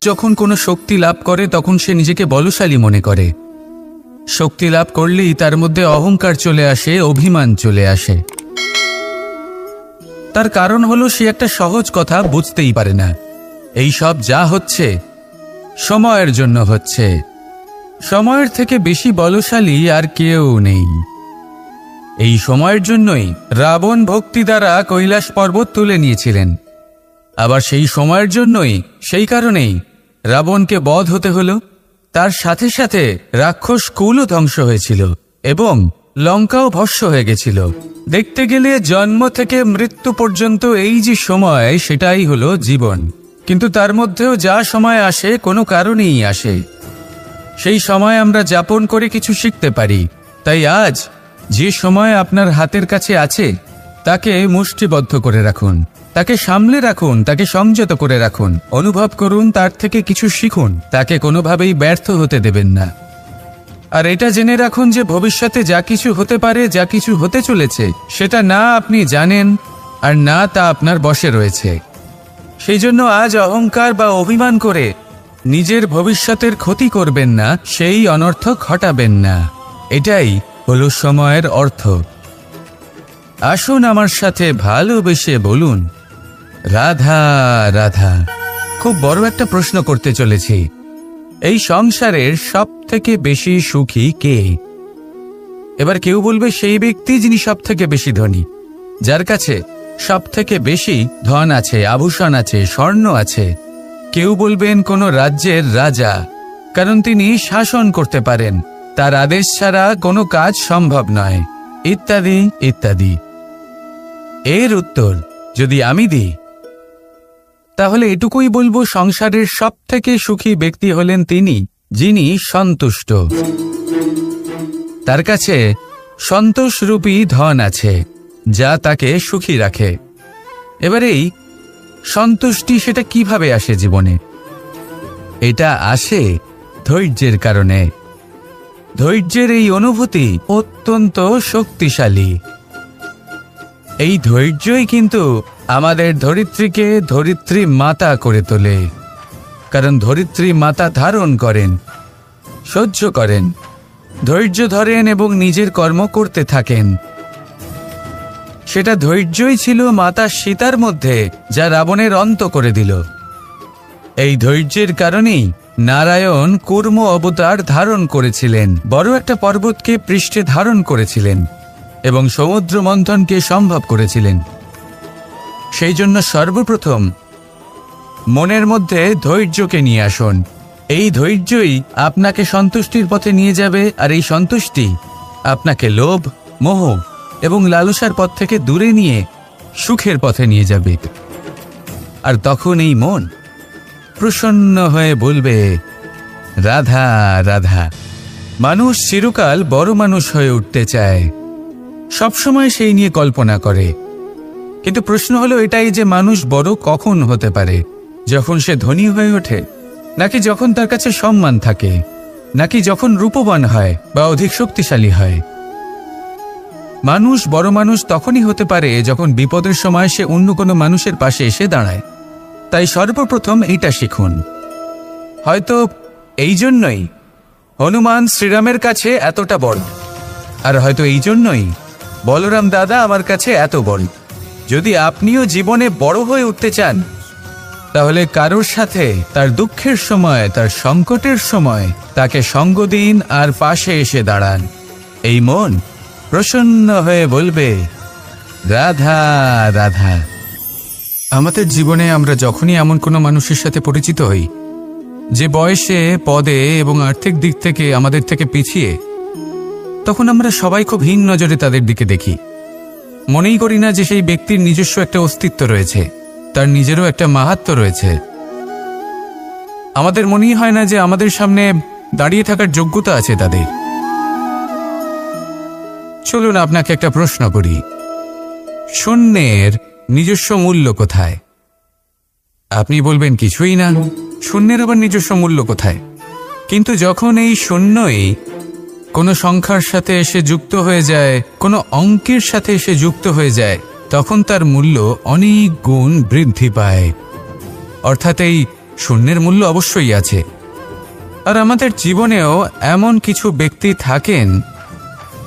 যখন কোনো শক্তি লাভ করে তখন সে নিজেকে বলশালী মনে করে। শক্তি লাভ করলেই তার মধ্যে অহংকার চলে আসে, অভিমান চলে আসে। তার কারণ হলো সে একটা সহজ কথা বুঝতেই পারে না। এই সব যা হচ্ছে সময়ের জন্য হচ্ছে। সময়ের থেকে বেশি বলশালী আর কেউ নেই। এই সময়ের জন্যই রাবণ ভক্তি দ্বারা কৈলাস পর্বত তুলে নিয়েছিলেন। আবার সেই সময়ের জন্যই, সেই কারণেই রাবণকে বধ হতে হলো। তার সাথে সাথে রাক্ষস কুলও ধ্বংস হয়েছিল এবং লঙ্কাও ভস্ম হয়ে গেছিল। দেখতে গেলে জন্ম থেকে মৃত্যু পর্যন্ত এই যে সময়, সেটাই হলো জীবন। কিন্তু তার মধ্যেও যা সময় আসে কোনো কারণেই আসে। সেই সময় আমরা যাপন করে কিছু শিখতে পারি। তাই আজ যে সময় আপনার হাতের কাছে আছে তাকে মুষ্টিবদ্ধ করে রাখুন, তাকে সামলে রাখুন, তাকে সংযত করে রাখুন, অনুভব করুন, তার থেকে কিছু শিখুন, তাকে কোনোভাবেই ব্যর্থ হতে দেবেন না। আর এটা জেনে রাখুন যে ভবিষ্যতে যা কিছু হতে পারে, যা কিছু হতে চলেছে, সেটা না আপনি জানেন আর না তা আপনার বশে রয়েছে। সেই জন্য আজ অহংকার বা অভিমান করে নিজের ভবিষ্যতের ক্ষতি করবেন না, সেই অনর্থক ঘটাবেন না। এটাই হলো সময়ের অর্থ। আসুন আমার সাথে ভালোবেসে বলুন, রাধা রাধা। খুব বড় একটা প্রশ্ন করতে চলেছি। এই সংসারের সব থেকে বেশি সুখী কে? এবার কেউ বলবে সেই ব্যক্তি যিনি সব থেকে বেশি ধনী, যার কাছে সব থেকে বেশি ধন আছে, আভূষণ আছে, স্বর্ণ আছে। কেউ বলবেন কোনো রাজ্যের রাজা, কারণ তিনি শাসন করতে পারেন, তার আদেশ ছাড়া কোনো কাজ সম্ভব নয়, ইত্যাদি ইত্যাদি। এর উত্তর যদি আমি দিই তাহলে এটুকুই বলবো, সংসারের সব থেকে সুখী ব্যক্তি হলেন তিনি যিনি সন্তুষ্ট। তার কাছে সন্তোষরূপী ধন আছে যা তাকে সুখী রাখে। এবার এই সন্তুষ্টি সেটা কিভাবে আসে জীবনে? এটা আসে ধৈর্যের কারণে। ধৈর্যের এই অনুভূতি অত্যন্ত শক্তিশালী। এই ধৈর্যই কিন্তু আমাদের ধরিত্রীকে ধরিত্রী মাতা করে তোলে। কারণ ধরিত্রী মাতা ধারণ করেন, সহ্য করেন, ধৈর্য ধরেন এবং নিজের কর্ম করতে থাকেন। সেটা ধৈর্যই ছিল মাতা সীতার মধ্যে, যা রাবণের অন্ত করে দিল। এই ধৈর্যের কারণেই নারায়ণ কূর্ম অবতার ধারণ করেছিলেন, বড় একটা পর্বতকে পৃষ্ঠে ধারণ করেছিলেন এবং সমুদ্র মন্থনকে সম্ভব করেছিলেন। সেই জন্য সর্বপ্রথম মনের মধ্যে ধৈর্যকে নিয়ে আসুন। এই ধৈর্যই আপনাকে সন্তুষ্টির পথে নিয়ে যাবে, আর এই সন্তুষ্টি আপনাকে লোভ, মোহ এবং লালসার পথ থেকে দূরে নিয়ে সুখের পথে নিয়ে যাবে। আর তখন এই মন প্রসন্ন হয়ে বলবে, রাধা রাধা। মানুষ চিরকাল বড় মানুষ হয়ে উঠতে চায়, সবসময় সেই নিয়ে কল্পনা করে। কিন্তু প্রশ্ন হলো এটাই যে মানুষ বড় কখন হতে পারে? যখন সে ধনী হয়ে ওঠে, নাকি যখন তার কাছে সম্মান থাকে, নাকি যখন রূপবান হয় বা অধিক শক্তিশালী হয়? মানুষ বড় মানুষ তখনই হতে পারে যখন বিপদের সময় সে অন্য কোনো মানুষের পাশে এসে দাঁড়ায়। তাই সর্বপ্রথম এইটা শিখুন। হয়তো এই জন্যই হনুমান শ্রীরামের কাছে এতটা বড়, আর হয়তো এই জন্যই বলরাম দাদা আমার কাছে এত বড়। যদি আপনিও জীবনে বড় হয়ে উঠতে চান, তাহলে কারোর সাথে তার দুঃখের সময়, তার সংকটের সময় তাকে সঙ্গ দিন আর পাশে এসে দাঁড়ান। এই মন প্রসন্ন হয়ে বলবে, রাধা রাধা। আমাদের জীবনে আমরা যখনই এমন কোনো মানুষের সাথে পরিচিত হই যে বয়সে, পদে এবং আর্থিক দিক থেকে আমাদের থেকে পিছিয়ে, তখন আমরা সবাই খুব হীন নজরে তাদের দিকে দেখি। মনেই করি না যে সেই ব্যক্তির নিজস্ব একটা অস্তিত্ব রয়েছে, তার নিজেরও একটা মাহাত্ম্য রয়েছে। আমাদের মনেই হয় না যে আমাদের সামনে দাঁড়িয়ে থাকার যোগ্যতা আছে তাদের। চলুন আপনাকে একটা প্রশ্ন করি, শূন্যের নিজস্ব মূল্য কোথায়? আপনি বলবেন কিছুই না, শূন্যের আবার নিজস্ব মূল্য কোথায়? কিন্তু যখন এই শূন্যই কোনো সংখ্যার সাথে এসে যুক্ত হয়ে যায়, কোনো অঙ্কের সাথে এসে যুক্ত হয়ে যায়, তখন তার মূল্য অনেক গুণ বৃদ্ধি পায়। অর্থাৎ এই শূন্যের মূল্য অবশ্যই আছে। আর আমাদের জীবনেও এমন কিছু ব্যক্তি থাকেন,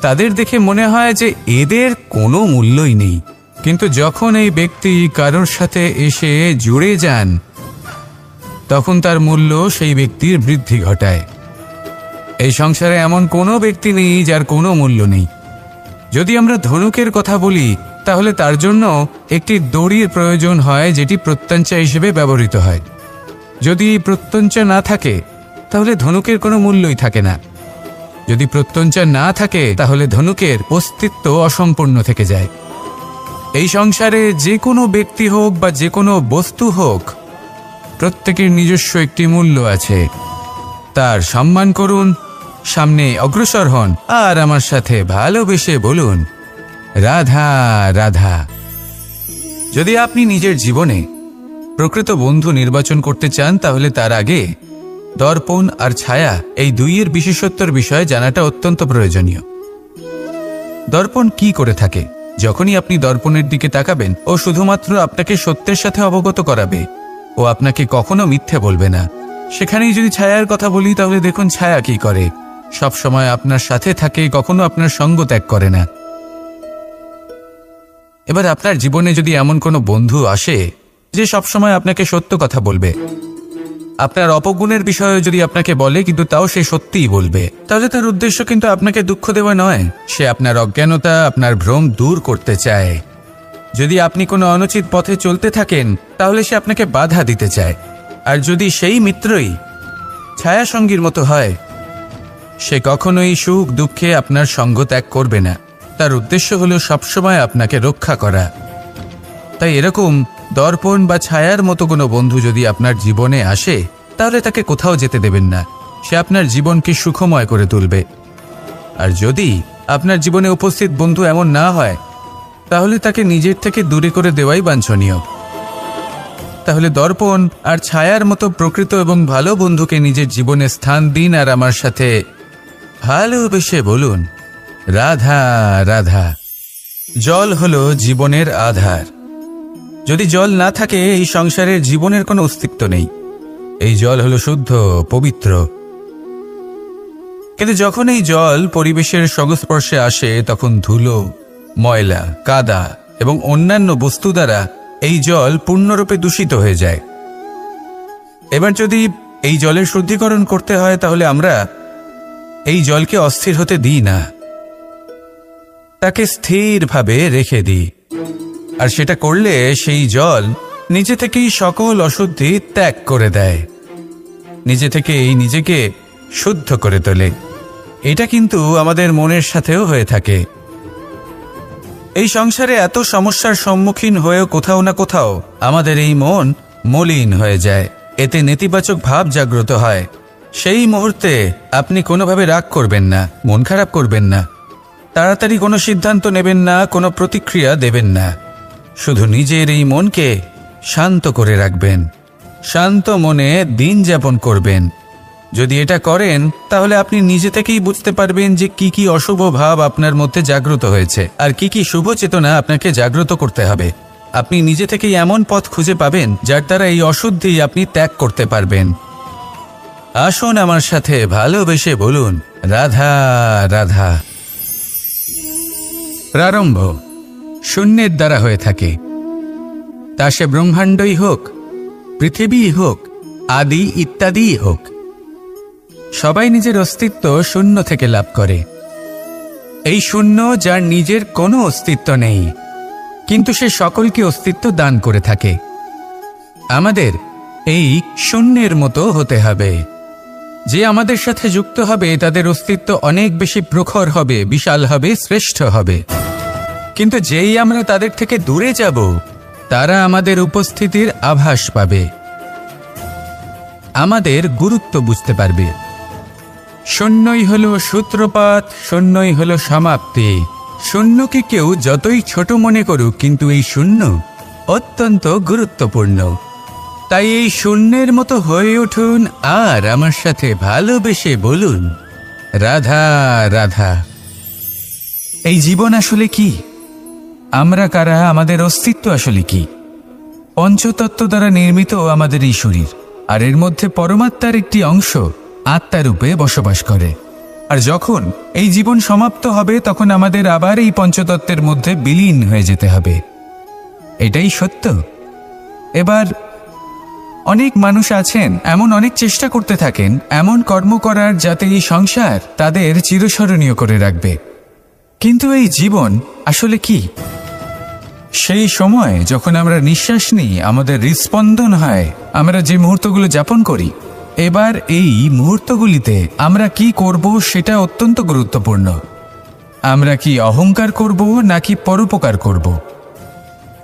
তাদের দেখে মনে হয় যে এদের কোনো মূল্যই নেই, কিন্তু যখন এই ব্যক্তি কারোর সাথে এসে জুড়ে যান তখন তার মূল্য সেই ব্যক্তির বৃদ্ধি ঘটায়। এই সংসারে এমন কোনো ব্যক্তি নেই যার কোনো মূল্য নেই। যদি আমরা ধনুকের কথা বলি তাহলে তার জন্য একটি দড়ির প্রয়োজন হয়, যেটি প্রত্যঞ্চা হিসেবে ব্যবহৃত হয়। যদি প্রত্যঞ্চা না থাকে তাহলে ধনুকের কোনো মূল্যই থাকে না। যদি প্রত্যঞ্চা না থাকে তাহলে ধনুকের অস্তিত্ব অসম্পূর্ণ থেকে যায়। এই সংসারে যে কোনো ব্যক্তি হোক বা যে কোনো বস্তু হোক, প্রত্যেকের নিজস্ব একটি মূল্য আছে। তার সম্মান করুন, সামনে অগ্রসর হন, আর আমার সাথে ভালোবেসে বলুন রাধা রাধা। যদি আপনি নিজের জীবনে প্রকৃত বন্ধু নির্বাচন করতে চান তাহলে তার আগে দর্পণ আর ছায়া এই দুইয়ের বিশেষত্বর বিষয়ে জানাটা অত্যন্ত প্রয়োজনীয়। দর্পণ কি করে থাকে? যখনই আপনি দর্পণের দিকে তাকাবেন ও শুধুমাত্র আপনাকে সত্যের সাথে অবগত করাবে, ও আপনাকে কখনো মিথ্যে বলবে না। সেখানেই যদি ছায়ার কথা বলি তাহলে দেখুন ছায়া কি করে, সব সময় আপনার সাথে থাকে, কখনো আপনার সঙ্গ ত্যাগ করে না। এবার আপনার জীবনে যদি এমন কোনো বন্ধু আসে যে সবসময় আপনাকে সত্য কথা বলবে, আপনার অপগুণের বিষয়ে যদি আপনাকে বলে কিন্তু তাও সে সত্যিই বলবে, তাহলে তার উদ্দেশ্য কিন্তু আপনাকে দুঃখ দেওয়া নয়, সে আপনার অজ্ঞানতা, আপনার ভ্রম দূর করতে চায়। যদি আপনি কোনো অনুচিত পথে চলতে থাকেন তাহলে সে আপনাকে বাধা দিতে চায়। আর যদি সেই মিত্রই ছায়া সঙ্গীর মতো হয়, সে কখনোই সুখ দুঃখে আপনার সঙ্গ ত্যাগ করবে না। তার উদ্দেশ্য হলো সবসময় আপনাকে রক্ষা করা। তাই এরকম দর্পণ বা ছায়ার মতো কোনো বন্ধু যদি আপনার জীবনে আসে তাহলে তাকে কোথাও যেতে দেবেন না, সে আপনার জীবনকে সুখময় করে তুলবে। আর যদি আপনার জীবনে উপস্থিত বন্ধু এমন না হয় তাহলে তাকে নিজের থেকে দূরে করে দেওয়াই বাঞ্ছনীয়। তাহলে দর্পণ আর ছায়ার মতো প্রকৃত এবং ভালো বন্ধুকে নিজের জীবনে স্থান দিন, আর আমার সাথে ভালোবেসে বলুন রাধা রাধা। জল হলো জীবনের আধার। যদি জল না থাকে এই সংসারের জীবনের কোনো অস্তিত্ব নেই। এই জল হলো শুদ্ধ, পবিত্র। কিন্তু যখন এই জল পরিবেশের সংস্পর্শে আসে তখন ধুলো, ময়লা, কাদা এবং অন্যান্য বস্তু দ্বারা এই জল পূর্ণরূপে দূষিত হয়ে যায়। এবার যদি এই জলের শুদ্ধিকরণ করতে হয় তাহলে আমরা এই জলকে অস্থির হতে দিই না, তাকে স্থিরভাবে রেখে দিই। আর সেটা করলে সেই জল নিজে থেকেই সকল অশুদ্ধি ত্যাগ করে দেয়, নিজে থেকেই নিজেকে শুদ্ধ করে তোলে। এটা কিন্তু আমাদের মনের সাথেও হয়ে থাকে। এই সংসারে এত সমস্যার সম্মুখীন হয়েও কোথাও না কোথাও আমাদের এই মন মলিন হয়ে যায়, এতে নেতিবাচক ভাব জাগ্রত হয়। সেই মুহূর্তে আপনি কোনোভাবে রাগ করবেন না, মন খারাপ করবেন না, তাড়াতাড়ি কোনো সিদ্ধান্ত নেবেন না, কোনো প্রতিক্রিয়া দেবেন না। শুধু নিজের এই মনকে শান্ত করে রাখবেন, শান্ত মনে দিন যাপন করবেন। যদি এটা করেন তাহলে আপনি নিজে থেকেই বুঝতে পারবেন যে কি কি অশুভ ভাব আপনার মধ্যে জাগ্রত হয়েছে আর কি কি শুভ চেতনা আপনাকে জাগ্রত করতে হবে। আপনি নিজে থেকেই এমন পথ খুঁজে পাবেন যার দ্বারা এই অশুদ্ধি আপনি ত্যাগ করতে পারবেন। আসুন আমার সাথে ভালোবেসে বলুন রাধা রাধা। প্রারম্ভ শূন্যের দ্বারা হয়ে থাকে, তা সে ব্রহ্মাণ্ডই হোক, পৃথিবীই হোক, আদি ইত্যাদিই হোক। সবাই নিজের অস্তিত্ব শূন্য থেকে লাভ করে। এই শূন্য যার নিজের কোনো অস্তিত্ব নেই, কিন্তু সে সকলকে অস্তিত্ব দান করে থাকে। আমাদের এই শূন্যের মতো হতে হবে। যে আমাদের সাথে যুক্ত হবে তাদের অস্তিত্ব অনেক বেশি প্রখর হবে, বিশাল হবে, শ্রেষ্ঠ হবে। কিন্তু যেই আমরা তাদের থেকে দূরে যাব তারা আমাদের উপস্থিতির আভাস পাবে, আমাদের গুরুত্ব বুঝতে পারবে। শূন্যই হলো সূত্রপাত, শূন্যই হলো সমাপ্তি। শূন্যকে কেউ যতই ছোট মনে করুক কিন্তু এই শূন্য অত্যন্ত গুরুত্বপূর্ণ। তাই এই শূন্যের মতো হয়ে উঠুন আর আমার সাথে ভালোবেসে বলুন রাধা রাধা। এই জীবন আসলে কি? আমরা কারা? আমাদের অস্তিত্ব আসলে কি? পঞ্চতত্ত্ব দ্বারা নির্মিত আমাদের এই শরীর। আর এর মধ্যে পরমাত্মার একটি অংশ আত্মারূপে বসবাস করে। আর যখন এই জীবন সমাপ্ত হবে তখন আমাদের আবার এই পঞ্চতত্ত্বের মধ্যে বিলীন হয়ে যেতে হবে। এটাই সত্য। এবার অনেক মানুষ আছেন এমন অনেক চেষ্টা করতে থাকেন এমন কর্ম করার যাতে এই সংসার তাদের চিরস্মরণীয় করে রাখবে। কিন্তু এই জীবন আসলে কি? সেই সময় যখন আমরা নিঃশ্বাস নিই, আমাদের হৃদস্পন্দন হয়, আমরা যে মুহূর্তগুলো যাপন করি, এবার এই মুহূর্তগুলিতে আমরা কি করব সেটা অত্যন্ত গুরুত্বপূর্ণ। আমরা কি অহংকার করব নাকি পরোপকার করব?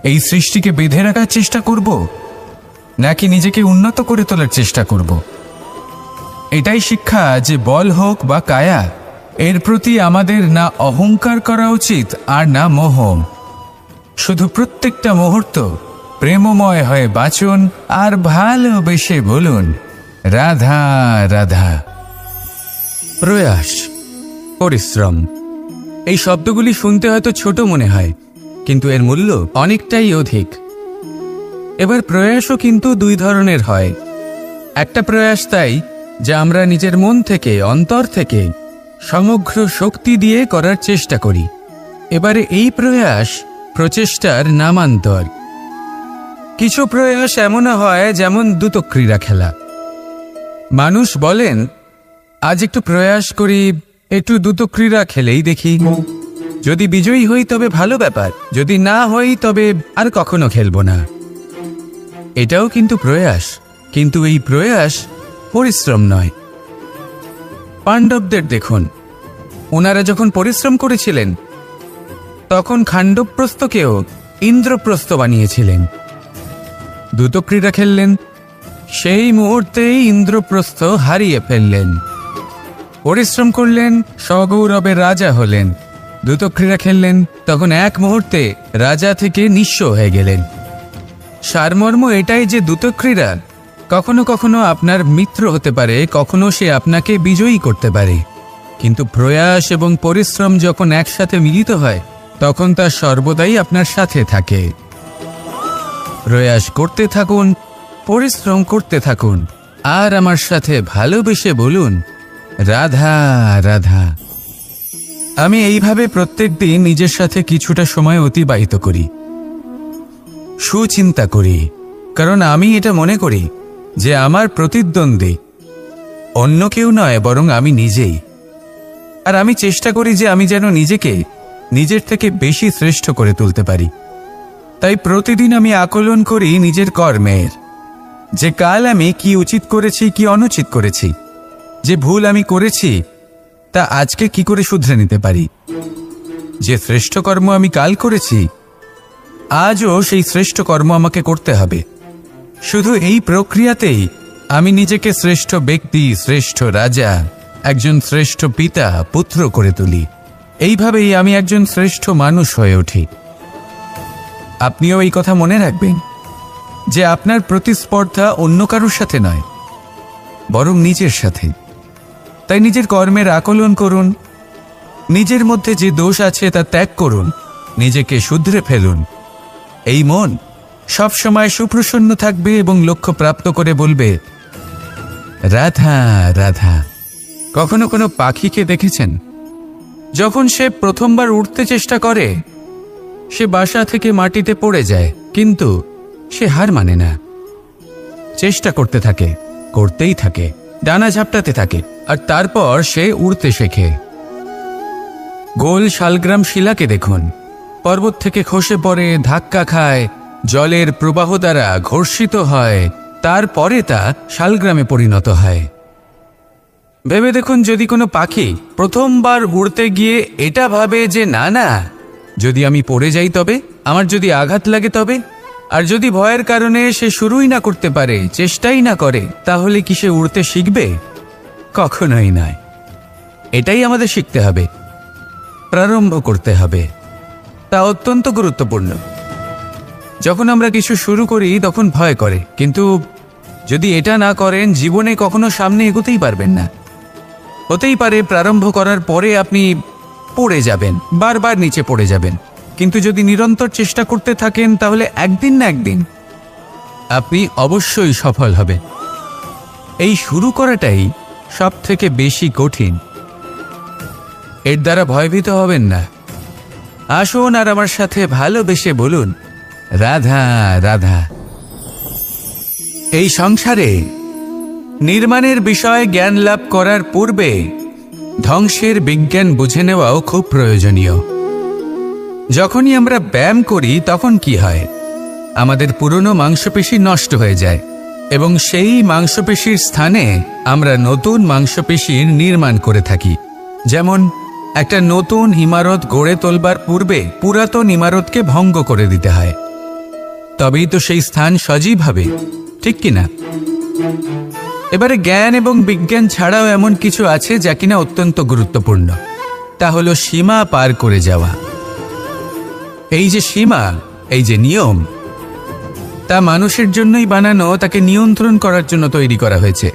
এই সৃষ্টিকে বেঁধে রাখার চেষ্টা করব নাকি নিজেকে উন্নত করে তোলার চেষ্টা করব? এটাই শিক্ষা যে বল হোক বা কায়া, এর প্রতি আমাদের না অহংকার করা উচিত আর না মোহ। শুধু প্রত্যেকটা মুহূর্ত প্রেমময় হয়ে বাঁচুন আর ভালোবেসে বলুন রাধা রাধা। প্রয়াস, পরিশ্রম, এই শব্দগুলি শুনতে হয়তো ছোট মনে হয়, কিন্তু এর মূল্য অনেকটাই অধিক। এবার প্রয়াসও কিন্তু দুই ধরনের হয়। একটা প্রয়াস তাই যা আমরা নিজের মন থেকে, অন্তর থেকে সমগ্র শক্তি দিয়ে করার চেষ্টা করি। এবারে এই প্রয়াস প্রচেষ্টার নামান্তর। কিছু প্রয়াস এমনও হয় যেমন দ্রুতক্রীড়া খেলা। মানুষ বলেন আজ একটু প্রয়াস করি, একটু দ্রুতক্রীড়া খেলেই দেখি, যদি বিজয়ী হই তবে ভালো ব্যাপার, যদি না হই তবে আর কখনো খেলবো না। এটাও কিন্তু প্রয়াস, কিন্তু এই প্রয়াস পরিশ্রম নয়। পাণ্ডবদের দেখুন, ওনারা যখন পরিশ্রম করেছিলেন তখন খাণ্ডবপ্রস্থকেও ইন্দ্রপ্রস্থ বানিয়েছিলেন। দ্রুতক্রীড়া খেললেন, সেই মুহূর্তেই ইন্দ্রপ্রস্থ হারিয়ে ফেললেন। পরিশ্রম করলেন, সগৌরবের রাজা হলেন। দ্রুতক্রীড়া খেললেন, তখন এক মুহূর্তে রাজা থেকে নিঃস্ব হয়ে গেলেন। সারমর্ম এটাই যে দ্রুতক্রীড়া কখনো কখনো আপনার মিত্র হতে পারে, কখনো সে আপনাকে বিজয়ী করতে পারে, কিন্তু প্রয়াস এবং পরিশ্রম যখন একসাথে মিলিত হয় তখন তা সর্বদাই আপনার সাথে থাকে। প্রয়াস করতে থাকুন, পরিশ্রম করতে থাকুন, আর আমার সাথে ভালোবেসে বলুন রাধা রাধা। আমি এইভাবে প্রত্যেক দিন নিজের সাথে কিছুটা সময় অতিবাহিত করি, সুচিন্তা করি, কারণ আমি এটা মনে করি যে আমার প্রতিদ্বন্দ্বী অন্য কেউ নয় বরং আমি নিজেই। আর আমি চেষ্টা করি যে আমি যেন নিজেকে নিজের থেকে বেশি শ্রেষ্ঠ করে তুলতে পারি। তাই প্রতিদিন আমি আকলন করি নিজের কর্মের, যে কাল আমি কি উচিত করেছি কি অনুচিত করেছি, যে ভুল আমি করেছি তা আজকে কি করে শুধরে নিতে পারি। যে শ্রেষ্ঠ কর্ম আমি কাল করেছি আজও সেই শ্রেষ্ঠ কর্ম আমাকে করতে হবে। শুধু এই প্রক্রিয়াতেই আমি নিজেকে শ্রেষ্ঠ ব্যক্তি, শ্রেষ্ঠ রাজা, একজন শ্রেষ্ঠ পিতা, পুত্র করে তুলি। এইভাবেই আমি একজন শ্রেষ্ঠ মানুষ হয়ে উঠি। আপনিও এই কথা মনে রাখবেন যে আপনার প্রতিস্পর্ধা অন্য কারোর সাথে নয় বরং নিজের সাথে। তাই নিজের কর্মের আকলন করুন, নিজের মধ্যে যে দোষ আছে তা ত্যাগ করুন, নিজেকে শুধরে ফেলুন। এই মন সবসময় সুপ্রসন্ন থাকবে এবং লক্ষ্য প্রাপ্ত করে বলবে রাধা রাধা। কখনো কোনো পাখিকে দেখেছেন? যখন সে প্রথমবার উঠতে চেষ্টা করে সে বাসা থেকে মাটিতে পড়ে যায়, কিন্তু সে হার মানে না, চেষ্টা করতে থাকে, করতেই থাকে, ডানা ঝাপটাতে থাকে, আর তারপর সে উড়তে শেখে। গোল শালগ্রাম শিলাকে দেখুন, পর্বত থেকে খসে পড়ে, ধাক্কা খায়, জলের প্রবাহ দ্বারা ঘর্ষিত হয়, তারপরে তা শালগ্রামে পরিণত হয়। ভেবে দেখুন, যদি কোনো পাখি প্রথমবার উড়তে গিয়ে এটা ভাবে যে না না, যদি আমি পড়ে যাই তবে, আমার যদি আঘাত লাগে তবে, আর যদি ভয়ের কারণে সে শুরুই না করতে পারে, চেষ্টাই না করে, তাহলে কি সে উড়তে শিখবে? কখনোই নয়। এটাই আমাদের শিখতে হবে, প্রারম্ভ করতে হবে। তা অত্যন্ত গুরুত্বপূর্ণ। যখন আমরা কিছু শুরু করি তখন ভয় করে, কিন্তু যদি এটা না করেন জীবনে কখনো সামনে এগোতেই পারবেন না। হতেই পারে প্রারম্ভ করার পরে আপনি পড়ে যাবেন, বারবার নিচে পড়ে যাবেন, কিন্তু যদি নিরন্তর চেষ্টা করতে থাকেন তাহলে একদিন না একদিন আপনি অবশ্যই সফল হবেন। এই শুরু করাটাই সব থেকে বেশি কঠিন। এর দ্বারা ভয়ভীত হবেন না। আসুন আর আমার সাথে ভালোবেসে বলুন, রাধা রাধা। এই সংসারে নির্মাণের বিষয়ে জ্ঞান লাভ করার পূর্বে ধ্বংসের বিজ্ঞান বুঝে নেওয়াও খুব প্রয়োজনীয়। যখনই আমরা ব্যায়াম করি তখন কি হয়? আমাদের পুরনো মাংসপেশি নষ্ট হয়ে যায় এবং সেই মাংসপেশির স্থানে আমরা নতুন মাংসপেশির নির্মাণ করে থাকি। যেমন একটা নতুন ইমারত গড়ে তোলবার পূর্বে পুরাতন ইমারতকে ভঙ্গ করে দিতে হয়, তবেই তো সেই স্থান সজীব হবে, ঠিক কিনা? এবারে জ্ঞান এবং বিজ্ঞান ছাড়াও এমন কিছু আছে যা কিনা অত্যন্ত গুরুত্বপূর্ণ। তা হলো সীমা পার করে যাওয়া। এই যে সীমা, এই যে নিয়ম, তা মানুষের জন্যই বানানো, তাকে নিয়ন্ত্রণ করার জন্য তৈরি করা হয়েছে।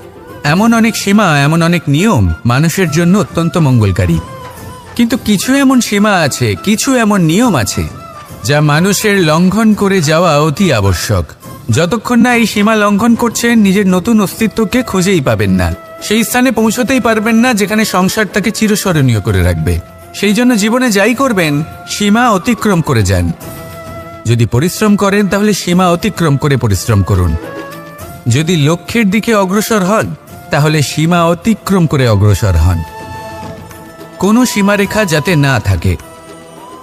এমন অনেক সীমা, এমন অনেক নিয়ম মানুষের জন্য অত্যন্ত মঙ্গলকারী। কিন্তু কিছু এমন সীমা আছে, কিছু এমন নিয়ম আছে যা মানুষের লঙ্ঘন করে যাওয়া অতি আবশ্যক। যতক্ষণ না এই সীমা লঙ্ঘন করছেন, নিজের নতুন অস্তিত্বকে খুঁজেই পাবেন না, সেই স্থানে পৌঁছতেই পারবেন না যেখানে সংসার তাকে চিরস্মরণীয় করে রাখবে। সেই জন্য জীবনে যাই করবেন, সীমা অতিক্রম করে যান। যদি পরিশ্রম করেন তাহলে সীমা অতিক্রম করে পরিশ্রম করুন। যদি লক্ষ্যের দিকে অগ্রসর হন তাহলে সীমা অতিক্রম করে অগ্রসর হন। কোনো সীমারেখা যাতে না থাকে,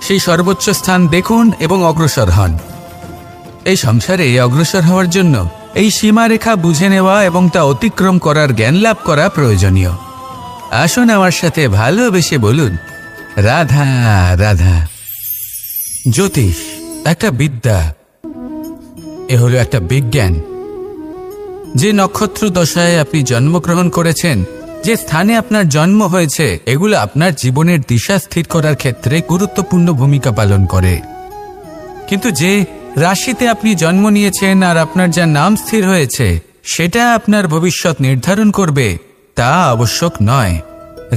সেই সর্বোচ্চ স্থান দেখুন এবং অগ্রসর হন। এই সংসারে অগ্রসর হওয়ার জন্য এই সীমারেখা বুঝে নেওয়া এবং তা অতিক্রম করার জ্ঞান লাভ করা প্রয়োজনীয়। আসুন আমার সাথে ভালোবেসে বলুন, রাধা রাধা। জ্যোতিষ একটা বিদ্যা, এ হলো একটা বিজ্ঞান। যে নক্ষত্র দশায় আপনি জন্মগ্রহণ করেছেন, যে স্থানে আপনার জন্ম হয়েছে, এগুলো আপনার জীবনের দিশা স্থির করার ক্ষেত্রে গুরুত্বপূর্ণ ভূমিকা পালন করে। কিন্তু যে রাশিতে আপনি জন্ম নিয়েছেন আর আপনার যা নাম স্থির হয়েছে, সেটা আপনার ভবিষ্যৎ নির্ধারণ করবে তা আবশ্যক নয়।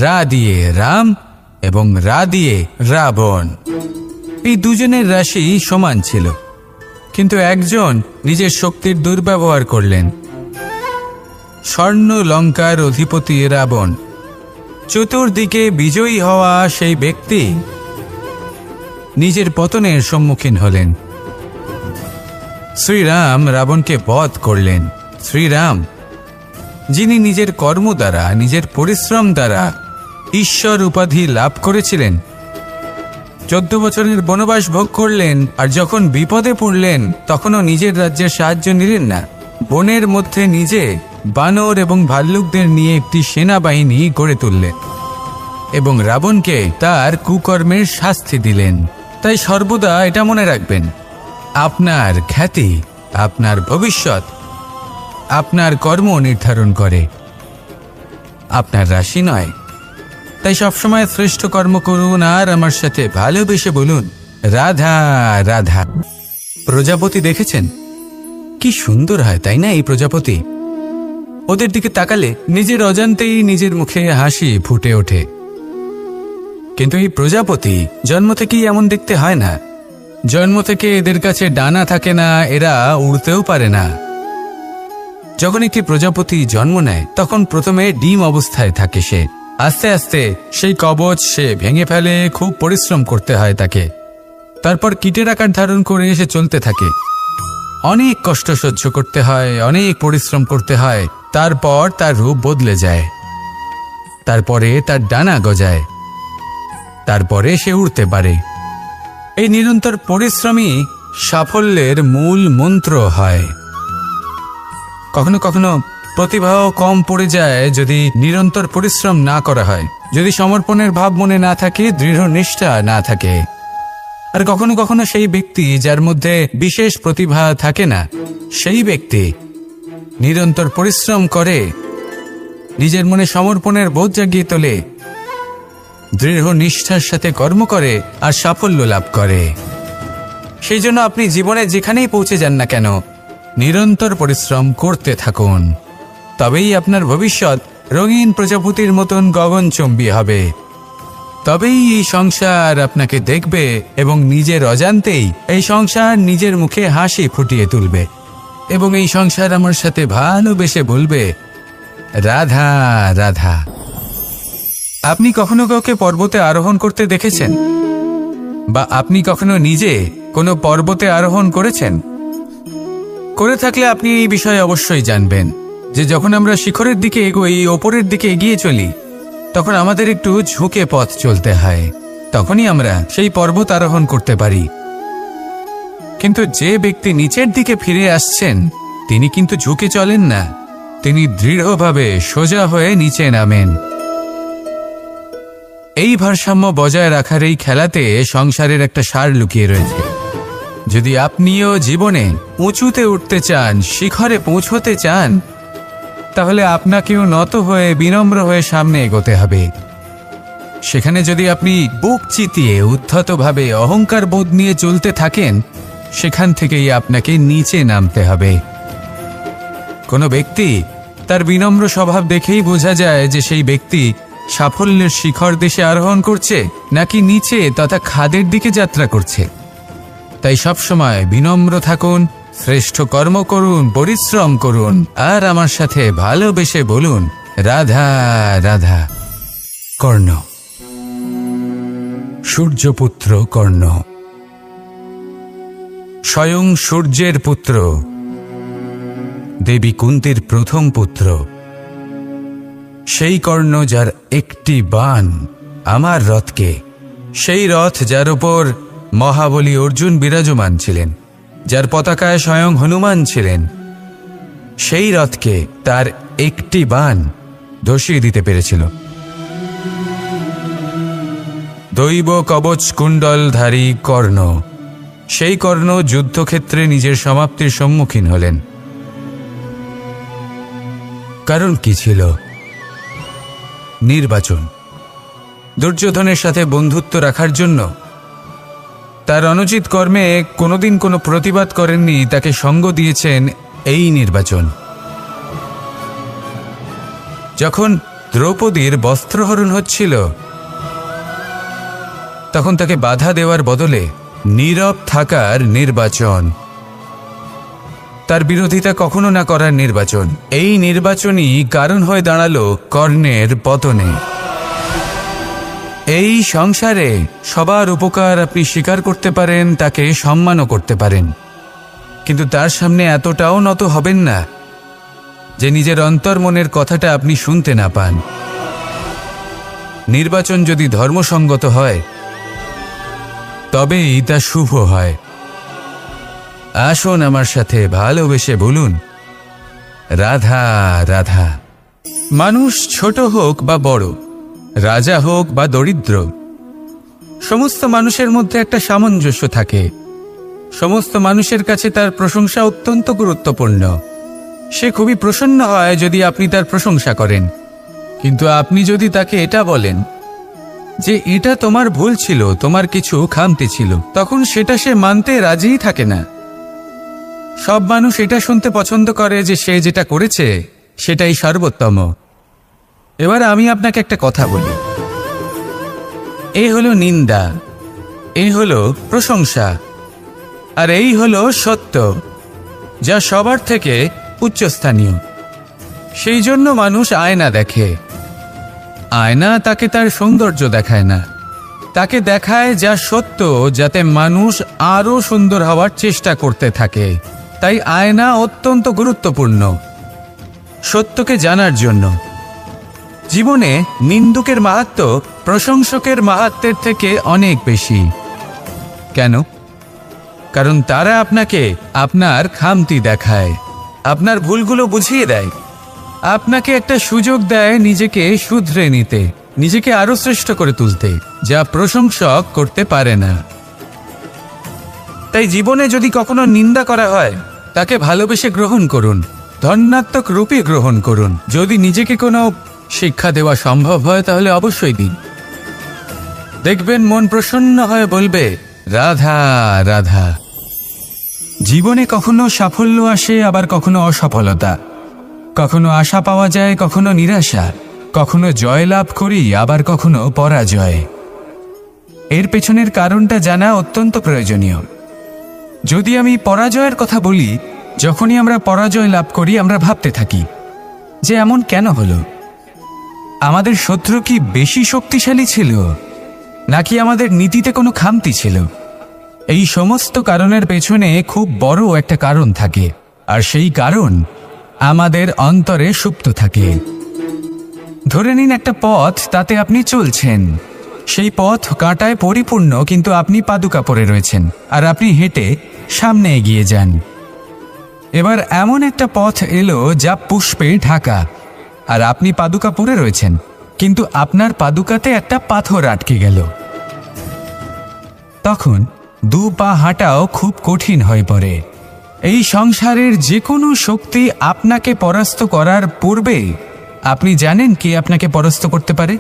রা দিয়ে রাম এবং রা দিয়ে রাবণ, এই দুজনের রাশি সমান ছিল, কিন্তু একজন নিজের শক্তির দুর্ব্যবহার করলেন। স্বর্ণ লঙ্কার অধিপতি রাবণ, চতুর্দিকে বিজয়ী হওয়া সেই ব্যক্তি নিজের পতনের সম্মুখীন হলেন। শ্রীরাম রাবণকে বধ করলেন। শ্রীরাম, যিনি নিজের কর্ম দ্বারা, নিজের পরিশ্রম দ্বারা ঈশ্বর উপাধি লাভ করেছিলেন, 14 বছরের বনবাস ভোগ করলেন, আর যখন বিপদে পড়লেন তখনও নিজের রাজ্যের সাহায্য নিলেন না। বনের মধ্যে নিজে বানর এবং ভাল্লুকদের নিয়ে একটি সেনাবাহিনী গড়ে তুললেন এবং রাবণকে তার কুকর্মের শাস্তি দিলেন। তাই সর্বদা এটা মনে রাখবেন, আপনার খ্যাতি, আপনার ভবিষ্যৎ আপনার কর্ম নির্ধারণ করে, আপনার রাশি নয়। তাই সবসময় শ্রেষ্ঠ কর্ম করুন আর আমার সাথে ভালোবেসে বলুন, রাধা রাধা। প্রজাপতি দেখেছেন কি সুন্দর হয়, তাই না? এই প্রজাপতি, ওদের দিকে তাকালে নিজের অজান্তেই নিজের মুখে হাসি ফুটে ওঠে। কিন্তু এই প্রজাপতি জন্ম থেকেই এমন দেখতে হয় না। জন্ম থেকে এদের কাছে ডানা থাকে না, এরা উড়তেও পারে না। যখন একটি প্রজাপতি জন্ম নেয় তখন প্রথমে ডিম অবস্থায় থাকে সে। আস্তে আস্তে সেই কবচ সে ভেঙে ফেলে, খুব পরিশ্রম করতে হয় তাকে। তারপর কীটের আকার ধারণ করে সে চলতে থাকে, অনেক কষ্ট সহ্য করতে হয়, অনেক পরিশ্রম করতে হয়। তারপর তার রূপ বদলে যায়, তারপরে তার ডানা গজায়, তারপরে সে উড়তে পারে। এই নিরন্তর পরিশ্রমই সাফল্যের মূল মন্ত্র হয়। কখনো কখনো প্রতিভাও কম পড়ে যায় যদি নিরন্তর পরিশ্রম না করা হয়, যদি সমর্পণের ভাব মনে না থাকে, দৃঢ় নিষ্ঠা না থাকে। আর কখনো কখনো সেই ব্যক্তি যার মধ্যে বিশেষ প্রতিভা থাকে না, সেই ব্যক্তি নিরন্তর পরিশ্রম করে, নিজের মনে সমর্পণের বোধ জাগিয়ে তোলে, দৃঢ় নিষ্ঠার সাথে কর্ম করে আর সাফল্য লাভ করে। সেই জন্য আপনি জীবনে যেখানেই পৌঁছে যান না কেন, নিরন্তর পরিশ্রম করতে থাকুন, তবেই আপনার ভবিষ্যৎ রঙিন প্রজাপতির মতন গগনচুম্বী হবে। তবেই এই সংসার আপনাকে দেখবে এবং নিজের অজান্তেই এই সংসার নিজের মুখে হাসি ফুটিয়ে তুলবে এবং এই সংসার আমার সাথে ভালোবেসে বলবে, রাধা রাধা। আপনি কখনো কাউকে পর্বতে আরোহণ করতে দেখেছেন? বা আপনি কখনো নিজে কোনো পর্বতে আরোহণ করেছেন? করে থাকলে আপনি এই বিষয়ে অবশ্যই জানবেন যে যখন আমরা শিখরের দিকে এগোই, ওপরের দিকে এগিয়ে চলি, তখন আমাদের একটু ঝুঁকে পথ চলতে হয়, তখনই আমরা সেই পর্বত আরোহণ করতে পারি। কিন্তু যে ব্যক্তি নিচের দিকে ফিরে আসছেন তিনি কিন্তু ঝুঁকে চলেন না, তিনি দৃঢ়ভাবে সোজা হয়ে নিচে নামেন। এই ভারসাম্য বজায় রাখার এই খেলাতে সংসারের একটা সার লুকিয়ে রয়েছে। যদি আপনিও জীবনে উঁচুতে উঠতে চান, শিখরে পৌঁছতে চান, তাহলে আপনাকেও নত হয়ে বিনম্র হয়ে সামনে এগোতে হবে। সেখানে যদি আপনি বুক চিতিয়ে উদ্ধতভাবে অহংকার বোধ নিয়ে চলতে থাকেন, সেখান থেকেই আপনাকে নিচে নামতে হবে। কোনো ব্যক্তি তার বিনম্র স্বভাব দেখেই বোঝা যায় যে সেই ব্যক্তি সাফল্যের শিখর দেশে আরোহণ করছে নাকি নিচে তথা খাদের দিকে যাত্রা করছে। তাই সবসময় বিনম্র থাকুন, শ্রেষ্ঠ কর্ম করুন, পরিশ্রম করুন, আর আমার সাথে ভালোবেসে বলুন রাধা রাধা। কর্ণ, সূর্যপুত্র কর্ণ, স্বয়ং সূর্যের পুত্র, দেবী কুন্তীর প্রথম পুত্র। সেই কর্ণ যার একটি বাণ আমার রথকে, সেই রথ যার উপর মহাবলী অর্জুন বিরাজমান ছিলেন, যার পতাকায় স্বয়ং হনুমান ছিলেন, সেই রথকে তার একটি বাণ ধসিয়ে দিতে পেরেছিল। দৈব কবচ কুণ্ডলধারী কর্ণ, সেই কর্ণ যুদ্ধক্ষেত্রে নিজের সমাপ্তির সম্মুখীন হলেন। কারণ কি ছিল? নির্বাচন। দুর্যোধনের সাথে বন্ধুত্ব রাখার জন্য তার অনুচিত কর্মে কোনোদিন কোনো প্রতিবাদ করেননি, তাকে সঙ্গ দিয়েছেন এই নির্বাচন। যখন দ্রৌপদীর বস্ত্রহরণ হচ্ছিল, তখন তাকে বাধা দেওয়ার বদলে নীরব থাকার নির্বাচন, তার বিরোধিতা কখনো না করার নির্বাচন, এই নির্বাচনই কারণ হয়ে দাঁড়ালো কর্ণের পতনে। এই সংসারে সবার উপকার আপনি স্বীকার করতে পারেন, তাকে সম্মানও করতে পারেন, কিন্তু তার সামনে এতটাও নত হবেন না যে নিজের অন্তর্মনের কথাটা আপনি শুনতে না পান। নির্বাচন যদি ধর্মসঙ্গত হয় তবেই তা শুভ হয়। আসুন আমার সাথে ভালোবেসে বলুন রাধা রাধা। মানুষ ছোট হোক বা বড়, রাজা হোক বা দরিদ্র, সমস্ত মানুষের মধ্যে একটা সামঞ্জস্য থাকে। সমস্ত মানুষের কাছে তার প্রশংসা অত্যন্ত গুরুত্বপূর্ণ। সে খুবই প্রসন্ন হয় যদি আপনি তার প্রশংসা করেন, কিন্তু আপনি যদি তাকে এটা বলেন যে এটা তোমার ভুল ছিল, তোমার কিছু খামতি ছিল, তখন সেটা সে মানতে রাজিই থাকে না। সব মানুষ এটা শুনতে পছন্দ করে যে সে যেটা করেছে সেটাই সর্বোত্তম। এবার আমি আপনাকে একটা কথা বলি, এ হলো নিন্দা, এ হলো প্রশংসা, আর এই হলো সত্য, যা সবার থেকে উচ্চস্থানীয়। সেই জন্য মানুষ আয়না দেখে। আয়না তাকে তার সৌন্দর্য দেখায় না, তাকে দেখায় যা সত্য, যাতে মানুষ আরও সুন্দর হওয়ার চেষ্টা করতে থাকে। তাই আয়না অত্যন্ত গুরুত্বপূর্ণ সত্যকে জানার জন্য। জীবনে নিন্দুকের মাহাত্ম্য প্রশংসকের মাহাত্ম্যের থেকে অনেক বেশি। কেন? কারণ তারা আপনাকে আপনার খামতি দেখায়, আপনার ভুলগুলো বুঝিয়ে দেয়, আপনাকে একটা সুযোগ দেয় নিজেকে শুধরে নিতে, নিজেকে আরো শ্রেষ্ঠ করে তুলতে, যা প্রশংসক করতে পারে না। তাই জীবনে যদি কখনো নিন্দা করা হয়, তাকে ভালোবেসে গ্রহণ করুন, ধন্যাত্মক রূপে গ্রহণ করুন। যদি নিজেকে কোনো শিক্ষা দেওয়া সম্ভব হয় তাহলে অবশ্যই দিন। দেখবেন মন প্রসন্ন হয়ে বলবে রাধা রাধা। জীবনে কখনো সাফল্য আসে, আবার কখনো অসফলতা, কখনো আশা পাওয়া যায়, কখনো নিরাশা, কখনো জয় লাভ করি, আবার কখনো পরাজয়। এর পেছনের কারণটা জানা অত্যন্ত প্রয়োজনীয়। যদি আমি পরাজয়ের কথা বলি, যখনই আমরা পরাজয় লাভ করি আমরা ভাবতে থাকি যে এমন কেন হলো? আমাদের শত্রু কি বেশি শক্তিশালী ছিল, নাকি আমাদের নীতিতে কোনো খামতি ছিল? এই সমস্ত কারণের পেছনে খুব বড় একটা কারণ থাকে, আর সেই কারণ আমাদের অন্তরে সুপ্ত থাকে। ধরে নিন একটা পথ, তাতে আপনি চলছেন। সেই পথ কাঁটায় পরিপূর্ণ, কিন্তু আপনি পাদুকা পরে রয়েছেন আর আপনি হেঁটে সামনে এগিয়ে যান। এবার এমন একটা পথ এলো যা পুষ্পে ঢাকা, আর আপনি পাদুকা পরে রয়েছেন, কিন্তু আপনার পাদুকাতে একটা পাথর আটকে গেল। তখন দু পা হাঁটাও খুব কঠিন হয়ে পড়ে। এই সংসারের যে কোনো শক্তি আপনাকে পরাস্ত করার পূর্বে আপনি জানেন কে আপনাকে পরাস্ত করতে পারে?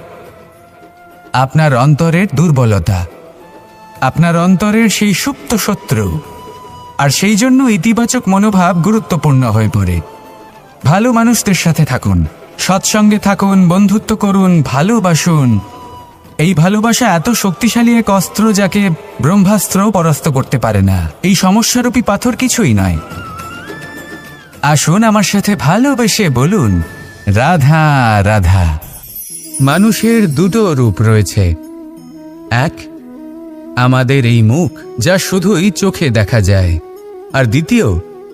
আপনার অন্তরের দুর্বলতা, আপনার অন্তরের সেই সুপ্ত শত্রু। আর সেই জন্য ইতিবাচক মনোভাব গুরুত্বপূর্ণ হয়ে পড়ে। ভালো মানুষদের সাথে থাকুন, সৎসঙ্গে থাকুন, বন্ধুত্ব করুন, ভালোবাসুন। এই ভালোবাসা এত শক্তিশালী এক অস্ত্র যাকে ব্রহ্মাস্ত্র পরাস্ত করতে পারে না। এই সমস্যারূপী পাথর কিছুই নয়। আসুন আমার সাথে ভালোবেসে বলুন, রাধা রাধা। মানুষের দুটো রূপ রয়েছে। এক, আমাদের এই মুখ, যা শুধুই চোখে দেখা যায়। আর দ্বিতীয়,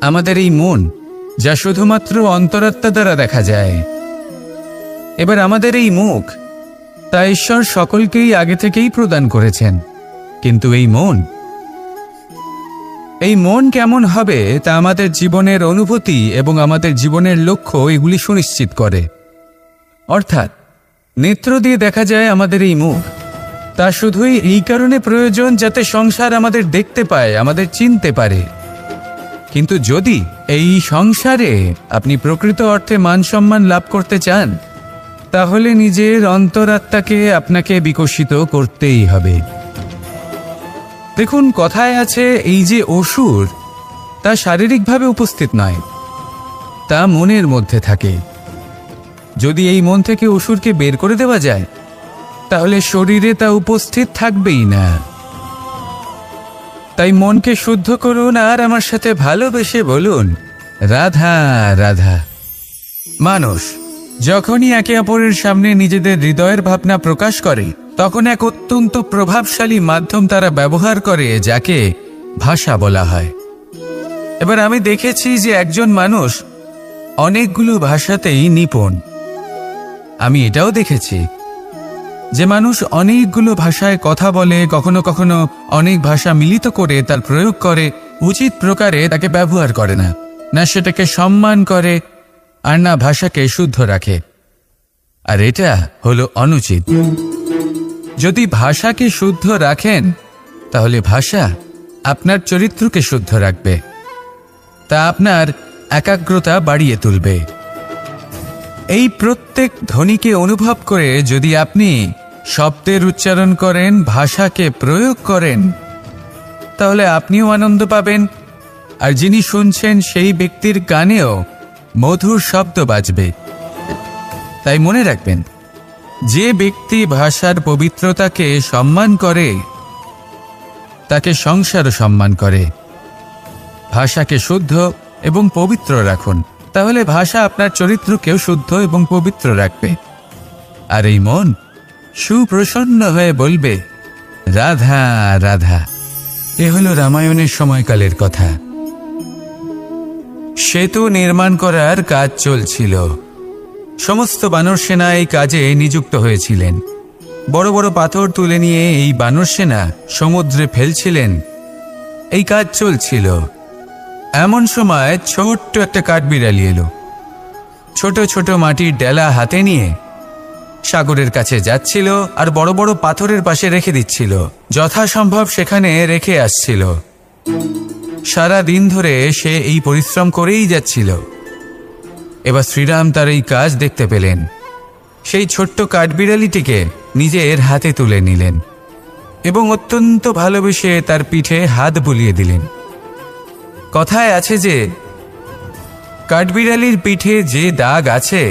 আমাদের এই মন, যা শুধুমাত্র অন্তরাত্মা দ্বারা দেখা যায়। এবার আমাদের এই মুখ, তা ঈশ্বর সকলকেই আগে থেকেই প্রদান করেছেন। কিন্তু এই মন কেমন হবে তা আমাদের জীবনের অনুভূতি এবং আমাদের জীবনের লক্ষ্য এগুলি সুনিশ্চিত করে। অর্থাৎ নেত্র দিয়ে দেখা যায় আমাদের এই মুখ, তা শুধুই এই কারণে প্রয়োজন যাতে সংসার আমাদের দেখতে পায়, আমাদের চিনতে পারে। কিন্তু যদি এই সংসারে আপনি প্রকৃত অর্থে মান সম্মান লাভ করতে চান, তাহলে নিজের অন্তরাত্মাকে আপনাকে বিকশিত করতেই হবে। দেখুন, কথায় আছে এই যে অসুর, তা শারীরিকভাবে উপস্থিত নয়, তা মনের মধ্যে থাকে। যদি এই মন থেকে অসুরকে বের করে দেওয়া যায়, তাহলে শরীরে তা উপস্থিত থাকবেই না। তাই মনকে শুদ্ধ করুন আর আমার সাথে ভালোবেসে বলুন, রাধা রাধা। মানুষ যখনই একে অপরের সামনে নিজেদের হৃদয়ের ভাবনা প্রকাশ করে, তখন এক অত্যন্ত প্রভাবশালী মাধ্যম তারা ব্যবহার করে, যাকে ভাষা বলা হয়। এবার আমি দেখেছি যে একজন মানুষ অনেকগুলো ভাষাতেই নিপুণ। আমি এটাও দেখেছি যে মানুষ অনেকগুলো ভাষায় কথা বলে, কখনো কখনো অনেক ভাষা মিলিত করে তার প্রয়োগ করে, উচিত প্রকারে তাকে ব্যবহার করে না, না সেটাকে সম্মান করে, আর না ভাষাকে শুদ্ধ রাখে। আর এটা হলো অনুচিত। যদি ভাষাকে শুদ্ধ রাখেন, তাহলে ভাষা আপনার চরিত্রকে শুদ্ধ রাখবে, তা আপনার একাগ্রতা বাড়িয়ে তুলবে। এই প্রত্যেক ধ্বনিকে অনুভব করে যদি আপনি শব্দের উচ্চারণ করেন, ভাষাকে প্রয়োগ করেন, তাহলে আপনিও আনন্দ পাবেন, আর যিনি শুনছেন সেই ব্যক্তির কানেও মধুর শব্দ বাজবে। তাই মনে রাখবেন, যে ব্যক্তি ভাষার পবিত্রতাকে সম্মান করে, তাকে সংসারও সম্মান করে। ভাষাকে শুদ্ধ এবং পবিত্র রাখুন, তাহলে ভাষা আপনার চরিত্রকেও শুদ্ধ এবং পবিত্র রাখবে। আর এই মন সুপ্রসন্ন হয়ে বলবে, রাধা রাধা। এ হলো রামায়ণের সময়কালের কথা। সেতু নির্মাণ করার কাজ চলছিল। সমস্ত বানর সেনা এই কাজে নিযুক্ত হয়েছিলেন। বড় বড় পাথর তুলে নিয়ে এই বানর সেনা সমুদ্রে ফেলছিলেন। এই কাজ চলছিল। এমন সময় ছোট্ট একটা কাঠবিড়ালি এলো। ছোট ছোট মাটির ডেলা হাতে নিয়ে সাগরের কাছে যাচ্ছিল, আর বড় বড় পাথরের পাশে রেখে দিচ্ছিল, যথাসম্ভব সেখানে রেখে আসছিল। সারা দিন ধরে সে এই পরিশ্রম করেই যাচ্ছিল। এবার শ্রীরাম তার এই কাজ দেখতে পেলেন। সেই ছোট্ট কাঠবিড়ালিটিকে নিজের হাতে তুলে নিলেন এবং অত্যন্ত ভালোবেসে তার পিঠে হাত বুলিয়ে দিলেন। কথায় আছে যে কাঠবিড়ালির পিঠে যে দাগ আছে,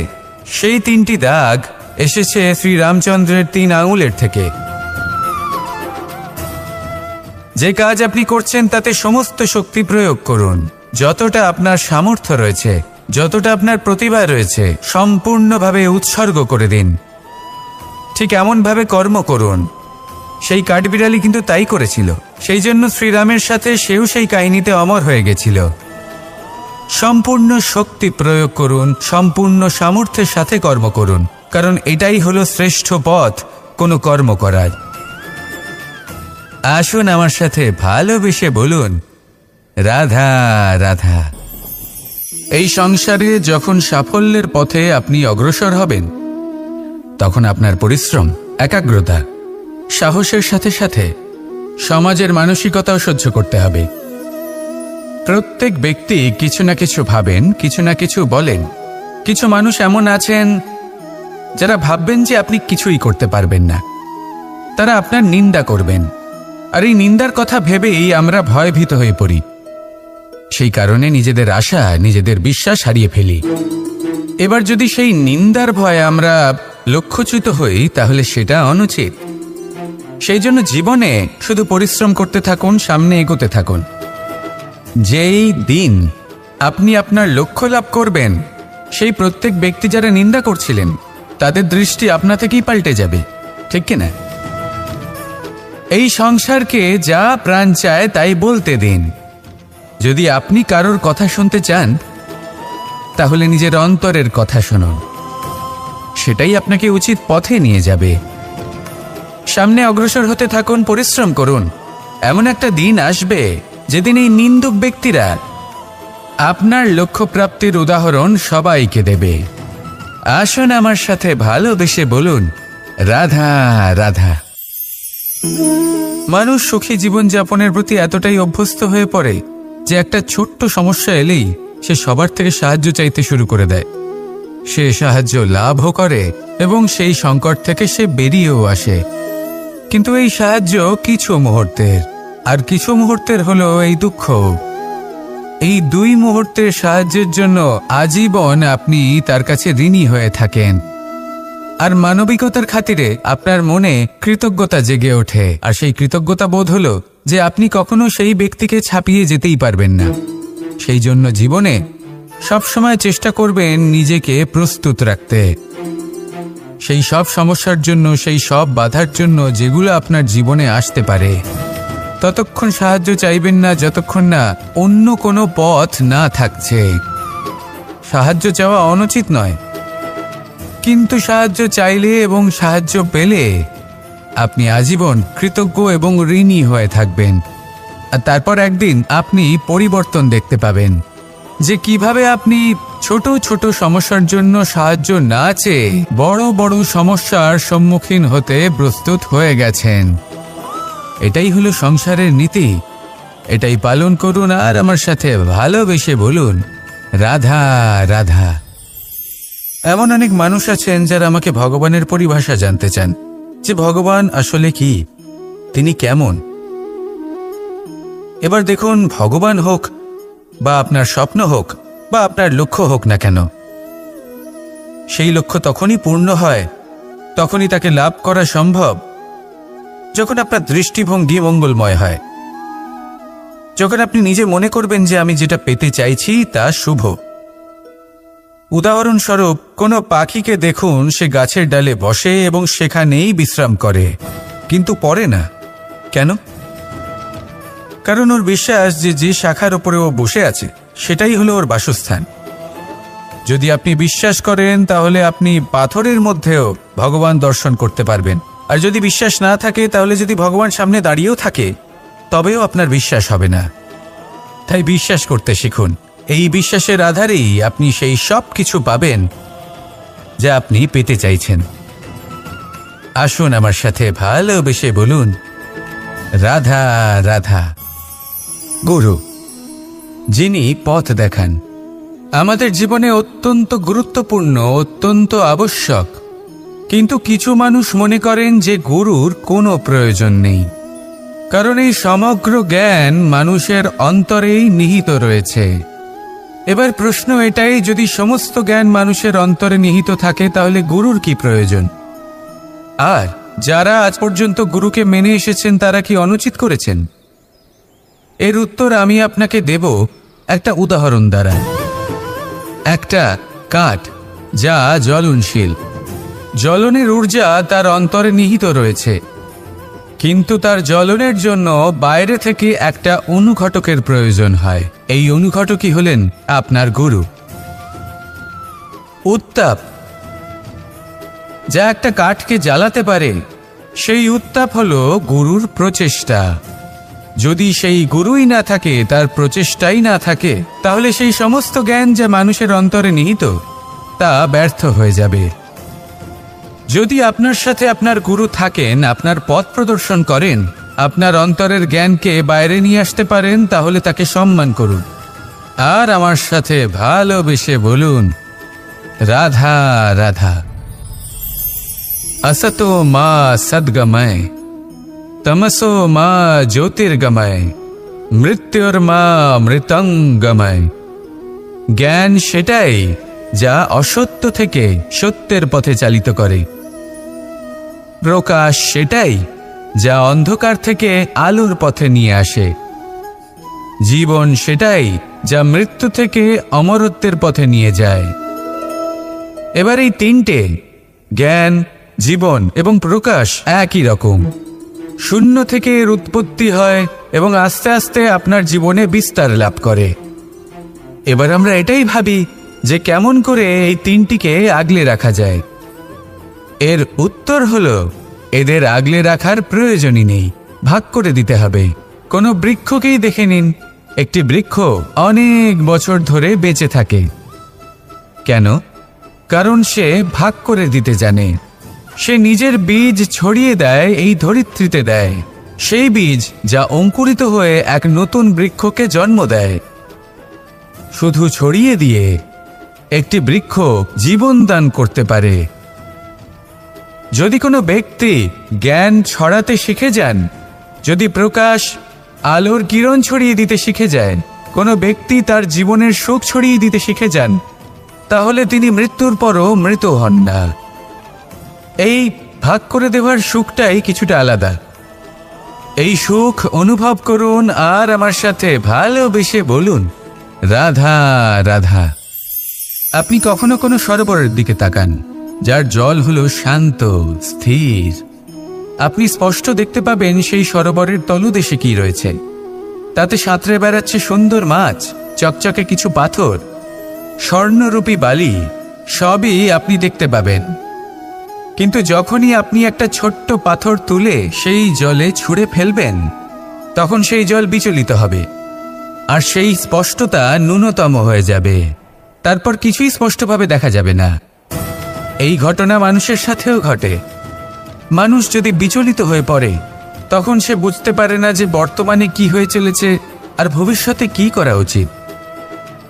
সেই 3টি দাগ এসেছে শ্রীরামচন্দ্রের 3 আঙুলের থেকে। যে কাজ আপনি করছেন তাতে সমস্ত শক্তি প্রয়োগ করুন, যতটা আপনার সামর্থ্য রয়েছে। যতটা আপনার প্রতিভা রয়েছে সম্পূর্ণভাবে উৎসর্গ করে দিন। ঠিক এমনভাবে কর্ম করুন। সেই কাঠবিড়ালি কিন্তু তাই করেছিল। সেই জন্য শ্রীরামের সাথে সেও সেই কাহিনীতে অমর হয়ে গেছিল। সম্পূর্ণ শক্তি প্রয়োগ করুন, সম্পূর্ণ সামর্থ্যের সাথে কর্ম করুন, কারণ এটাই হলো শ্রেষ্ঠ পথ কোনো কর্ম করার। আসুন আমার সাথে ভালোবেসে বলুন, রাধা রাধা। এই সংসারে যখন সাফল্যের পথে আপনি অগ্রসর হবেন, তখন আপনার পরিশ্রম, একাগ্রতা, সাহসের সাথে সাথে সমাজের মানসিকতাও সহ্য করতে হবে। প্রত্যেক ব্যক্তি কিছু না কিছু ভাবেন, কিছু না কিছু বলেন। কিছু মানুষ এমন আছেন যারা ভাববেন যে আপনি কিছুই করতে পারবেন না। তারা আপনার নিন্দা করবেন, আর এই নিন্দার কথা ভেবেই আমরা ভয়ভীত হয়ে পড়ি। সেই কারণে নিজেদের আশা, নিজেদের বিশ্বাস হারিয়ে ফেলি। এবার যদি সেই নিন্দার ভয়ে আমরা লক্ষ্যচ্যুত হই, তাহলে সেটা অনুচিত। সেই জন্য জীবনে শুধু পরিশ্রম করতে থাকুন, সামনে এগোতে থাকুন। যেই দিন আপনি আপনার লক্ষ্য লাভ করবেন, সেই প্রত্যেক ব্যক্তি যারা নিন্দা করছিলেন তাদের দৃষ্টি আপনা থেকেই পাল্টে যাবে, ঠিক কিনা? এই সংসারকে যা প্রাণ চায় তাই বলতে দিন। যদি আপনি কারোর কথা শুনতে চান, তাহলে নিজের অন্তরের কথা শুনুন। সেটাই আপনাকে উচিত পথে নিয়ে যাবে। সামনে অগ্রসর হতে থাকুন, পরিশ্রম করুন। এমন একটা দিন আসবে যেদিন এই নিন্দুক ব্যক্তিরা আপনার লক্ষ্য প্রাপ্তির উদাহরণ সবাইকে দেবে। আসুন আমার সাথে ভালোবেসে বলুন, রাধা রাধা। মানুষ সুখী জীবনযাপনের প্রতি এতটাই অভ্যস্ত হয়ে পড়ে যে একটা ছোট্ট সমস্যা এলেই সে সবার থেকে সাহায্য চাইতে শুরু করে দেয়। সে সাহায্য লাভও করে এবং সেই সংকট থেকে সে বেরিয়েও আসে। কিন্তু এই সাহায্য কিছু মুহূর্তের, আর কিছু মুহূর্তের হলো এই দুঃখ। এই দুই মুহূর্তের সাহায্যের জন্য আজীবন আপনি তার কাছে ঋণী হয়ে থাকেন। আর মানবিকতার খাতিরে আপনার মনে কৃতজ্ঞতা জেগে ওঠে। আর সেই কৃতজ্ঞতা বোধ হলো যে আপনি কখনো সেই ব্যক্তিকে ছাপিয়ে যেতেই পারবেন না। সেই জন্য জীবনে সবসময় চেষ্টা করবেন নিজেকে প্রস্তুত রাখতে সেই সব সমস্যার জন্য, সেই সব বাধার জন্য যেগুলো আপনার জীবনে আসতে পারে। ততক্ষণ সাহায্য চাইবেন না যতক্ষণ না অন্য কোনো পথ না থাকছে। সাহায্য চাওয়া অনুচিত নয়, কিন্তু সাহায্য চাইলে এবং সাহায্য পেলে আপনি আজীবন কৃতজ্ঞ এবং ঋণী হয়ে থাকবেন। আর তারপর একদিন আপনি পরিবর্তন দেখতে পাবেন যে কিভাবে আপনি ছোট ছোট সমস্যার জন্য সাহায্য না চেয়ে বড় বড় সমস্যার সম্মুখীন হতে প্রস্তুত হয়ে গেছেন। এটাই হলো সংসারের নীতি। এটাই পালন করুন আর আমার সাথে ভালোবেসে বলুন, রাধা রাধা। এমন অনেক মানুষ আছেন যারা আমাকে ভগবানের পরিভাষা জানতে চান, যে ভগবান আসলে কি, তিনি কেমন। এবার দেখুন, ভগবান হোক বা আপনার স্বপ্ন হোক বা আপনার লক্ষ্য হোক না কেন, সেই লক্ষ্য তখনই পূর্ণ হয়, তখনই তাকে লাভ করা সম্ভব যখন আপনার দৃষ্টিভঙ্গি মঙ্গলময় হয়। যখন আপনি নিজে মনে করবেন যে আমি যেটা পেতে চাইছি তা শুভ। উদাহরণস্বরূপ, কোনো পাখিকে দেখুন, সে গাছের ডালে বসে এবং সেখানেই বিশ্রাম করে, কিন্তু পড়ে না। কেন? কারণ ওর বিশ্বাস যে যে শাখার উপরে ও বসে আছে সেটাই হলো ওর বাসস্থান। যদি আপনি বিশ্বাস করেন তাহলে আপনি পাথরের মধ্যেও ভগবান দর্শন করতে পারবেন। আর যদি বিশ্বাস না থাকে, তাহলে যদি ভগবান সামনে দাঁড়িয়েও থাকে তবেও আপনার বিশ্বাস হবে না। তাই বিশ্বাস করতে শিখুন। এই বিশ্বাসের আধারেই আপনি সেই সব কিছু পাবেন যা আপনি পেতে চাইছেন। আসুন আমার সাথে ভালোবেসে বলুন, রাধা রাধা। গুরু, যিনি পথ দেখান, আমাদের জীবনে অত্যন্ত গুরুত্বপূর্ণ, অত্যন্ত আবশ্যক। কিন্তু কিছু মানুষ মনে করেন যে গুরুর কোনো প্রয়োজন নেই, কারণ এই সমগ্র জ্ঞান মানুষের অন্তরেই নিহিত রয়েছে। এবার প্রশ্ন এটাই, যদি সমস্ত জ্ঞান মানুষের অন্তরে নিহিত থাকে তাহলে গুরুর কি প্রয়োজন? আর যারা আজ পর্যন্ত গুরুকে মেনে এসেছেন তারা কি অনুচিত করেছেন? এর উত্তর আমি আপনাকে দেব একটা উদাহরণ দ্বারা। একটা কাঠ যা জ্বলনশীল। জ্বলনের ঊর্জা তার অন্তরে নিহিত রয়েছে, কিন্তু তার জ্বলনের জন্য বাইরে থেকে একটা অনুঘটকের প্রয়োজন হয়। এই অনুঘটকই হলেন আপনার গুরু। উত্তাপ যা একটা কাঠকে জ্বালাতে পারে, সেই উত্তাপ হলো গুরুর প্রচেষ্টা। যদি সেই গুরুই না থাকে, তার প্রচেষ্টাই না থাকে, তাহলে সেই সমস্ত জ্ঞান যা মানুষের অন্তরে নিহিত তা ব্যর্থ হয়ে যাবে। যদি আপনার সাথে আপনার গুরু থাকেন, আপনার পথ প্রদর্শন করেন, আপনার অন্তরের জ্ঞানকে বাইরে নিয়ে আসতে পারেন, তাহলে তাকে সম্মান করুন আর আমার সাথে ভালোবেসে বলুন, রাধা রাধা। असतो मा सद्गमय, तमसो मा ज्योतिर्गमय, मृत्युर्मा मृतंगमय। জ্ঞান সেটাই যা অসত্য থেকে সত্যের পথে চালিত করে। প্রকাশ সেটাই যা অন্ধকার থেকে আলোর পথে নিয়ে আসে। জীবন সেটাই যা মৃত্যু থেকে অমরত্বের পথে নিয়ে যায়। এবার এই তিনটে, জ্ঞান, জীবন এবং প্রকাশ, একই রকম। শূন্য থেকে এর উৎপত্তি হয় এবং আস্তে আস্তে আপনার জীবনে বিস্তার লাভ করে। এবার আমরা এটাই ভাবি যে কেমন করে এই তিনটিকে আগলে রাখা যায়। এর উত্তর হলো, এদের আগলে রাখার প্রয়োজনই নেই, ভাগ করে দিতে হবে। কোনো বৃক্ষকেই দেখে নিন, একটি বৃক্ষ অনেক বছর ধরে বেঁচে থাকে। কেন? কারণ সে ভাগ করে দিতে জানে। সে নিজের বীজ ছড়িয়ে দেয়, এই ধরিত্রীতে দেয়, সেই বীজ যা অঙ্কুরিত হয়ে এক নতুন বৃক্ষকে জন্ম দেয়। শুধু ছড়িয়ে দিয়ে একটি বৃক্ষ জীবন দান করতে পারে। যদি কোনো ব্যক্তি জ্ঞান ছড়াতে শিখে যান, যদি প্রকাশ, আলোর কিরণ ছড়িয়ে দিতে শিখে যায়, কোনো ব্যক্তি তার জীবনের সুখ ছড়িয়ে দিতে শিখে যান, তাহলে তিনি মৃত্যুর পরও মৃত হন না। এই ভাগ করে দেওয়ার সুখটাই কিছুটা আলাদা। এই সুখ অনুভব করুন আর আমার সাথে ভালোবেসে বলুন, রাধা রাধা। আপনি কখনো কোনো সরোবরের দিকে তাকান, যার জল হলো শান্ত, স্থির। আপনি স্পষ্ট দেখতে পাবেন সেই সরোবরের তলদেশে কি রয়েছে। তাতে সাঁতরে বেড়াচ্ছে সুন্দর মাছ, চকচকে কিছু পাথর, স্বর্ণরূপী বালি, সবই আপনি দেখতে পাবেন। কিন্তু যখনই আপনি একটা ছোট্ট পাথর তুলে সেই জলে ছুঁড়ে ফেলবেন, তখন সেই জল বিচলিত হবে আর সেই স্পষ্টতা ন্যূনতম হয়ে যাবে। তারপর কিছুই স্পষ্টভাবে দেখা যাবে না। এই ঘটনা মানুষের সাথেও ঘটে। মানুষ যদি বিচলিত হয়ে পড়ে, তখন সে বুঝতে পারে না যে বর্তমানে কি হয়ে চলেছে আর ভবিষ্যতে কি করা উচিত।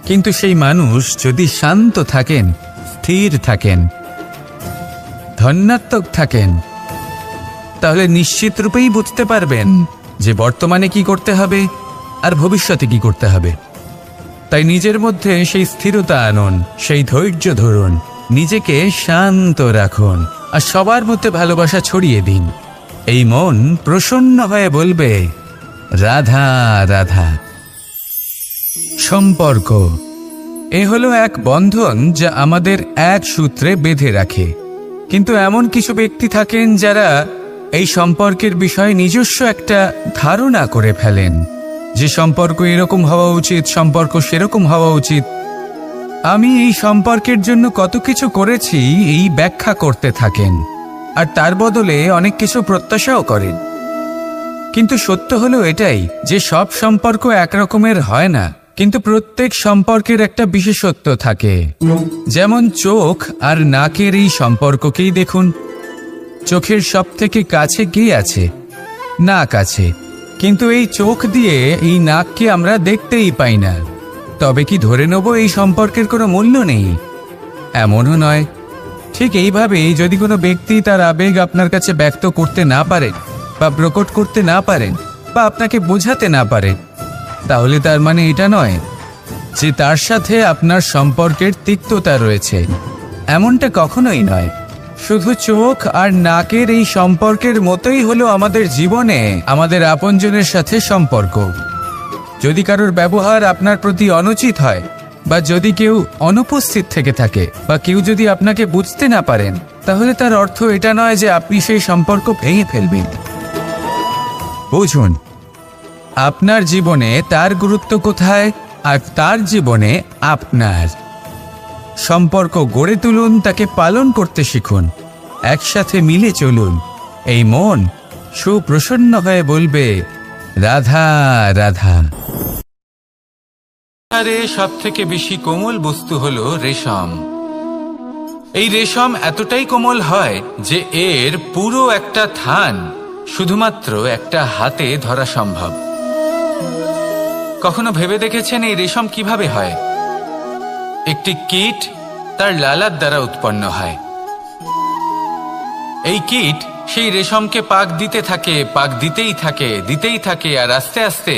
কিন্তু সেই মানুষ যদি শান্ত থাকেন, স্থির থাকেন, ধন্যাত্মক থাকেন, তাহলে নিশ্চিত রূপেই বুঝতে পারবেন যে বর্তমানে কি করতে হবে আর ভবিষ্যতে কি করতে হবে। তাই নিজের মধ্যে সেই স্থিরতা আনুন, সেই ধৈর্য ধরুন, নিজেকে শান্ত রাখুন আর সবার মধ্যে ভালোবাসা ছড়িয়ে দিন। এই মন প্রসন্ন হয়ে বলবে, রাধা রাধা। সম্পর্ক এ হলো এক বন্ধন যা আমাদের এক সূত্রে বেঁধে রাখে। কিন্তু এমন কিছু ব্যক্তি থাকেন যারা এই সম্পর্কের বিষয়ে নিজস্ব একটা ধারণা করে ফেলেন যে সম্পর্ক এরকম হওয়া উচিত, সম্পর্ক সেরকম হওয়া উচিত। আমি এই সম্পর্কের জন্য কত কিছু করেছি এই ব্যাখ্যা করতে থাকেন আর তার বদলে অনেক কিছু প্রত্যাশাও করেন। কিন্তু সত্য হলো এটাই যে সব সম্পর্ক একরকমের হয় না, কিন্তু প্রত্যেক সম্পর্কের একটা বিশেষত্ব থাকে। যেমন চোখ আর নাকের এই সম্পর্ককেই দেখুন। চোখের সব থেকে কাছে কে আছে? নাক আছে। কিন্তু এই চোখ দিয়ে এই নাককে আমরা দেখতেই পাই না। তবে কি ধরে নেব এই সম্পর্কের কোনো মূল্য নেই? এমনও নয়। ঠিক এইভাবেই যদি কোনো ব্যক্তি তার আবেগ আপনার কাছে ব্যক্ত করতে না পারেন বা প্রকট করতে না পারেন বা আপনাকে বোঝাতে না পারেন, তাহলে তার মানে এটা নয় যে তার সাথে আপনার সম্পর্কের তিক্ততা রয়েছে। এমনটা কখনোই নয়। শুধু চোখ আর নাকের এই সম্পর্কের মতোই হলো আমাদের জীবনে আমাদের আপনজনের সাথে সম্পর্ক। যদি কারোর ব্যবহার আপনার প্রতি অনুচিত হয়, বা যদি কেউ অনুপস্থিত থেকে থাকে বা কেউ যদি আপনাকে বুঝতে না পারেন, তাহলে তার অর্থ এটা নয় যে আপনি সেই সম্পর্ক ভেঙে ফেলবেন। বুঝুন, আপনার জীবনে তার গুরুত্ব কোথায় আর তার জীবনে আপনার। সম্পর্ক গড়ে তুলুন, তাকে পালন করতে শিখুন, একসাথে মিলে চলুন। এই মন সুপ্রসন্ন হয়ে বলবে, রাধা রাধা। সব থেকে বেশি কোমল বস্তু হলো রেশম। এই রেশম এতটাই কোমল হয় যে এর পুরো একটা থান শুধুমাত্র একটা হাতে ধরা সম্ভব। কখনো ভেবে দেখেছেন এই রেশম কিভাবে হয়? একটি কীট তার লালার দ্বারা উৎপন্ন হয়। এই কীট সেই রেশমকে পাক দিতে থাকে, পাক দিতেই থাকে আর আস্তে আস্তে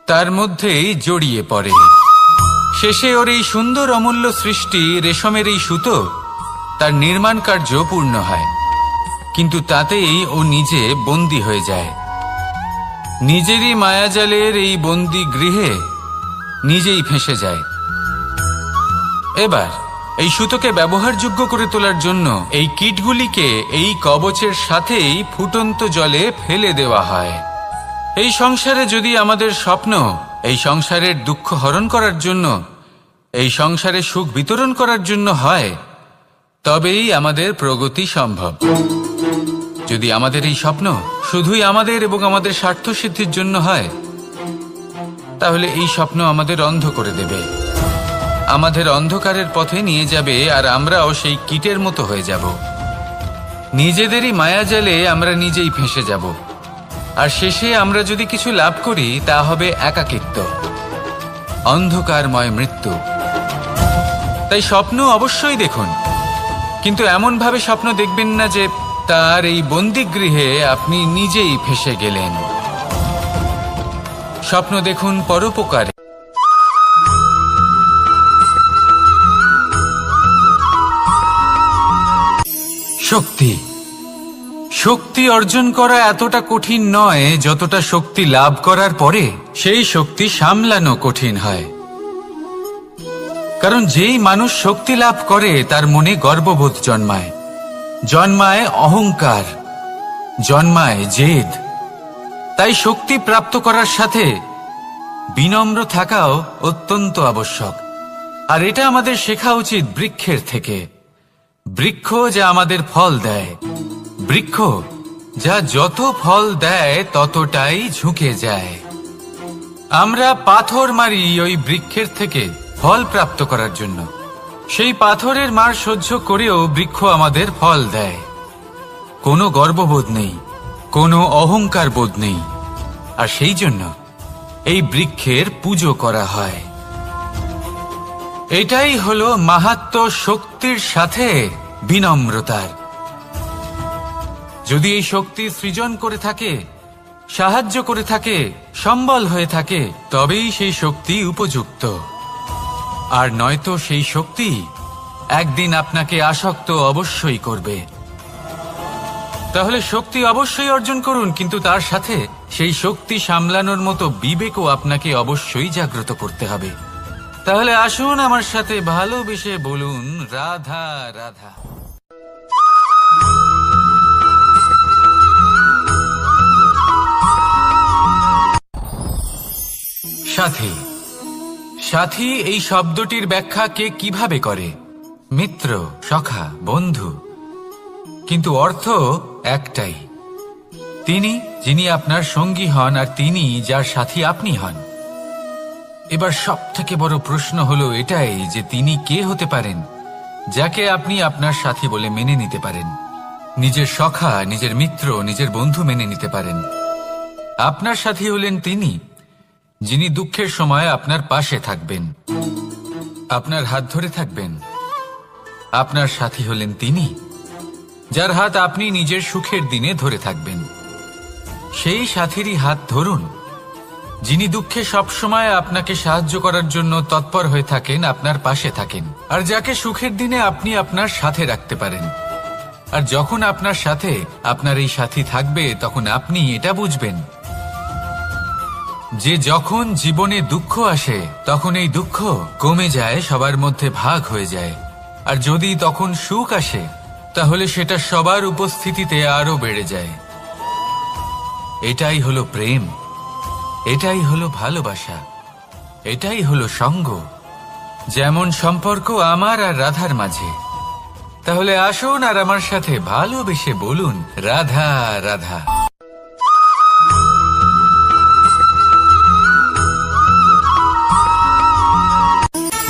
তার মধ্যেই জড়িয়ে পড়ে। শেষে ওর এই সুন্দর অমূল্য সৃষ্টি রেশমের এই সুতো তার নির্মাণ কার্য পূর্ণ হয়, কিন্তু তাতেই ও নিজে বন্দী হয়ে যায়। নিজেরই মায়াজালের এই বন্দী গৃহে নিজেই ফেঁসে যায়। এবার এই সুতোকে ব্যবহারযোগ্য করে তোলার জন্য এই কীটগুলিকে এই কবচের সাথেই ফুটন্ত জলে ফেলে দেওয়া হয়। এই সংসারে যদি আমাদের স্বপ্ন এই সংসারের দুঃখ হরণ করার জন্য, এই সংসারে সুখ বিতরণ করার জন্য হয়, তবেই আমাদের প্রগতি সম্ভব। যদি আমাদের এই স্বপ্ন শুধুই আমাদের এবং আমাদের স্বার্থ সিদ্ধির জন্য হয়, তাহলে এই স্বপ্ন আমাদের অন্ধ করে দেবে, আমাদের অন্ধকারের পথে নিয়ে যাবে, আর আমরাও সেই কীটের মতো হয়ে যাব। নিজেদেরই মায়াজালে আমরা নিজেই ফেঁসে যাব, আর শেষে আমরা যদি কিছু লাভ করি তা হবে একাকিত্ব, অন্ধকারময় মৃত্যু। তাই স্বপ্ন অবশ্যই দেখুন, কিন্তু এমনভাবে স্বপ্ন দেখবেন না যে তার এই বন্দিগৃহে আপনি নিজেই ফেঁসে গেলেন। স্বপ্ন দেখুন পরোপকারে। শক্তি শক্তি অর্জন করা এতটা কঠিন নয় যতটা শক্তি লাভ করার পরে সেই শক্তি সামলানো কঠিন হয়। কারণ যেই মানুষ শক্তি লাভ করে তার মনে গর্ববোধ জন্মায়, জন্মায় অহংকার, জন্মায় জেদ। তাই শক্তি প্রাপ্ত করার সাথে বিনম্র থাকাও অত্যন্ত আবশ্যক। আর এটা আমাদের শেখা উচিত বৃক্ষের থেকে। বৃক্ষ যা আমাদের ফল দেয়, বৃক্ষ যা যত ফল দেয় ততটাই ঝুঁকে যায়। আমরা পাথর মারি ওই বৃক্ষের থেকে ফল প্রাপ্ত করার জন্য। সেই পাথরের মার সহ্য করেও বৃক্ষ আমাদের ফল দেয়। কোনো গর্ববোধ নেই, কোনো অহংকার বোধ নেই, আর সেই জন্য এই বৃক্ষের পুজো করা হয়। এটাই হলো মাহাত্ম্য শক্তির সাথে বিনম্রতার। যদি এই শক্তি সৃজন করে থাকে, সাহায্য করে থাকে, সম্বল হয়ে থাকে, তবেই সেই শক্তি উপযুক্ত। আর নয়তো সেই শক্তি একদিন আপনাকে আসক্ত অবশ্যই করবে। তাহলে শক্তি অবশ্যই অর্জন করুন, কিন্তু তার সাথে সেই শক্তি সামলানোর মতো বিবেকও আপনাকে অবশ্যই জাগ্রত করতে হবে। তাহলে আসুন আমার সাথে ভালোবেসে বলুন, রাধা রাধা। সাথী। সাথী এই শব্দটির ব্যাখ্যা কে কিভাবে করে? মিত্র, সখা, বন্ধু। কিন্তু অর্থ একটাই, তিনি যিনি আপনার সঙ্গী হন আর তিনি যার সাথী আপনি হন। এবার সব থেকে বড় প্রশ্ন হলো এটাই যে তিনি কে হতে পারেন যাকে আপনি আপনার সাথী বলে মেনে নিতে পারেন, নিজের সখা, নিজের মিত্র, নিজের বন্ধু মেনে নিতে পারেন। আপনার সাথী হলেন তিনি যিনি দুঃখের সময় আপনার পাশে থাকবেন, আপনার হাত ধরে থাকবেন। আপনার সাথী হলেন তিনি যার হাত আপনি নিজের সুখের দিনে ধরে থাকবেন। সেই সাথীরই হাত ধরুন যিনি দুঃখে সবসময় আপনাকে সাহায্য করার জন্য তৎপর হয়ে থাকেন, আপনার পাশে থাকেন, আর যাকে সুখের দিনে আপনি আপনার সাথে রাখতে পারেন। আর যখন আপনার সাথে আপনার এই সাথী থাকবে, তখন আপনি এটা বুঝবেন যে যখন জীবনে দুঃখ আসে তখন এই দুঃখ কমে যায়, সবার মধ্যে ভাগ হয়ে যায়। আর যদি তখন সুখ আসে তাহলে সেটা সবার উপস্থিতিতে আরো বেড়ে যায়। এটাই হলো প্রেম, এটাই হলো ভালোবাসা, এটাই হলো সঙ্গ। যেমন সম্পর্ক আমার আর রাধার মাঝে। তাহলে আসুন আর আমার সাথে ভালোবেসে বলুন, রাধা রাধা।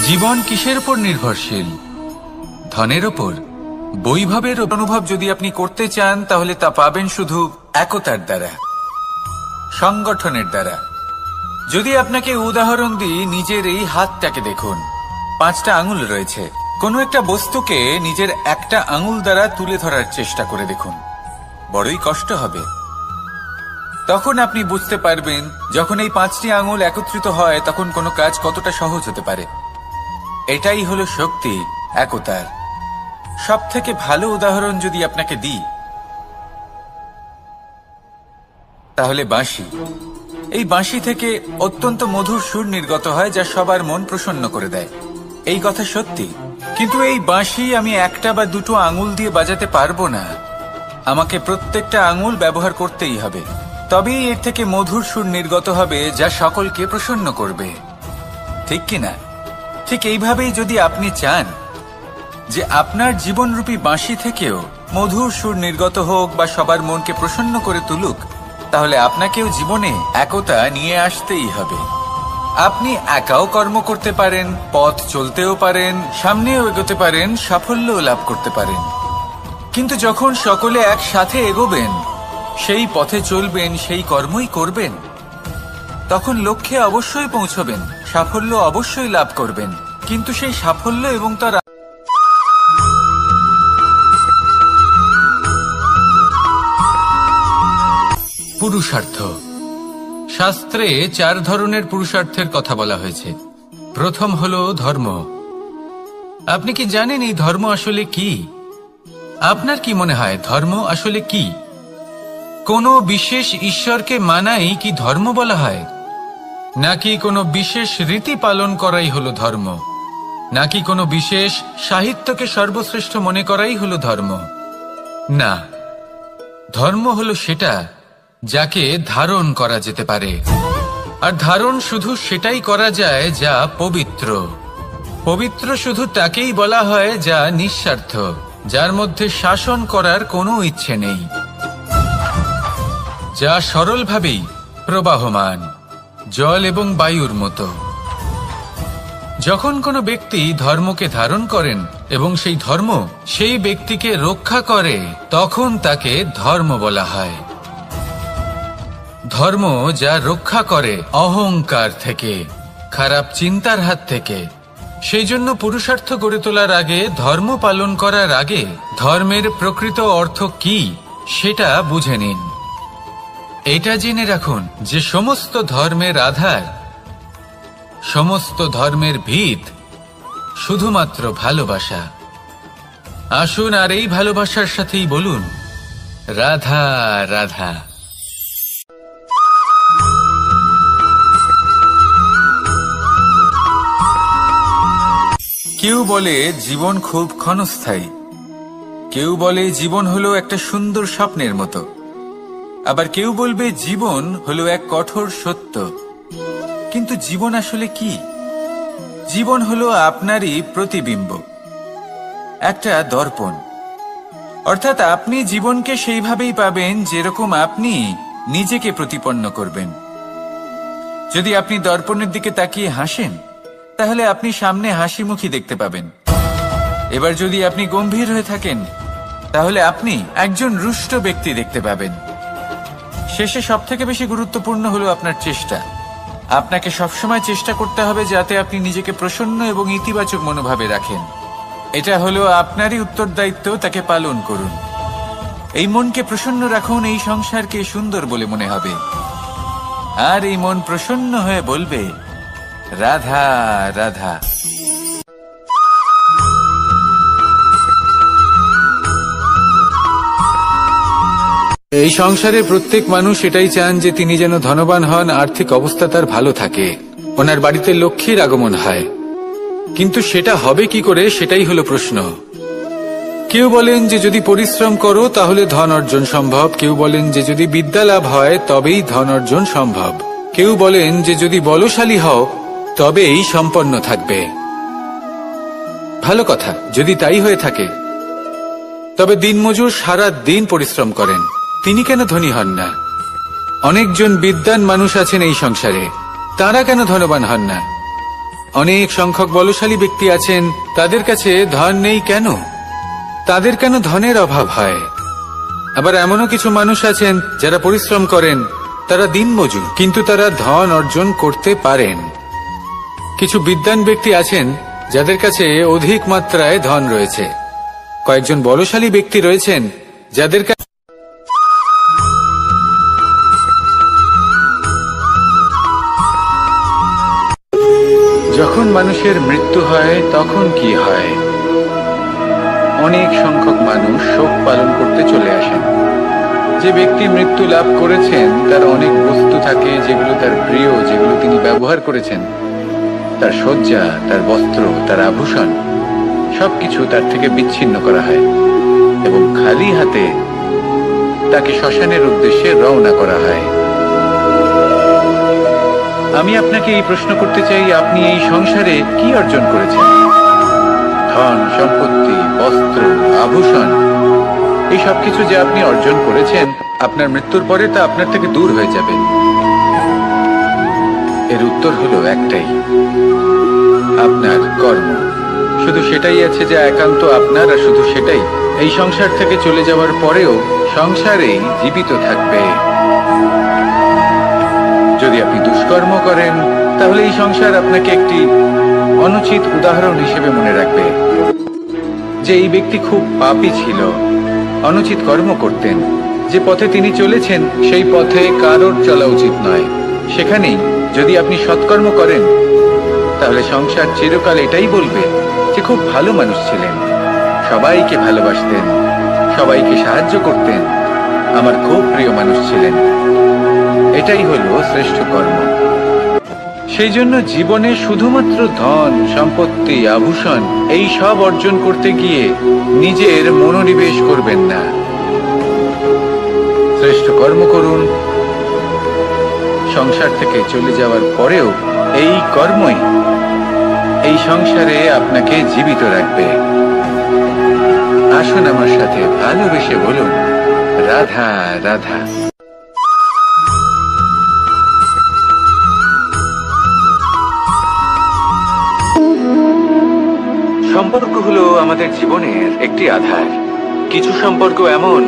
জীবন কিসের উপর নির্ভরশীল? ধনের উপর। বৈভবের অনুভব যদি আপনি করতে চান তাহলে তা পাবেন শুধু একতার দ্বারা, সংগঠনের দ্বারা। যদি আপনাকে উদাহরণ দিই, নিজের এই হাতটাকে দেখুন, 5টা আঙুল রয়েছে। কোনো একটা বস্তুকে নিজের একটা আঙুল দ্বারা তুলে ধরার চেষ্টা করে দেখুন, বড়ই কষ্ট হবে। তখন আপনি বুঝতে পারবেন যখন এই 5টি আঙুল একত্রিত হয় তখন কোনো কাজ কতটা সহজ হতে পারে। এটাই হলো শক্তি একতার। সব থেকে ভালো উদাহরণ যদি আপনাকে দিই তাহলে বাঁশি। এই বাঁশি থেকে অত্যন্ত মধুর সুর নির্গত হয় যা সবার মন প্রসন্ন করে দেয়। এই কথা সত্যি। কিন্তু এই বাঁশি আমি একটা বা দুটো আঙুল দিয়ে বাজাতে পারবো না। আমাকে প্রত্যেকটা আঙুল ব্যবহার করতেই হবে, তবেই এর থেকে মধুর সুর নির্গত হবে যা সকলকে প্রসন্ন করবে, ঠিক কিনা? ঠিক এইভাবেই যদি আপনি চান যে আপনার জীবনরূপী বাঁশি থেকেও মধুর সুর নির্গত হোক বা সবার মনকে প্রসন্ন করে তুলুক, তাহলে আপনাকেও জীবনে একতা নিয়ে আসতেই হবে। আপনি একাও কর্ম করতে পারেন, পথ চলতেও পারেন, সামনেও এগোতে পারেন, সাফল্যও লাভ করতে পারেন। কিন্তু যখন সকলে একসাথে এগোবেন, সেই পথে চলবেন, সেই কর্মই করবেন, তখন লক্ষ্যে অবশ্যই পৌঁছবেন, সাফল্য অবশ্যই লাভ করবেন। কিন্তু সেই সাফল্য এবং তার পুরুষার্থ। শাস্ত্রে 4 ধরনের পুরুষার্থের কথা বলা হয়েছে। প্রথম হলো ধর্ম। আপনি কি জানেন এই ধর্ম আসলে কি? আপনার কি মনে হয় ধর্ম আসলে কি? কোনো বিশেষ ঈশ্বরকে মানাই কি ধর্ম বলা হয়? নাকি কোনো বিশেষ রীতি পালন করাই হলো ধর্ম? নাকি কোনো বিশেষ সাহিত্যকে সর্বশ্রেষ্ঠ মনে করাই হলো ধর্ম? না, ধর্ম হলো সেটা যাকে ধারণ করা যেতে পারে। আর ধারণ শুধু সেটাই করা যায় যা পবিত্র। পবিত্র শুধু তাকেই বলা হয় যা নিঃস্বার্থ, যার মধ্যে শাসন করার কোনো ইচ্ছে নেই, যা সরলভাবেই প্রবাহমান, জল এবং বায়ুর মতো। যখন কোনো ব্যক্তি ধর্মকে ধারণ করেন এবং সেই ধর্ম সেই ব্যক্তিকে রক্ষা করে, তখন তাকে ধর্ম বলা হয়। ধর্ম যা রক্ষা করে অহংকার থেকে, খারাপ চিন্তার হাত থেকে। সেই জন্য পুরুষার্থ গড়ে তোলার আগে, ধর্ম পালন করার আগে ধর্মের প্রকৃত অর্থ কি সেটা বুঝে নিন। এটা জেনে রাখুন যে সমস্ত ধর্মের আধার, সমস্ত ধর্মের ভিত শুধুমাত্র ভালোবাসা। আসুন আর এই ভালোবাসার সাথেই বলুন, রাধা রাধা। কেউ বলে জীবন খুব ক্ষণস্থায়ী, কেউ বলে জীবন হলো একটা সুন্দর স্বপ্নের মতো, আবার কেউ বলবে জীবন হলো এক কঠোর সত্য। কিন্তু জীবন আসলে কি? জীবন হলো আপনারই প্রতিবিম্ব, একটা দর্পণ। অর্থাৎ আপনি জীবনকে সেইভাবেই পাবেন যেরকম আপনি নিজেকে প্রতিপন্ন করবেন। যদি আপনি দর্পণের দিকে তাকিয়ে হাসেন, তাহলে আপনি সামনে হাসি মুখী দেখতে পাবেন। এবার যদি আপনি গম্ভীর হয়ে থাকেন, তাহলে আপনি একজন রুষ্ট ব্যক্তি দেখতে পাবেন। শেষে সবথেকে বেশি গুরুত্বপূর্ণ হলো আপনার চেষ্টা। আপনাকে সবসময় চেষ্টা করতে হবে যাতে আপনি নিজেকে প্রসন্ন এবং ইতিবাচক মনোভাবে রাখেন। এটা হলো আপনারই উত্তরদায়িত্ব, তাকে পালন করুন। এই মনকে প্রসন্ন রাখুন, এই সংসারকে সুন্দর বলে মনে হবে। আর এই মন প্রসন্ন হয়ে বলবে, রাধা রাধা। এই সংসারে প্রত্যেক মানুষ এটাই চান যে তিনি যেন ধনবান হন, আর্থিক অবস্থা তার ভালো থাকে, ওনার বাড়িতে লক্ষ্মীর আগমন হয়। কিন্তু সেটা হবে কি করে, সেটাই হলো প্রশ্ন। কেউ বলেন যে যদি পরিশ্রম করো তাহলে ধন অর্জন সম্ভব, কেউ বলেন যে যদি বিদ্যা লাভ হয় তবেই ধন অর্জন সম্ভব, কেউ বলেন যে যদি বলশালী হও তবেই সম্পন্ন থাকবে। ভালো কথা, যদি তাই হয়ে থাকে, তবে দিনমজুর সারা দিন পরিশ্রম করেন, তিনি কেন ধনী হন না? অনেকজন বিদ্বান মানুষ আছেন এই সংসারে, তারা কেন ধনবান হন না? অনেক সংখ্যক বলশালী ব্যক্তি আছেন, তাদের কাছে ধন নেই কেন? তাদের কেন ধনের অভাব হয়? আবার এমনও কিছু মানুষ আছেন যারা পরিশ্রম করেন, তারা দিনমজুর, কিন্তু তারা ধন অর্জন করতে পারেন। কিছু বিদ্বান ব্যক্তি আছেন যাদের কাছে অধিক মাত্রায় ধন রয়েছে, কয়েকজন বলশালী ব্যক্তি রয়েছেন যাদের কাছে যখন মানুষের মৃত্যু হয় তখন কি হয়? অনেক সংখ্যক মানুষ শোক পালন করতে চলে আসেন। যে ব্যক্তি মৃত্যু লাভ করেছেন তার অনেক বস্তু থাকে যেগুলো তার প্রিয়, যেগুলো তিনি ব্যবহার করেছেন, তার শয্যা, তার বস্ত্র, তার আভূষণ, সবকিছু তার থেকে বিচ্ছিন্ন করা হয় এবং খালি হাতে তাকে শ্মশানের উদ্দেশ্যে রওনা করা হয়। আমি আপনাকে এই প্রশ্ন করতে চাই, আপনি এই সংসারে কি অর্জন করেছেন? ধন, সম্পত্তি, বস্ত্র, আভূষণ, এই সবকিছু যে আপনি অর্জন করেছেন, আপনার মৃত্যুর পরে তা আপনার থেকে দূর হয়ে যাবে। এর উত্তর হলো একটাই, আপনার কর্ম। শুধু সেটাই আছে যা একান্ত আপনার, আর শুধু সেটাই এই সংসার থেকে চলে যাওয়ার পরেও সংসারেই জীবিত থাকবে। যদি আপনি দুষ্কর্ম করেন তাহলে এই সংসার আপনাকে একটি অনুচিত উদাহরণ হিসেবে মনে রাখবে যে এই ব্যক্তি খুব পাপী ছিল, অনুচিত কর্ম করতেন। যে পথে তিনি চলেছেন সেই পথে কারোর চলা উচিত নয়। সেখানেই যদি আপনি সৎকর্ম করেন তাহলে সংসার চিরকাল এটাই বলবে যে খুব ভালো মানুষ ছিলেন, সবাইকে ভালোবাসতেন, সবাইকে সাহায্য করতেন, আমার খুব প্রিয় মানুষ ছিলেন। এটাই হলো শ্রেষ্ঠ কর্ম। সেই জন্য জীবনে শুধুমাত্র ধন, সম্পত্তি, আভূষণ এই সব অর্জন করতে গিয়ে নিজের মনোনিবেশ করবেন না। শ্রেষ্ঠ কর্ম করুন। সংসার থেকে চলে যাওয়ার পরেও এই কর্মই এই সংসারে আপনাকে জীবিত রাখবে। আসুন আমার সাথে ভালোবেসে বলুন, রাধা রাধা। সম্পর্ক হলো আমাদের জীবনের একটি আধার। কিছু সম্পর্ক এমন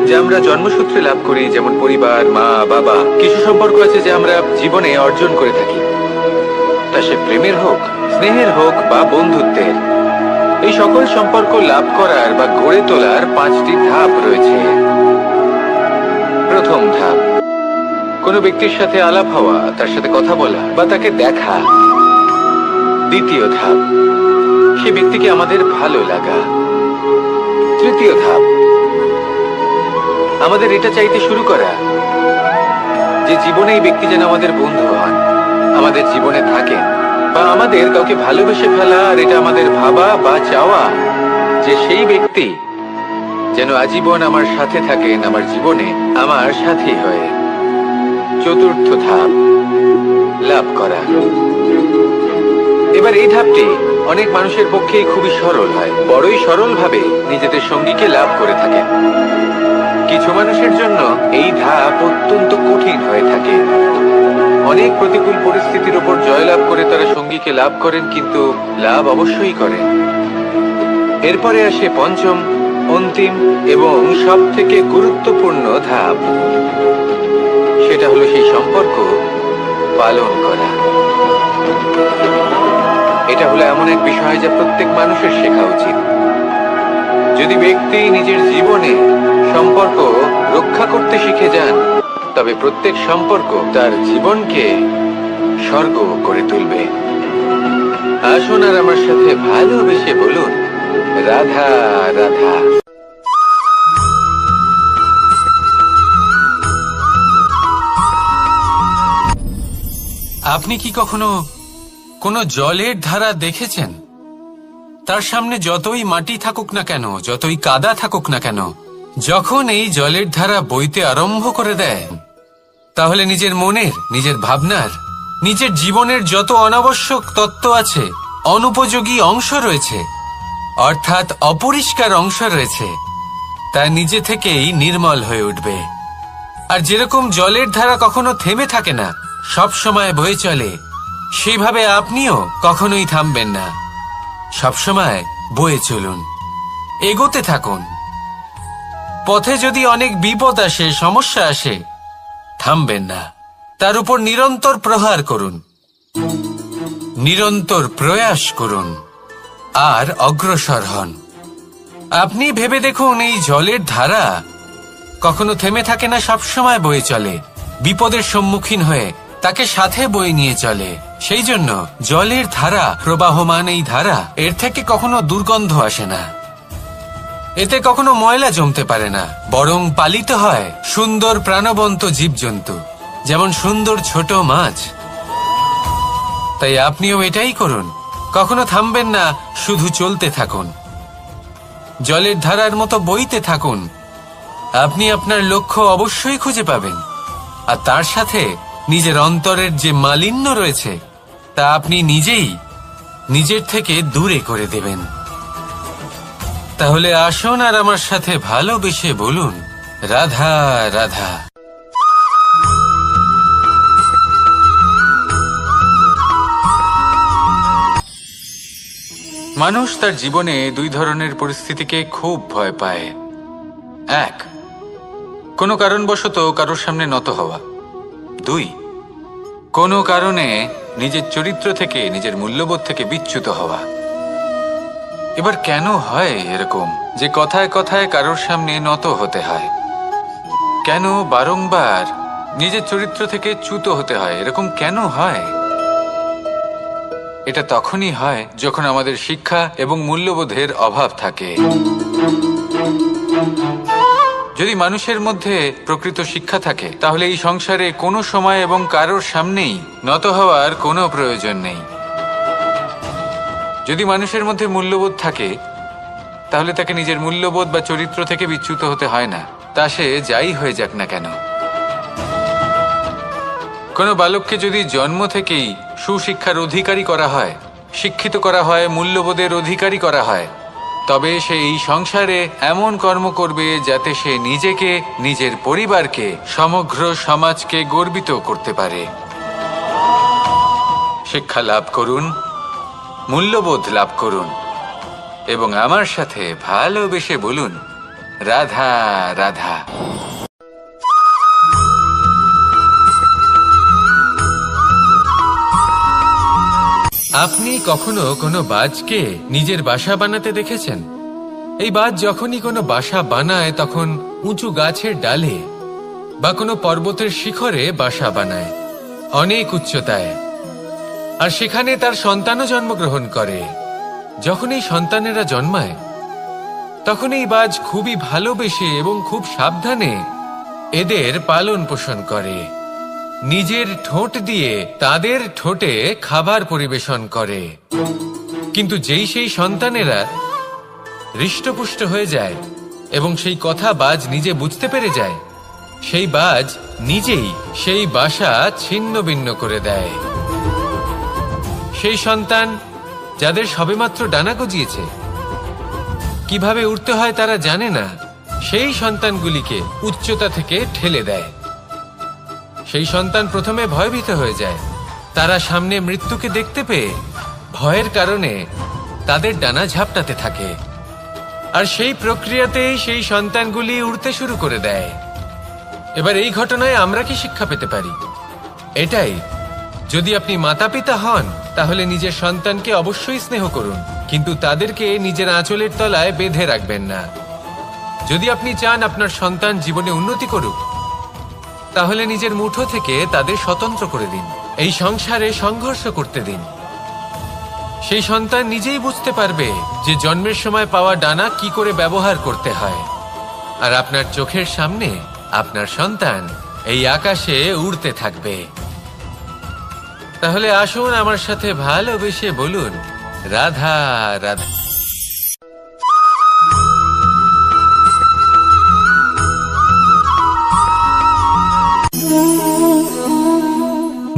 যে আমরা জন্মসূত্রে লাভ করি, যেমন পরিবার, মা, বাবা। কিছু সম্পর্ক আছে যে আমরা জীবনে অর্জন করে থাকি, তা সে প্রেমের হোক, স্নেহের হোক বা বন্ধুত্বের। এই সকল সম্পর্ক লাভ করার বা গড়ে তোলার 5টি ধাপ রয়েছে। প্রথম ধাপ, কোনো ব্যক্তির সাথে আলাপ হওয়া, তার সাথে কথা বলা বা তাকে দেখা। দ্বিতীয় ধাপ, সে ব্যক্তিকে আমাদের ভালো লাগা। তৃতীয় ধাপ, আমাদের এটা চাইতে শুরু করা যে জীবনে এই ব্যক্তি যেন আমাদের বন্ধু হন, আমাদের জীবনে থাকেন, বা আমাদের কাউকে ভালোবেসে ফেলা, আর এটা আমাদের ভাবা বা চাওয়া যে সেই ব্যক্তি যেন আজীবন আমার সাথে থাকেন, আমার জীবনে আমার সাথী হয়ে। চতুর্থ ধাপ, লাভ করা। এবার এই ধাপটি অনেক মানুষের পক্ষেই খুবই সরল হয়, বড়ই সরল ভাবে নিজেদের সঙ্গীকে লাভ করে থাকেন। কিছু মানুষের জন্য এই ধাপ অত্যন্ত কঠিন হয়ে থাকে। অনেক প্রতিকূল পরিস্থিতির উপর জয়লাভ করে তারা সঙ্গীকে লাভ করেন, কিন্তু লাভ অবশ্যই করেন। এরপরে আসে পঞ্চম, অন্তিম এবং সব থেকে গুরুত্বপূর্ণ ধাপ। সেটা হলো সেই সম্পর্ক পালন করা। এটা হলো এমন এক বিষয় যা প্রত্যেক মানুষের শেখা উচিত। যদি ব্যক্তি নিজের জীবনে সম্পর্ক রক্ষা করতে শিখে যান, তবে প্রত্যেক সম্পর্ক তার জীবনকে স্বর্গ করে তুলবে। আসুন আর আমার সাথে ভালোবেসে বলুন, রাধা রাধা। আপনি কি কখনো কোনো জলের ধারা দেখেছেন? তার সামনে যতই মাটি থাকুক না কেন, যতই কাদা থাকুক না কেন, যখন এই জলের ধারা বইতে আরম্ভ করে দেয়, তাহলে নিজের মনের, নিজের ভাবনার, নিজের জীবনের যত অনাবশ্যক তত্ত্ব আছে, অনুপযোগী অংশ রয়েছে, অর্থাৎ অপরিষ্কার অংশ রয়েছে, তা নিজে থেকেই নির্মল হয়ে উঠবে। আর যেরকম জলের ধারা কখনো থেমে থাকে না, সব সময় বয়ে চলে, সেইভাবে আপনিও কখনোই থামবেন না। সবসময় বয়ে চলুন, এগোতে থাকুন। পথে যদি অনেক বিপদ আসে, সমস্যা আসে, থামবেন না, তার উপর নিরন্তর প্রহার করুন, নিরন্তর প্রয়াস করুন আর অগ্রসর হন। আপনি ভেবে দেখুন, এই জলের ধারা কখনো থেমে থাকে না, সবসময় বয়ে চলে, বিপদের সম্মুখীন হয়ে তাকে সাথে বয়ে নিয়ে চলে। সেই জন্য জলের ধারা, প্রবাহমান এই ধারা, এর থেকে কখনো দুর্গন্ধ আসে না, এতে কখনো ময়লা জমতে পারে না, বরং পালিত হয় সুন্দর প্রাণবন্ত জীবজন্তু, যেমন সুন্দর ছোট মাছ। তাই আপনিও এটাই করুন, কখনো থামবেন না, শুধু চলতে থাকুন, জলের ধারার মতো বইতে থাকুন। আপনি আপনার লক্ষ্য অবশ্যই খুঁজে পাবেন, আর তার সাথে নিজের অন্তরের যে মালিন্য রয়েছে তা আপনি নিজেই নিজের থেকে দূরে করে দেবেন। তাহলে আসুন আর আমার সাথে ভালোবেসে বলুন, রাধা রাধা। মানুষ তার জীবনে দুই ধরনের পরিস্থিতিকে খুব ভয় পায়। এক, কোনো কারণবশত কারোর সামনে নত হওয়া। দুই, কোনো কারণে নিজের চরিত্র থেকে, নিজের মূল্যবোধ থেকে বিচ্যুত হওয়া। এবার কেন হয় এরকম যে কথায় কথায় কারোর সামনে নত হতে হয়? কেন বারংবার নিজের চরিত্র থেকে চ্যুত হতে হয়? এরকম কেন হয়? এটা তখনই হয় যখন আমাদের শিক্ষা এবং মূল্যবোধের অভাব থাকে। যদি মানুষের মধ্যে প্রকৃত শিক্ষা থাকে, তাহলে এই সংসারে কোনো সময় এবং কারোর সামনেই নত হওয়ার কোনো প্রয়োজন নেই। যদি মানুষের মধ্যে মূল্যবোধ থাকে, তাহলে তাকে নিজের মূল্যবোধ বা চরিত্র থেকে বিচ্যুত হতে হয় না, তা সে যাই হয়ে যাক না কেন। কোনো বালককে যদি জন্ম থেকেই সুশিক্ষার অধিকারী করা হয়, শিক্ষিত করা হয়, মূল্যবোধের অধিকারী করা হয়, তবে সে এই সংসারে এমন কর্ম করবে যাতে সে নিজেকে, নিজের পরিবারকে, সমগ্র সমাজকে গর্বিত করতে পারে। শিক্ষা লাভ করুন, মূল্যবোধ লাভ করুন এবং আমার সাথে ভালোবেসে বলুন, রাধা রাধা। আপনি কখনো কোনো বাজকে নিজের বাসা বানাতে দেখেছেন? এই বাজ যখনই কোনো বাসা বানায়, তখন উঁচু গাছের ডালে বা কোনো পর্বতের শিখরে বাসা বানায়, অনেক উচ্চতায়, আর সেখানে তার সন্তানও জন্মগ্রহণ করে। যখন এই সন্তানেরা জন্মায়, তখন এই বাজ খুবই ভালোবেসে এবং খুব সাবধানে এদের পালন পোষণ করে, নিজের ঠোঁট দিয়ে তাদের ঠোঁটে খাবার পরিবেশন করে। কিন্তু যেই সেই সন্তানেরা হৃষ্টপুষ্ট হয়ে যায় এবং সেই কথা বাজ নিজে বুঝতে পেরে যায়, সেই বাজ নিজেই সেই বাসা ছিন্ন ভিন্ন করে দেয়। সেই সন্তান যাদের সবেমাত্র ডানা গজিয়েছে, কিভাবে উড়তে হয় তারা জানে না, সেই সন্তানগুলিকে উচ্চতা থেকে ঠেলে দেয়। সেই সন্তান প্রথমে ভয়ভীত হয়ে যায়, তারা সামনে মৃত্যুকে দেখতে পেয়ে ভয়ের কারণে তাদের ডানা ঝাপটাতে থাকে, আর সেই প্রক্রিয়াতেই সেই সন্তানগুলি উড়তে শুরু করে দেয়। এবার এই ঘটনায় আমরা কি শিক্ষা পেতে পারি? এটাই, যদি আপনি মাতা পিতা হন, তাহলে নিজের সন্তানকে অবশ্যই স্নেহ করুন, কিন্তু তাদেরকে নিজের আঁচলের তলায় বেঁধে রাখবেন না। যদি আপনি চান আপনার সন্তান জীবনে উন্নতি করুক, তাহলে নিজের মুঠো থেকে তাদের স্বতন্ত্র করে দিন, এই সংসারে সংঘর্ষ করতে দিন। সেই সন্তান নিজেই বুঝতে পারবে যে জন্মের সময় পাওয়া ডানা কি করে ব্যবহার করতে হয়, আর আপনার চোখের সামনে আপনার সন্তান এই আকাশে উড়তে থাকবে। তাহলে আসুন আমার সাথে ভালোবেসে বলুন রাধা রাধা।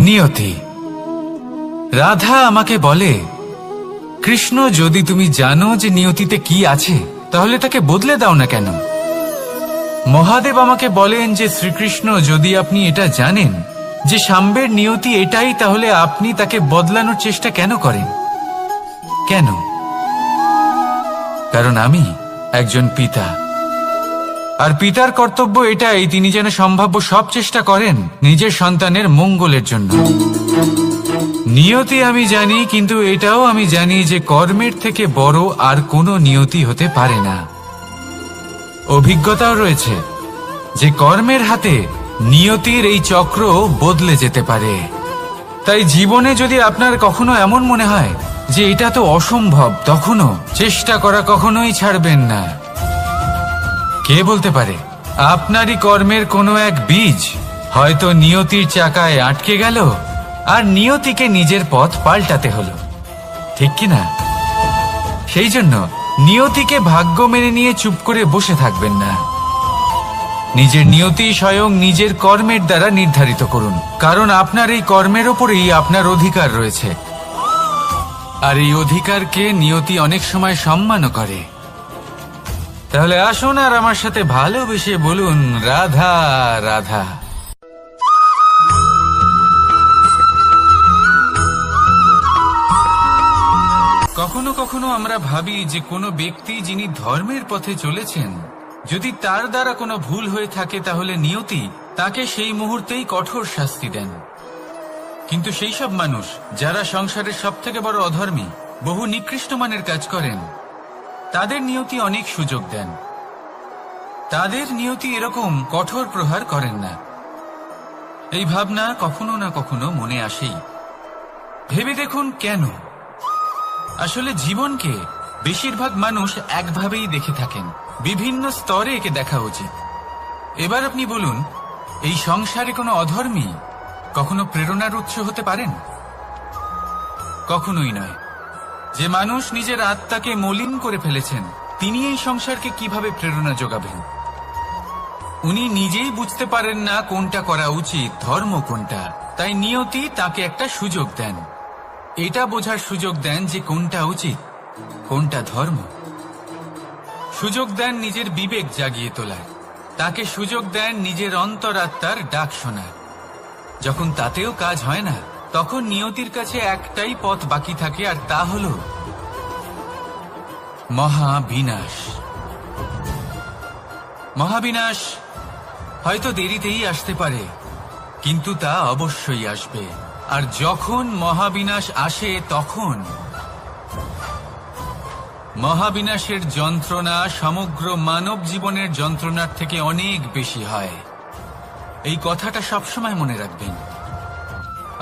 নিয়তি। রাধা আমাকে বলে, কৃষ্ণ, যদি তুমি জানো যে নিয়তিতে কি আছে তাহলে তাকে বদলে দাও না কেন? মহাদেব আমাকে বলেন যে শ্রীকৃষ্ণ, যদি আপনি এটা জানেন যে সাম্বের নিয়তি এটাই, তাহলে আপনি তাকে বদলানোর চেষ্টা কেন করেন? কেন? কারণ আমি একজন পিতা, আর পিতার কর্তব্য এটাই, তিনি যেন সম্ভাব্য সব চেষ্টা করেন নিজের সন্তানের মঙ্গলের জন্য। নিয়তি আমি জানি, কিন্তু এটাও আমি জানি যে কর্মের থেকে বড় আর কোনো নিয়তি হতে পারে না। অভিজ্ঞতাও রয়েছে যে কর্মের হাতে নিয়তির এই চক্র বদলে যেতে পারে। তাই জীবনে যদি আপনার কখনো এমন মনে হয় যে এটা তো অসম্ভব, তখনও চেষ্টা করা কখনোই ছাড়বেন না। কে বলতে পারে আপনারই কর্মের কোনো এক বীজ হয়তো নিয়তির চাকায় আটকে গেল আর নিয়তিকে নিজের পথ পাল্টাতে হলো, ঠিক কি না? সেই জন্য নিয়তিকে ভাগ্য মেনে নিয়ে চুপ করে বসে থাকবেন না। নিজের নিয়তি স্বয়ং নিজের কর্মের দ্বারা নির্ধারিত করুন, কারণ আপনার এই কর্মের ওপরেই আপনার অধিকার রয়েছে, আর এই অধিকারকে নিয়তি অনেক সময় সম্মানও করে। তাহলে আসুন আর আমার সাথে ভালোবেসে বলুন রাধা রাধা। কখনো কখনো আমরা ভাবি যে কোনো ব্যক্তি যিনি ধর্মের পথে চলেছেন, যদি তার দ্বারা কোনো ভুল হয়ে থাকে তাহলে নিয়তি তাকে সেই মুহূর্তেই কঠোর শাস্তি দেন। কিন্তু সেই সব মানুষ যারা সংসারের সবথেকে বড় অধর্মী, বহু নিকৃষ্ট মানের কাজ করেন, তাদের নিয়তি অনেক সুযোগ দেন। তাদের নিয়তি এরকম কঠোর প্রহার করেন না। এই ভাবনা কখনো না কখনো মনে আসেই। ভেবে দেখুন কেন? আসলে জীবনকে বেশিরভাগ মানুষ একভাবেই দেখে থাকেন, বিভিন্ন স্তরে একে দেখা উচিত। এবার আপনি বলুন, এই সংসারে কোনো অধর্মী কখনো প্রেরণার উৎস হতে পারেন? কখনোই নয়। যে মানুষ নিজের আত্মাকে মলিন করে ফেলেছেন, তিনি এই সংসারকে কিভাবে প্রেরণা যোগাবেন? উনি নিজেই বুঝতে পারেন না কোনটা করা উচিত, ধর্ম কোনটা। তাই নিয়তি তাকে একটা সুযোগ দেন, এটা বোঝার সুযোগ দেন যে কোনটা উচিত, কোনটা ধর্ম। সুযোগ দেন নিজের বিবেক জাগিয়ে তোলার, তাকে সুযোগ দেন নিজের অন্তরাত্মার ডাক শোনার। যখন তাতেও কাজ হয় না, তখন নিয়তির কাছে একটাই পথ বাকি থাকে, আর তা হল মহাবিনাশ। মহাবিনাশ হয়তো দেরিতেই আসতে পারে, কিন্তু তা অবশ্যই আসবে। আর যখন মহাবিনাশ আসে, তখন মহাবিনাশের যন্ত্রণা সমগ্র মানব জীবনের যন্ত্রণার থেকে অনেক বেশি হয়। এই কথাটা সবসময় মনে রাখবেন।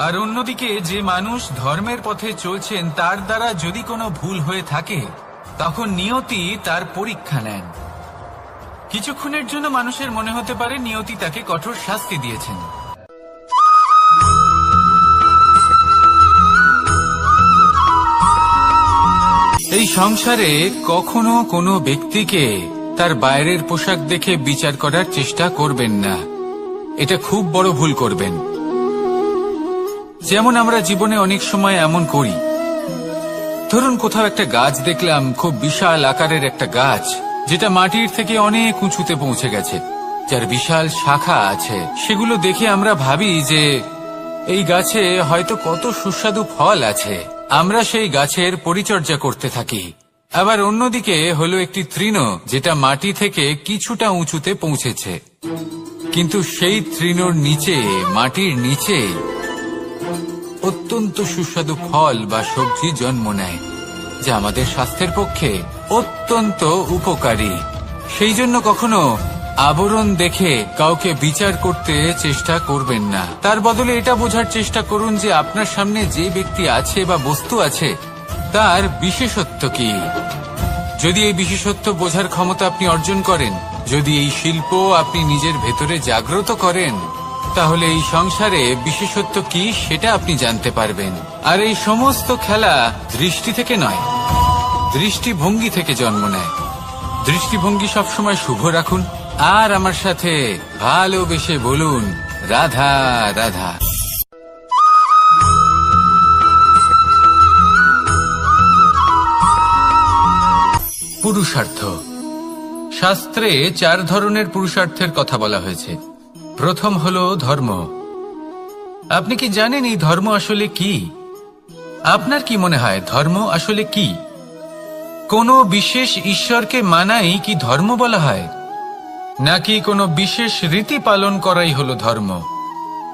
আর অন্যদিকে যে মানুষ ধর্মের পথে চলছেন, তার দ্বারা যদি কোনো ভুল হয়ে থাকে, তখন নিয়তি তার পরীক্ষা নেন। কিছুক্ষণের জন্য মানুষের মনে হতে পারে নিয়তি তাকে কঠোর শাস্তি দিয়েছেন। এই সংসারে কখনো কোনো ব্যক্তিকে তার বাইরের পোশাক দেখে বিচার করার চেষ্টা করবেন না, এটা খুব বড় ভুল করবেন। যেমন আমরা জীবনে অনেক সময় এমন করি, ধরুন কোথাও একটা গাছ দেখলাম, খুব বিশাল আকারের একটা গাছ, যেটা মাটির থেকে অনেক উঁচুতে পৌঁছে গেছে, যার বিশাল শাখা আছে। সেগুলো দেখে আমরা ভাবি যে এই গাছে হয়তো কত সুস্বাদু ফল আছে, আমরা সেই গাছের পরিচর্যা করতে থাকি। আবার অন্যদিকে হলো একটি তৃণ, যেটা মাটি থেকে কিছুটা উঁচুতে পৌঁছেছে, কিন্তু সেই তৃণর নিচে, মাটির নিচে অত্যন্ত সুস্বাদু ফল বা সবজি জন্ম নেয়, যা আমাদের স্বাস্থ্যের পক্ষে অত্যন্ত উপকারী। সেই জন্য কখনো আবরণ দেখে কাউকে বিচার করতে চেষ্টা করবেন না। তার বদলে এটা বোঝার চেষ্টা করুন যে আপনার সামনে যে ব্যক্তি আছে বা বস্তু আছে, তার বিশেষত্ব কি। যদি এই বিশেষত্ব বোঝার ক্ষমতা আপনি অর্জন করেন, যদি এই শিল্প আপনি নিজের ভেতরে জাগ্রত করেন, তাহলে এই সংসারে বিশেষত্ব কি সেটা আপনি জানতে পারবেন। আর এই সমস্ত খেলা দৃষ্টি থেকে নয়, দৃষ্টিভঙ্গি থেকে জন্ম নেয়। দৃষ্টিভঙ্গি সবসময় শুভ রাখুন আর আমার সাথে ভালোবেসে বলুন, রাধা রাধা। পুরুষার্থ। শাস্ত্রে 4 ধরনের পুরুষার্থের কথা বলা হয়েছে। প্রথম হলো ধর্ম। আপনি কি জানেন এই ধর্ম আসলে কি? আপনার কি মনে হয় ধর্ম আসলে কি? কোনো বিশেষ ঈশ্বরকে মানাই কি ধর্ম বলা হয়? নাকি কোনো বিশেষ রীতি পালন করাই হলো ধর্ম?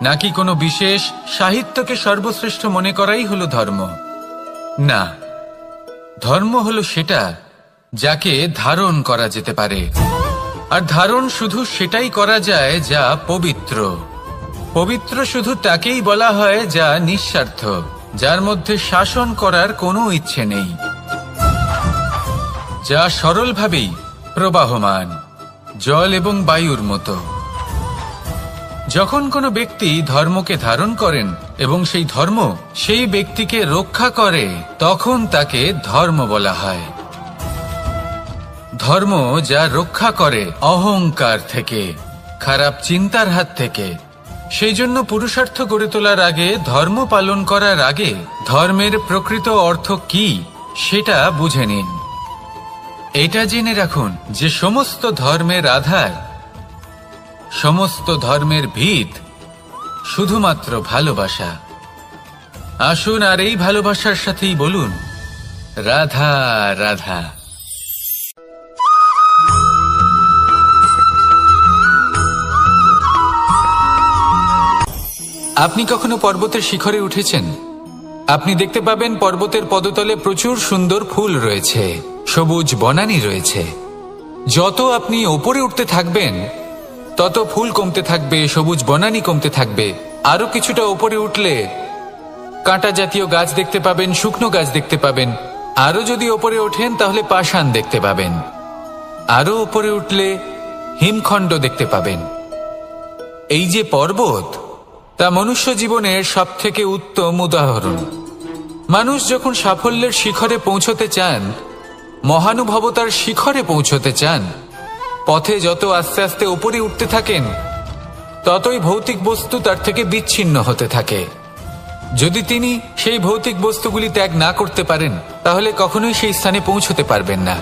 নাকি কোনো বিশেষ সাহিত্যকে সর্বশ্রেষ্ঠ মনে করাই হলো ধর্ম? না, ধর্ম হলো সেটা যাকে ধারণ করা যেতে পারে। আর ধারণ শুধু সেটাই করা যায় যা পবিত্র। পবিত্র শুধু তাকেই বলা হয় যা নিঃস্বার্থ, যার মধ্যে শাসন করার কোনো ইচ্ছে নেই, যা সরলভাবেই প্রবাহমান, জল এবং বায়ুর মতো। যখন কোনো ব্যক্তি ধর্মকে ধারণ করেন এবং সেই ধর্ম সেই ব্যক্তিকে রক্ষা করে, তখন তাকে ধর্ম বলা হয়। ধর্ম যা রক্ষা করে অহংকার থেকে, খারাপ চিন্তার হাত থেকে। সেই জন্য পুরুষার্থ গড়ে তোলার আগে, ধর্ম পালন করার আগে ধর্মের প্রকৃত অর্থ কি সেটা বুঝে নিন। এটা জেনে রাখুন যে সমস্ত ধর্মের আধার, সমস্ত ধর্মের ভিত শুধুমাত্র ভালোবাসা। আসুন আর এই ভালোবাসার সাথেই বলুন, রাধা রাধা। আপনি কখনো পর্বতের শিখরে উঠেছেন? আপনি দেখতে পাবেন পর্বতের পদতলে প্রচুর সুন্দর ফুল রয়েছে, সবুজ বনানী রয়েছে। যত আপনি ওপরে উঠতে থাকবেন তত ফুল কমতে থাকবে, সবুজ বনানী কমতে থাকবে। আরো কিছুটা ওপরে উঠলে কাঁটা জাতীয় গাছ দেখতে পাবেন, শুকনো গাছ দেখতে পাবেন। আরো যদি ওপরে ওঠেন তাহলে পাষাণ দেখতে পাবেন। আরো ওপরে উঠলে হিমখণ্ড দেখতে পাবেন। এই যে পর্বত, তা মনুষ্য জীবনের সবথেকে উত্তম উদাহরণ। মানুষ যখন সাফল্যের শিখরে পৌঁছতে চান, মহানুভবতার শিখরে পৌঁছতে চান, পথে যত আস্তে আস্তে উপরে উঠতে থাকেন, ততই ভৌতিক বস্তু তার থেকে বিচ্ছিন্ন হতে থাকে। যদি তিনি সেই ভৌতিক বস্তুগুলি ত্যাগ না করতে পারেন, তাহলে কখনোই সেই স্থানে পৌঁছতে পারবেন না।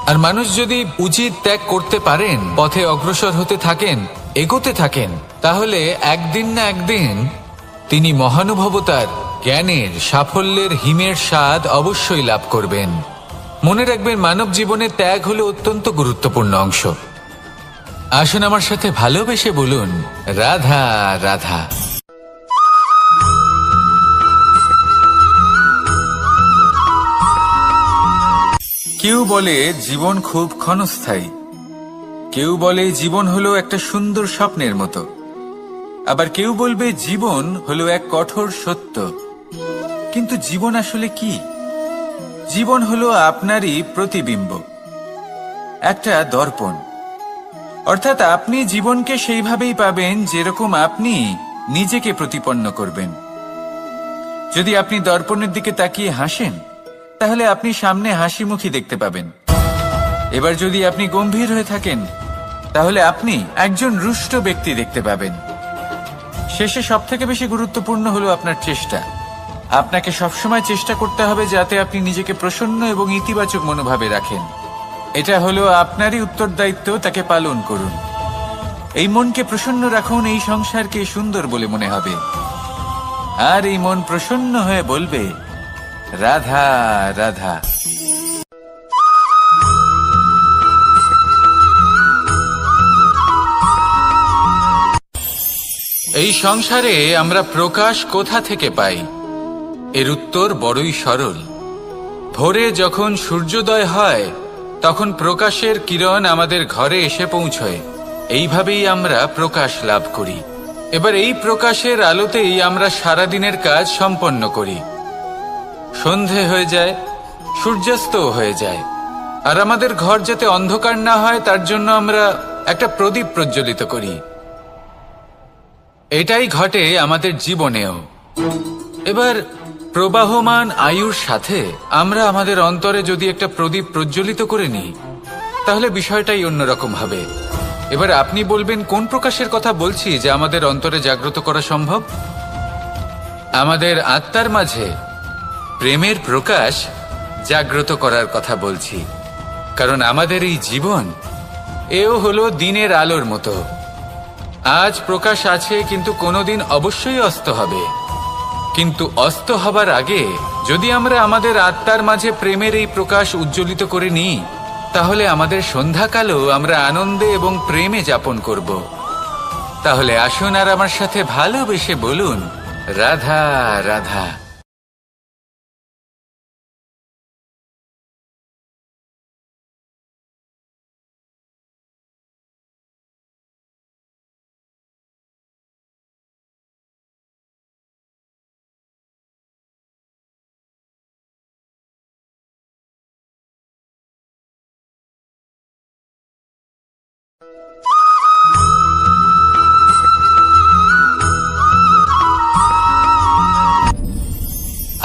আর মানুষ যদি উচিত ত্যাগ করতে পারেন, পথে অগ্রসর হতে থাকেন, এগোতে থাকেন, তাহলে একদিন না একদিন তিনি মহানুভবতার, জ্ঞানের, সাফল্যের হিমের স্বাদ অবশ্যই লাভ করবেন। মনে রাখবেন, মানব জীবনে ত্যাগ হলো অত্যন্ত গুরুত্বপূর্ণ অংশ। আসুন আমার সাথে ভালোবেসে বলুন, রাধা রাধা। কেউ বলে জীবন খুব ক্ষণস্থায়ী, কেউ বলে জীবন হলো একটা সুন্দর স্বপ্নের মতো, আবার কেউ বলবে জীবন হলো এক কঠোর সত্য। কিন্তু জীবন আসলে কি? জীবন হলো আপনারই প্রতিবিম্ব, একটা দর্পণ। অর্থাৎ আপনি জীবনকে সেইভাবেই পাবেন যেরকম আপনি নিজেকে প্রতিপন্ন করবেন। যদি আপনি দর্পণের দিকে তাকিয়ে হাসেন, তাহলে আপনি সামনে হাসি মুখী দেখতে পাবেন। এবার যদি আপনি গম্ভীর হয়ে থাকেন, তাহলে আপনি একজন রুষ্ট ব্যক্তি দেখতে পাবেন। শেষে সবথেকে বেশি গুরুত্বপূর্ণ হলো আপনার চেষ্টা। আপনাকে সবসময় চেষ্টা করতে হবে যাতে আপনি নিজেকে প্রসন্ন এবং ইতিবাচক মনোভাবে রাখেন। এটা হলো আপনারই উত্তরদায়িত্ব, তাকে পালন করুন। এই মনকে প্রসন্ন রাখুন, এই সংসারকে সুন্দর বলে মনে হবে। আর এই মন প্রসন্ন হয়ে বলবে, রাধা রাধা। এই সংসারে আমরা প্রকাশ কোথা থেকে পাই? এর উত্তর বড়ই সরল। ভোরে যখন সূর্যোদয় হয়, তখন প্রকাশের কিরণ আমাদের ঘরে এসে পৌঁছয়। এইভাবেই আমরা প্রকাশ লাভ করি। এবার এই প্রকাশের আলোতেই আমরা সারাদিনের কাজ সম্পন্ন করি। সন্ধে হয়ে যায়, সূর্যাস্ত হয়ে যায়। আর আমাদের ঘর যাতে অন্ধকার না হয়, তার জন্য আমরা একটা প্রদীপ প্রজ্বলিত করি। এটাই ঘটে আমাদের জীবনেও। এবার প্রবাহমান আয়ুর সাথে আমরা আমাদের অন্তরে যদি একটা প্রদীপ প্রজ্বলিত করে নিই, তাহলে বিষয়টাই অন্যরকম হবে। এবার আপনি বলবেন কোন প্রকাশের কথা বলছি যা আমাদের অন্তরে জাগ্রত করা সম্ভব? আমাদের আত্মার মাঝে প্রেমের প্রকাশ জাগ্রত করার কথা বলছি। কারণ আমাদের এই জীবন এও হলো দিনের আলোর মতো। আজ প্রকাশ আছে, কিন্তু কোনোদিন অবশ্যই অস্ত হবে। কিন্তু অস্ত হবার আগে যদি আমরা আমাদের আত্মার মাঝে প্রেমের এই প্রকাশ উজ্জ্বলিত করে নিই, তাহলে আমাদের সন্ধ্যাকালও আমরা আনন্দে এবং প্রেমে যাপন করব। তাহলে আসুন আর আমার সাথে ভালোবেসে বলুন, রাধা রাধা।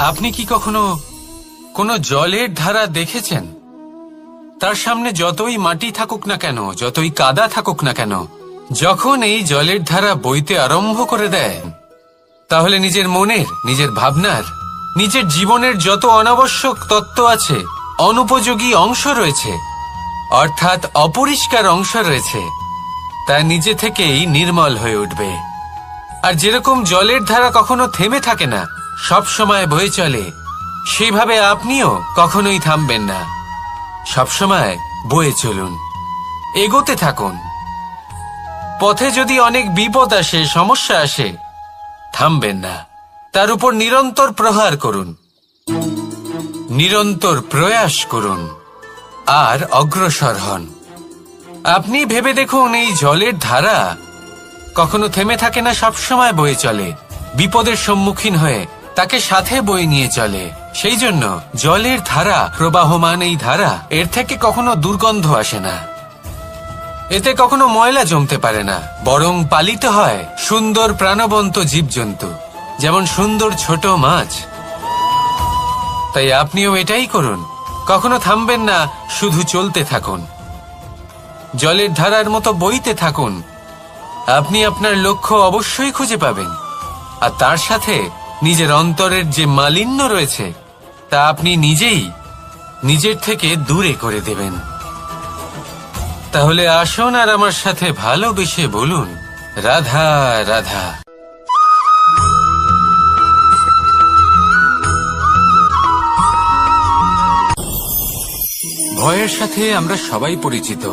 আপনি কি কখনো কোনো জলের ধারা দেখেছেন? তার সামনে যতই মাটি থাকুক না কেন, যতই কাদা থাকুক না কেন, যখন এই জলের ধারা বইতে আরম্ভ করে দেয়, তাহলে নিজের মনের, নিজের ভাবনার, নিজের জীবনের যত অনাবশ্যক তত্ত্ব আছে, অনুপযোগী অংশ রয়েছে, অর্থাৎ অপরিষ্কার অংশ রয়েছে, তা নিজে থেকেই নির্মল হয়ে উঠবে। আর যেরকম জলের ধারা কখনো থেমে থাকে না, সব সময় বয়ে চলে, সেইভাবে আপনিও কখনোই থামবেন না। সবসময় বয়ে চলুন, এগোতে থাকুন। পথে যদি অনেক বিপদ আসে, সমস্যা আসে, থামবেন না, তার উপর নিরন্তর প্রহার করুন, নিরন্তর প্রয়াস করুন আর অগ্রসর হন। আপনি ভেবে দেখুন, এই জলের ধারা কখনো থেমে থাকে না, সবসময় বয়ে চলে, বিপদের সম্মুখীন হয়ে তাকে সাথে বয়ে নিয়ে চলে। সেই জন্য জলের ধারা, প্রবাহমান এই ধারা, এর থেকে কখনো দুর্গন্ধ আসে না, এতে কখনো ময়লা জমতে পারে না, বরং পালিত হয় সুন্দর প্রাণবন্ত জীবজন্তু, যেমন সুন্দর ছোট মাছ। তাই আপনিও এটাই করুন, কখনো থামবেন না, শুধু চলতে থাকুন, জলের ধারার মতো বইতে থাকুন। আপনি আপনার লক্ষ্য অবশ্যই খুঁজে পাবেন, আর তার সাথে নিজের অন্তরের যে মালিন্য রয়েছে তা আপনি নিজেই নিজের থেকে দূরে করে দেবেন। তাহলে আসুন আর আমার সাথে ভালোবেসে বলুন, রাধা রাধা। ভয়ের সাথে আমরা সবাই পরিচিত,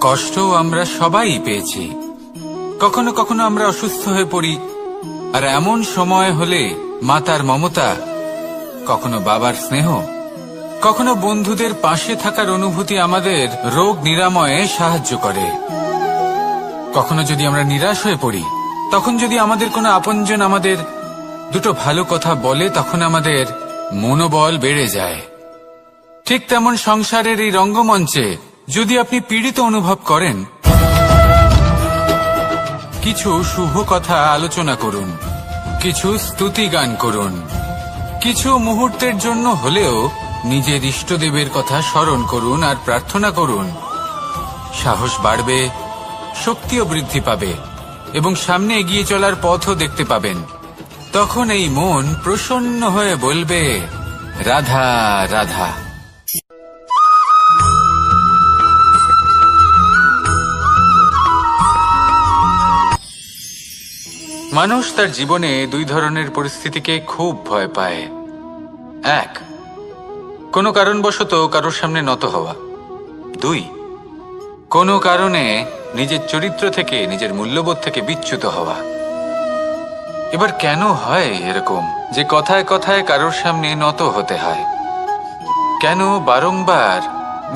কষ্টও আমরা সবাই পেয়েছি। কখনো কখনো আমরা অসুস্থ হয়ে পড়ি, আর এমন সময় হলে মাতার মমতা, কখনো বাবার স্নেহ, কখনো বন্ধুদের পাশে থাকার অনুভূতি আমাদের রোগ নিরাময়ে সাহায্য করে। কখনো যদি আমরা নিরাশ হয়ে পড়ি, তখন যদি আমাদের কোনো আপনজন আমাদের দুটো ভালো কথা বলে, তখন আমাদের মনোবল বেড়ে যায়। ঠিক তেমন সংসারের এই রঙ্গমঞ্চে যদি আপনি পীড়িত অনুভব করেন, কিছু শুভ কথা আলোচনা করুন, কিছু স্তুতি গান করুন, কিছু মুহূর্তের জন্য হলেও নিজের ইষ্টদেবের কথা স্মরণ করুন আর প্রার্থনা করুন। সাহস বাড়বে, শক্তিও বৃদ্ধি পাবে এবং সামনে এগিয়ে চলার পথও দেখতে পাবেন। তখন এই মন প্রসন্ন হয়ে বলবে, রাধা রাধা। মানুষ তার জীবনে দুই ধরনের পরিস্থিতিকে খুব ভয় পায়। এক, কোনো কারণবশত কারোর সামনে নত হওয়া। দুই, কোনো কারণে নিজের চরিত্র থেকে, নিজের মূল্যবোধ থেকে বিচ্যুত হওয়া। এবার কেন হয় এরকম যে কথায় কথায় কারোর সামনে নত হতে হয়? কেন বারংবার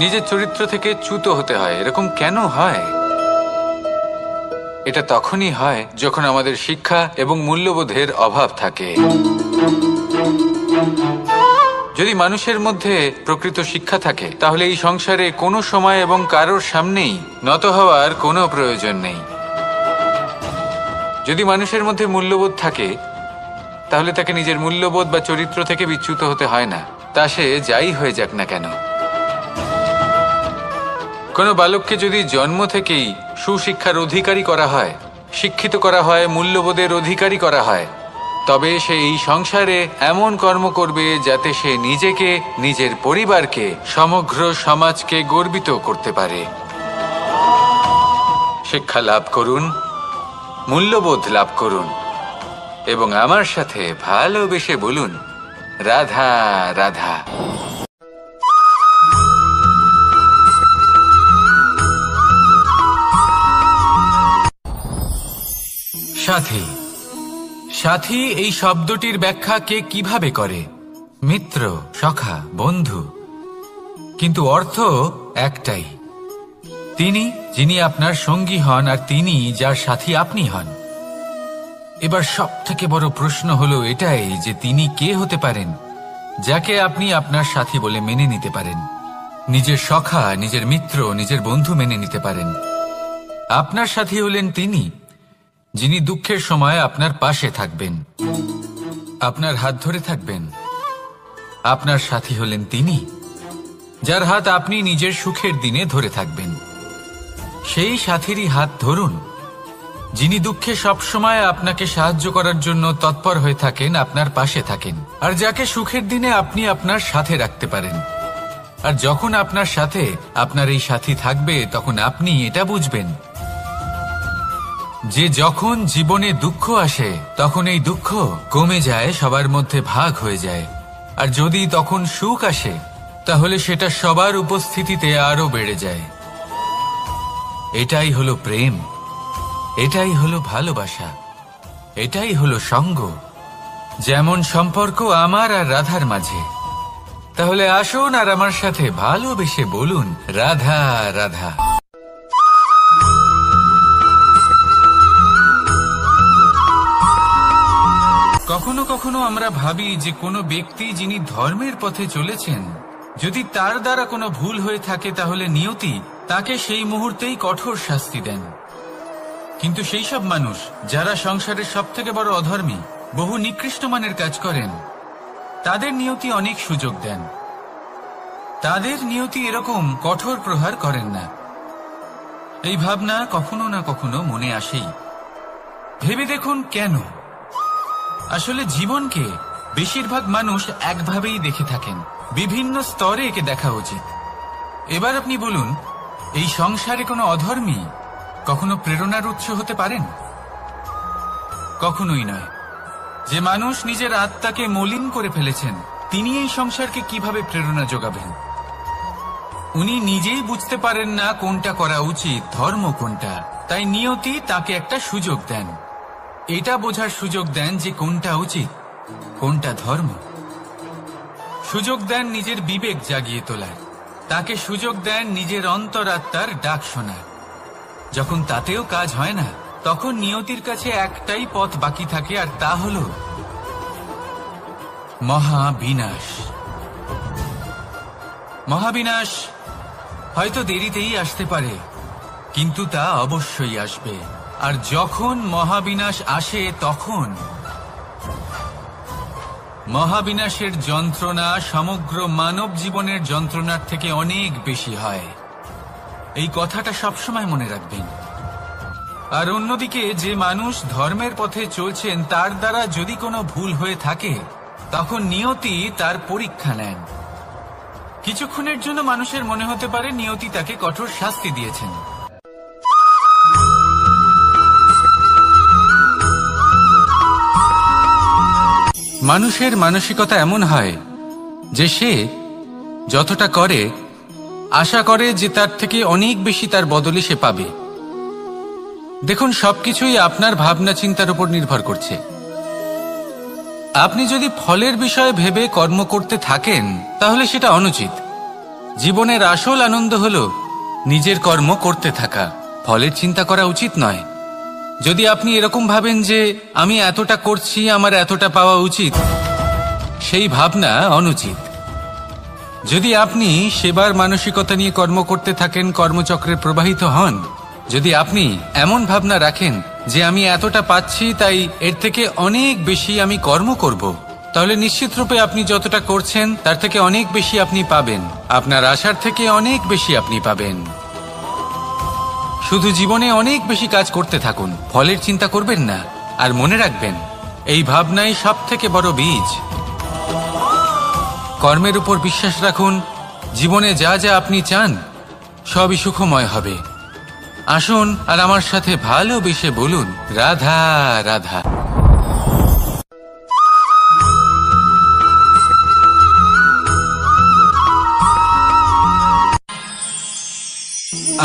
নিজের চরিত্র থেকে চ্যুত হতে হয়? এরকম কেন হয়? এটা তখনই হয় যখন আমাদের শিক্ষা এবং মূল্যবোধের অভাব থাকে। যদি মানুষের মধ্যে প্রকৃত শিক্ষা থাকে, তাহলে এই সংসারে কোনো সময় এবং কারোর সামনেই নত হওয়ার কোনো প্রয়োজন নেই। যদি মানুষের মধ্যে মূল্যবোধ থাকে তাহলে তাকে নিজের মূল্যবোধ বা চরিত্র থেকে বিচ্যুত হতে হয় না, তা সে যাই হয়ে যাক না কেন। কোনো বালককে যদি জন্ম থেকেই সুশিক্ষার অধিকারী করা হয়, শিক্ষিত করা হয়, মূল্যবোধের অধিকারী করা হয়, তবে সে এই সংসারে এমন কর্ম করবে যাতে সে নিজেকে, নিজের পরিবারকে, সমগ্র সমাজকে গর্বিত করতে পারে। শিক্ষা লাভ করুন, মূল্যবোধ লাভ করুন এবং আমার সাথে ভালোবেসে বলুন, রাধা রাধা। সাথী। সাথী এই শব্দটির ব্যাখ্যা কে কিভাবে করে? মিত্র, সখা, বন্ধু। কিন্তু অর্থ একটাই, তিনি যিনি আপনার সঙ্গী হন আর তিনি যার সাথী আপনি হন। এবার সব থেকে বড় প্রশ্ন হলো এটাই যে তিনি কে হতে পারেন যাকে আপনি আপনার সাথী বলে মেনে নিতে পারেন, নিজের সখা, নিজের মিত্র, নিজের বন্ধু মেনে নিতে পারেন। আপনার সাথী হলেন তিনি যিনি দুঃখের সময় আপনার পাশে থাকবেন, আপনার হাত ধরে থাকবেন। আপনার সাথী হলেন তিনি যার হাত আপনি নিজের সুখের দিনে ধরে থাকবেন। সেই সাথীরই হাত ধরুন যিনি দুঃখে সবসময় আপনাকে সাহায্য করার জন্য তৎপর হয়ে থাকেন, আপনার পাশে থাকেন, আর যাকে সুখের দিনে আপনি আপনার সাথে রাখতে পারেন। আর যখন আপনার সাথে আপনার এই সাথী থাকবে তখন আপনি এটা বুঝবেন যে যখন জীবনে দুঃখ আসে তখন এই দুঃখ কমে যায়, সবার মধ্যে ভাগ হয়ে যায়। আর যদি তখন সুখ আসে তাহলে সেটা সবার উপস্থিতিতে আরো বেড়ে যায়। এটাই হলো প্রেম, এটাই হলো ভালোবাসা, এটাই হলো সঙ্গ। যেমন সম্পর্ক আমার আর রাধার মাঝে। তাহলে আসুন আর আমার সাথে ভালোবেসে বলুন, রাধা রাধা। কখনো কখনো আমরা ভাবি যে কোনো ব্যক্তি যিনি ধর্মের পথে চলেছেন, যদি তার দ্বারা কোনো ভুল হয়ে থাকে তাহলে নিয়তি তাকে সেই মুহূর্তেই কঠোর শাস্তি দেন। কিন্তু সেই সব মানুষ যারা সংসারের সব থেকে বড় অধর্মী, বহু নিকৃষ্ট মানের কাজ করেন, তাদের নিয়তি অনেক সুযোগ দেন। তাদের নিয়তি এরকম কঠোর প্রহার করেন না। এই ভাবনা কখনো না কখনো মনে আসেই। ভেবে দেখুন কেন? আসলে জীবনকে বেশিরভাগ মানুষ একভাবেই দেখে থাকেন, বিভিন্ন স্তরে একে দেখা উচিত। এবার আপনি বলুন, এই সংসারে কোনো অধর্মী কখনো প্রেরণার উৎস হতে পারেন? কখনোই নয়। যে মানুষ নিজের আত্মাকে মলিন করে ফেলেছেন তিনি এই সংসারকে কিভাবে প্রেরণা যোগাবেন? উনি নিজেই বুঝতে পারেন না কোনটা করা উচিত, ধর্ম কোনটা। তাই নিয়তি তাকে একটা সুযোগ দেন, এটা বোঝার সুযোগ দেন যে কোনটা উচিত, কোনটা ধর্ম। সুযোগ দেন নিজের বিবেক জাগিয়ে তোলার, তাকে সুযোগ দেন নিজের অন্তরাত্মার ডাক শোনার। যখন তাতেও কাজ হয় না তখন নিয়তির কাছে একটাই পথ বাকি থাকে, আর তা হল মহাবিনাশ। মহাবিনাশ হয়তো দেরিতেই আসতে পারে, কিন্তু তা অবশ্যই আসবে। আর যখন মহাবিনাশ আসে তখন মহাবিনাশের যন্ত্রণা সমগ্র মানব জীবনের যন্ত্রণার থেকে অনেক বেশি হয়। এই কথাটা সবসময় মনে রাখবেন। আর অন্যদিকে যে মানুষ ধর্মের পথে চলছেন তার দ্বারা যদি কোনো ভুল হয়ে থাকে তখন নিয়তি তার পরীক্ষা নেন। কিছুক্ষণের জন্য মানুষের মনে হতে পারে নিয়তি তাকে কঠোর শাস্তি দিয়েছেন। মানুষের মানসিকতা এমন হয় যে সে যতটা করে আশা করে যে তার থেকে অনেক বেশি তার বদলে সে পাবে। দেখুন, সবকিছুই আপনার ভাবনা চিন্তার উপর নির্ভর করছে। আপনি যদি ফলের বিষয়ে ভেবে কর্ম করতে থাকেন তাহলে সেটা অনুচিত। জীবনের আসল আনন্দ হলো নিজের কর্ম করতে থাকা, ফলের চিন্তা করা উচিত নয়। যদি আপনি এরকম ভাবেন যে আমি এতটা করছি, আমার এতটা পাওয়া উচিত, সেই ভাবনা অনুচিত। যদি আপনি সেবার মানসিকতা নিয়ে কর্ম করতে থাকেন, কর্মচক্রে প্রবাহিত হন, যদি আপনি এমন ভাবনা রাখেন যে আমি এতটা পাচ্ছি তাই এর থেকে অনেক বেশি আমি কর্ম করব, তাহলে নিশ্চিত রূপে আপনি যতটা করছেন তার থেকে অনেক বেশি আপনি পাবেন। আপনার আশার থেকে অনেক বেশি আপনি পাবেন। শুধু জীবনে অনেক বেশি কাজ করতে থাকুন, ফলের চিন্তা করবেন না। আর মনে রাখবেন, এই ভাবনাই সব থেকে বড় বীজ। কর্মের উপর বিশ্বাস রাখুন। জীবনে যা যা আপনি চান সবই সুখময় হবে। আসুন আর আমার সাথে ভালোবেসে বলুন, রাধা রাধা।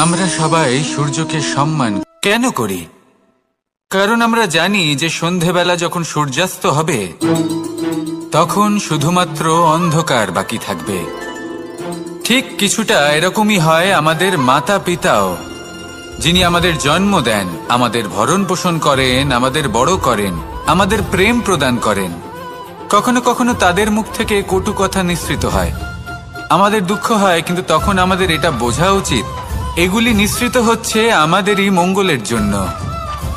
আমরা সবাই সূর্যকে সম্মান কেন করি? কারণ আমরা জানি যে সন্ধেবেলা যখন সূর্যাস্ত হবে তখন শুধুমাত্র অন্ধকার বাকি থাকবে। ঠিক কিছুটা এরকমই হয় আমাদের মাতা পিতাও, যিনি আমাদের জন্ম দেন, আমাদের ভরণ পোষণ করেন, আমাদের বড় করেন, আমাদের প্রেম প্রদান করেন। কখনো কখনো তাদের মুখ থেকে কটু কথা নিঃসৃত হয়, আমাদের দুঃখ হয়, কিন্তু তখন আমাদের এটা বোঝা উচিত এগুলি নিঃসৃত হচ্ছে আমাদেরই মঙ্গলের জন্য।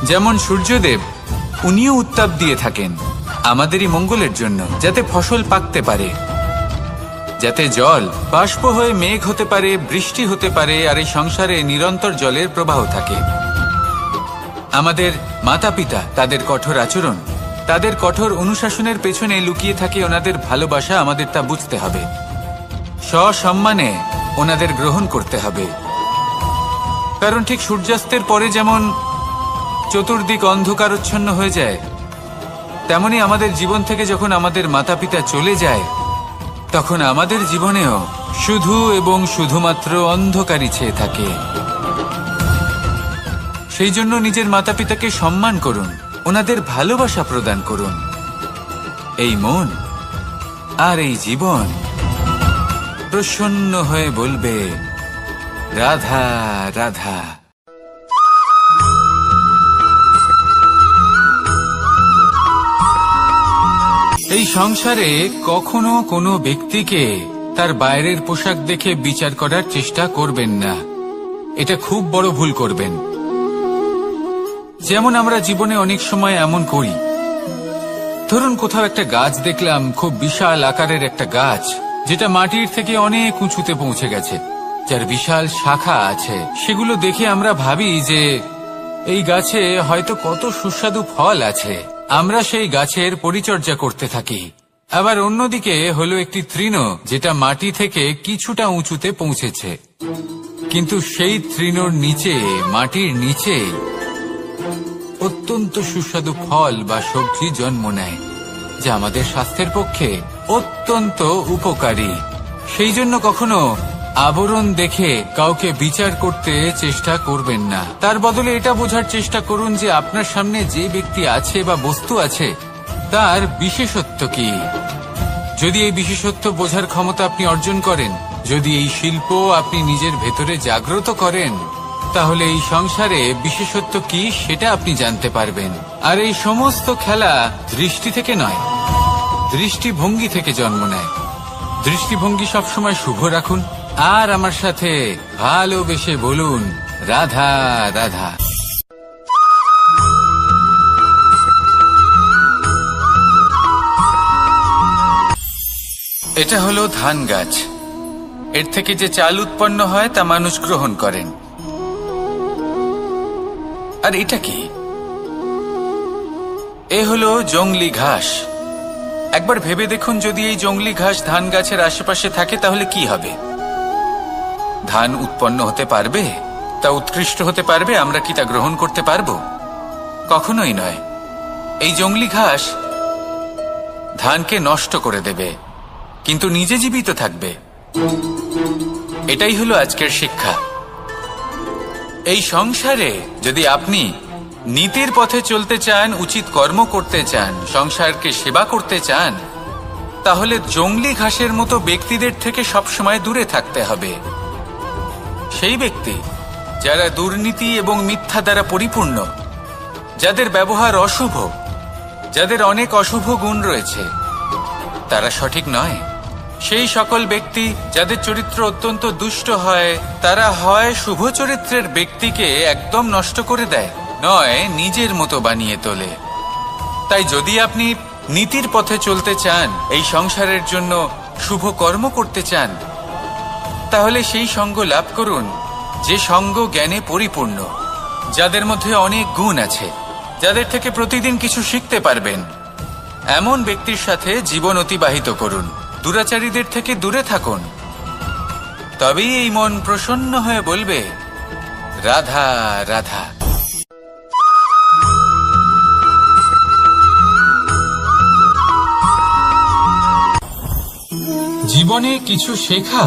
যেমন সূর্যদেব, উনিও উত্তাপ দিয়ে থাকেন আমাদেরই মঙ্গলের জন্য, যাতে ফসল পাকতে পারে, যাতে জল বাষ্প হয়ে মেঘ হতে পারে, বৃষ্টি হতে পারে, আর এই সংসারে নিরন্তর জলের প্রবাহ থাকে। আমাদের মাতা পিতা, তাদের কঠোর আচরণ, তাদের কঠোর অনুশাসনের পেছনে লুকিয়ে থাকে ওনাদের ভালোবাসা। আমাদের তা বুঝতে হবে, সসম্মানে ওনাদের গ্রহণ করতে হবে। কারণ ঠিক সূর্যাস্তের পরে যেমন চতুর্দিক অন্ধকারচ্ছন্ন হয়ে যায়, তেমনি আমাদের জীবন থেকে যখন আমাদের মাতা পিতা চলে যায় তখন আমাদের জীবনেও শুধু এবং শুধুমাত্র অন্ধকারই ছেয়ে থাকে। সেই জন্য নিজের মাতা পিতাকে সম্মান করুন, ওনাদের ভালোবাসা প্রদান করুন। এই মন আর এই জীবন প্রসন্ন হয়ে বলবে, রাধা রাধা। এই সংসারে কখনো কোনো ব্যক্তিকে তার বাইরের পোশাক দেখে বিচার করার চেষ্টা করবেন না, এটা খুব বড় ভুল করবেন। যেমন আমরা জীবনে অনেক সময় এমন করি, ধরুন কোথাও একটা গাছ দেখলাম, খুব বিশাল আকারের একটা গাছ, যেটা মাটির থেকে অনেক উঁচুতে পৌঁছে গেছে, যার বিশাল শাখা আছে। সেগুলো দেখে আমরা ভাবি যে এই গাছে হয়তো কত সুস্বাদু ফল আছে, আমরা সেই গাছের পরিচর্যা করতে থাকি। আবার অন্যদিকে হলো একটি তৃণ, যেটা মাটি থেকে কিছুটা উঁচুতে পৌঁছেছে, কিন্তু সেই তৃণর নিচে, মাটির নিচে অত্যন্ত সুস্বাদু ফল বা সবজি জন্ম নেয়, যা আমাদের স্বাস্থ্যের পক্ষে অত্যন্ত উপকারী। সেই জন্য কখনো আবরণ দেখে কাউকে বিচার করতে চেষ্টা করবেন না। তার বদলে এটা বোঝার চেষ্টা করুন যে আপনার সামনে যে ব্যক্তি আছে বা বস্তু আছে তার বিশেষত্ব কি। যদি এই বিশেষত্ব বোঝার ক্ষমতা আপনি অর্জন করেন, যদি এই শিল্প আপনি নিজের ভেতরে জাগ্রত করেন, তাহলে এই সংসারে বিশেষত্ব কি সেটা আপনি জানতে পারবেন। আর এই সমস্ত খেলা দৃষ্টি থেকে নয়, দৃষ্টিভঙ্গি থেকে জন্ম নেয়। দৃষ্টিভঙ্গি সবসময় শুভ রাখুন আর আমার সাথে ভালোবেসে বলুন, রাধা রাধা। এটা হলো ধান গাছ। এর থেকে যে চাল উৎপন্ন হয় তা মানুষ গ্রহণ করেন। আর এটা কি? এ হলো জংলি ঘাস। একবার ভেবে দেখুন, যদি এই জংলি ঘাস ধান গাছের আশেপাশে থাকে তাহলে কি হবে? ধান উৎপন্ন হতে পারবে? তা উৎকৃষ্ট হতে পারবে? আমরা কি তা গ্রহণ করতে পারবো? কখনোই নয়। এই জংলি ঘাস ধানকে নষ্ট করে দেবে, কিন্তু নিজে জীবিত থাকবে। এটাই হলো আজকের শিক্ষা। এই সংসারে যদি আপনি নীতির পথে চলতে চান, উচিত কর্ম করতে চান, সংসারকে সেবা করতে চান, তাহলে জংলি ঘাসের মতো ব্যক্তিদের থেকে সবসময় দূরে থাকতে হবে। সেই ব্যক্তি যারা দুর্নীতি এবং মিথ্যা দ্বারা পরিপূর্ণ, যাদের ব্যবহার অশুভ, যাদের অনেক অশুভ গুণ রয়েছে, তারা সঠিক নয়। সেই সকল ব্যক্তি যাদের চরিত্র অত্যন্ত দুষ্ট হয়, তারা হয় শুভ চরিত্রের ব্যক্তিকে একদম নষ্ট করে দেয়, নয় নিজের মতো বানিয়ে তোলে। তাই যদি আপনি নীতির পথে চলতে চান, এই সংসারের জন্য শুভ কর্ম করতে চান, তাহলে সেই সঙ্গ লাভ করুন যে সঙ্গ জ্ঞানে পরিপূর্ণ, যাদের মধ্যে অনেক গুণ আছে, যাদের থেকে প্রতিদিন কিছু শিখতে পারবেন। এমন ব্যক্তির সাথে জীবন অতিবাহিত করুন, দুরাচারীদের থেকে দূরে থাকুন। তবেই এই মন প্রসন্ন হয়ে বলবে, রাধা রাধা। জীবনে কিছু শেখা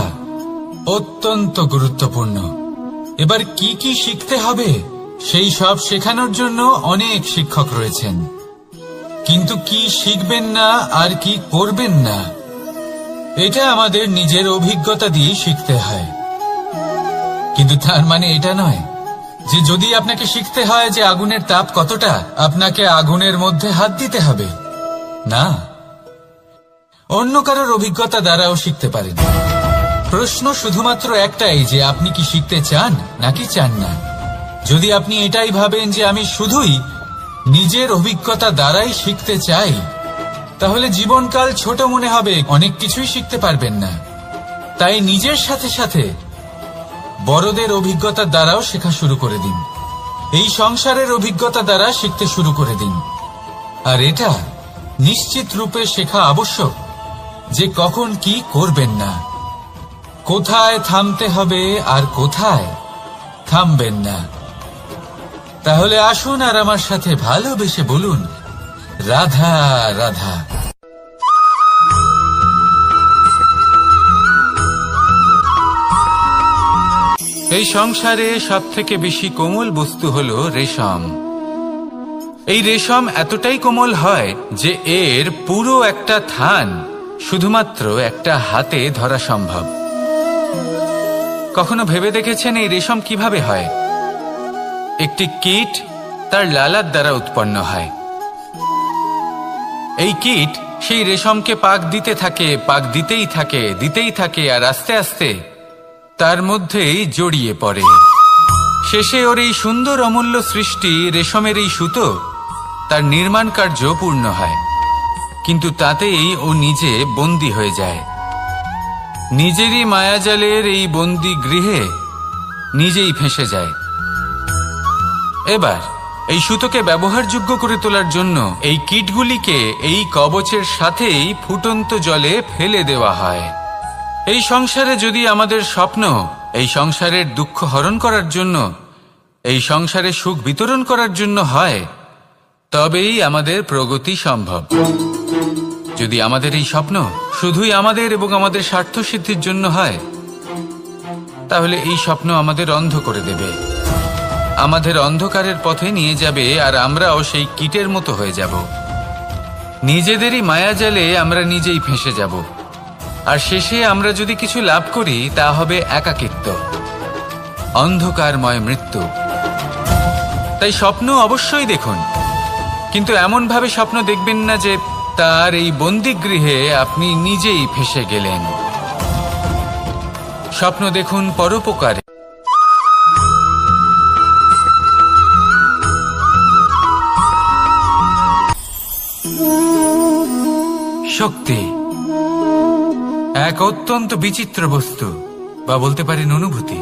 অত্যন্ত গুরুত্বপূর্ণ। এবার কি কি শিখতে হবে, সেই সব শেখানোর জন্য অনেক শিক্ষক রয়েছেন, কিন্তু কি শিখবেন না আর কি করবেন না, এটা আমাদের নিজের অভিজ্ঞতা দিয়ে শিখতে হয়। কিন্তু তার মানে এটা নয় যে যদি আপনাকে শিখতে হয় যে আগুনের তাপ কতটা, আপনাকে আগুনের মধ্যে হাত দিতে হবে। না, অন্য কারোর অভিজ্ঞতা দ্বারাও শিখতে পারেন। প্রশ্ন শুধুমাত্র একটাই যে আপনি কি শিখতে চান নাকি চান না। যদি আপনি এটাই ভাবেন যে আমি শুধুই নিজের অভিজ্ঞতা দ্বারাই শিখতে চাই, তাহলে জীবনকাল ছোট মনে হবে, অনেক কিছুই শিখতে পারবেন না। তাই নিজের সাথে সাথে বড়দের অভিজ্ঞতার দ্বারাও শেখা শুরু করে দিন, এই সংসারের অভিজ্ঞতা দ্বারা শিখতে শুরু করে দিন। আর এটা নিশ্চিত রূপে শেখা আবশ্যক যে কখন কি করবেন না, কোথায় থামতে হবে আর কোথায় থামবেন না। তাহলে আসুন আর আমার সাথে ভালোবেসে বলুন, রাধা রাধা। এই সংসারে সবথেকে বেশি কোমল বস্তু হলো রেশম। এই রেশম এতটাই কোমল হয় যে এর পুরো একটা থান শুধুমাত্র একটা হাতে ধরা সম্ভব। কখনো ভেবে দেখেছেন এই রেশম কিভাবে হয়? একটি কীট তার লালার দ্বারা উৎপন্ন হয়। এই কীট সেই রেশমকে পাক দিতে থাকে, পাক দিতেই থাকে, আর আস্তে আস্তে তার মধ্যেই জড়িয়ে পড়ে। শেষে ওর এই সুন্দর অমূল্য সৃষ্টি রেশমের এই সুতো, তার নির্মাণ কার্য পূর্ণ হয়, কিন্তু তাতেই ও নিজে বন্দী হয়ে যায়। নিজেরই মায়াজালের এই বন্দী গৃহে নিজেই ফেঁসে যায়। এবার এই সুতোকে ব্যবহারযোগ্য করে তোলার জন্য এই কীটগুলিকে এই কবচের সাথেই ফুটন্ত জলে ফেলে দেওয়া হয়। এই সংসারে যদি আমাদের স্বপ্ন এই সংসারের দুঃখ হরণ করার জন্য, এই সংসারে সুখ বিতরণ করার জন্য হয়, তবেই আমাদের প্রগতি সম্ভব। যদি আমাদের এই স্বপ্ন শুধুই আমাদের এবং আমাদের স্বার্থ সিদ্ধির জন্য হয়, তাহলে এই স্বপ্ন আমাদের অন্ধ করে দেবে, আমাদের অন্ধকারের পথে নিয়ে যাবে, আর আমরাও সেই কীটের মতো হয়ে যাব। নিজেদেরই মায়াজালে আমরা নিজেই ফেঁসে যাব, আর শেষে আমরা যদি কিছু লাভ করি তা হবে একাকিত্ব, অন্ধকারময় মৃত্যু। তাই স্বপ্ন অবশ্যই দেখুন, কিন্তু এমন ভাবে স্বপ্ন দেখবেন না যে তার এই বন্দিগৃহে আপনি নিজেই ফেঁসে গেলেন। স্বপ্ন দেখুন পরোপকারে। শক্তি এক অত্যন্ত বিচিত্র বস্তু, বা বলতে পারেন অনুভূতি।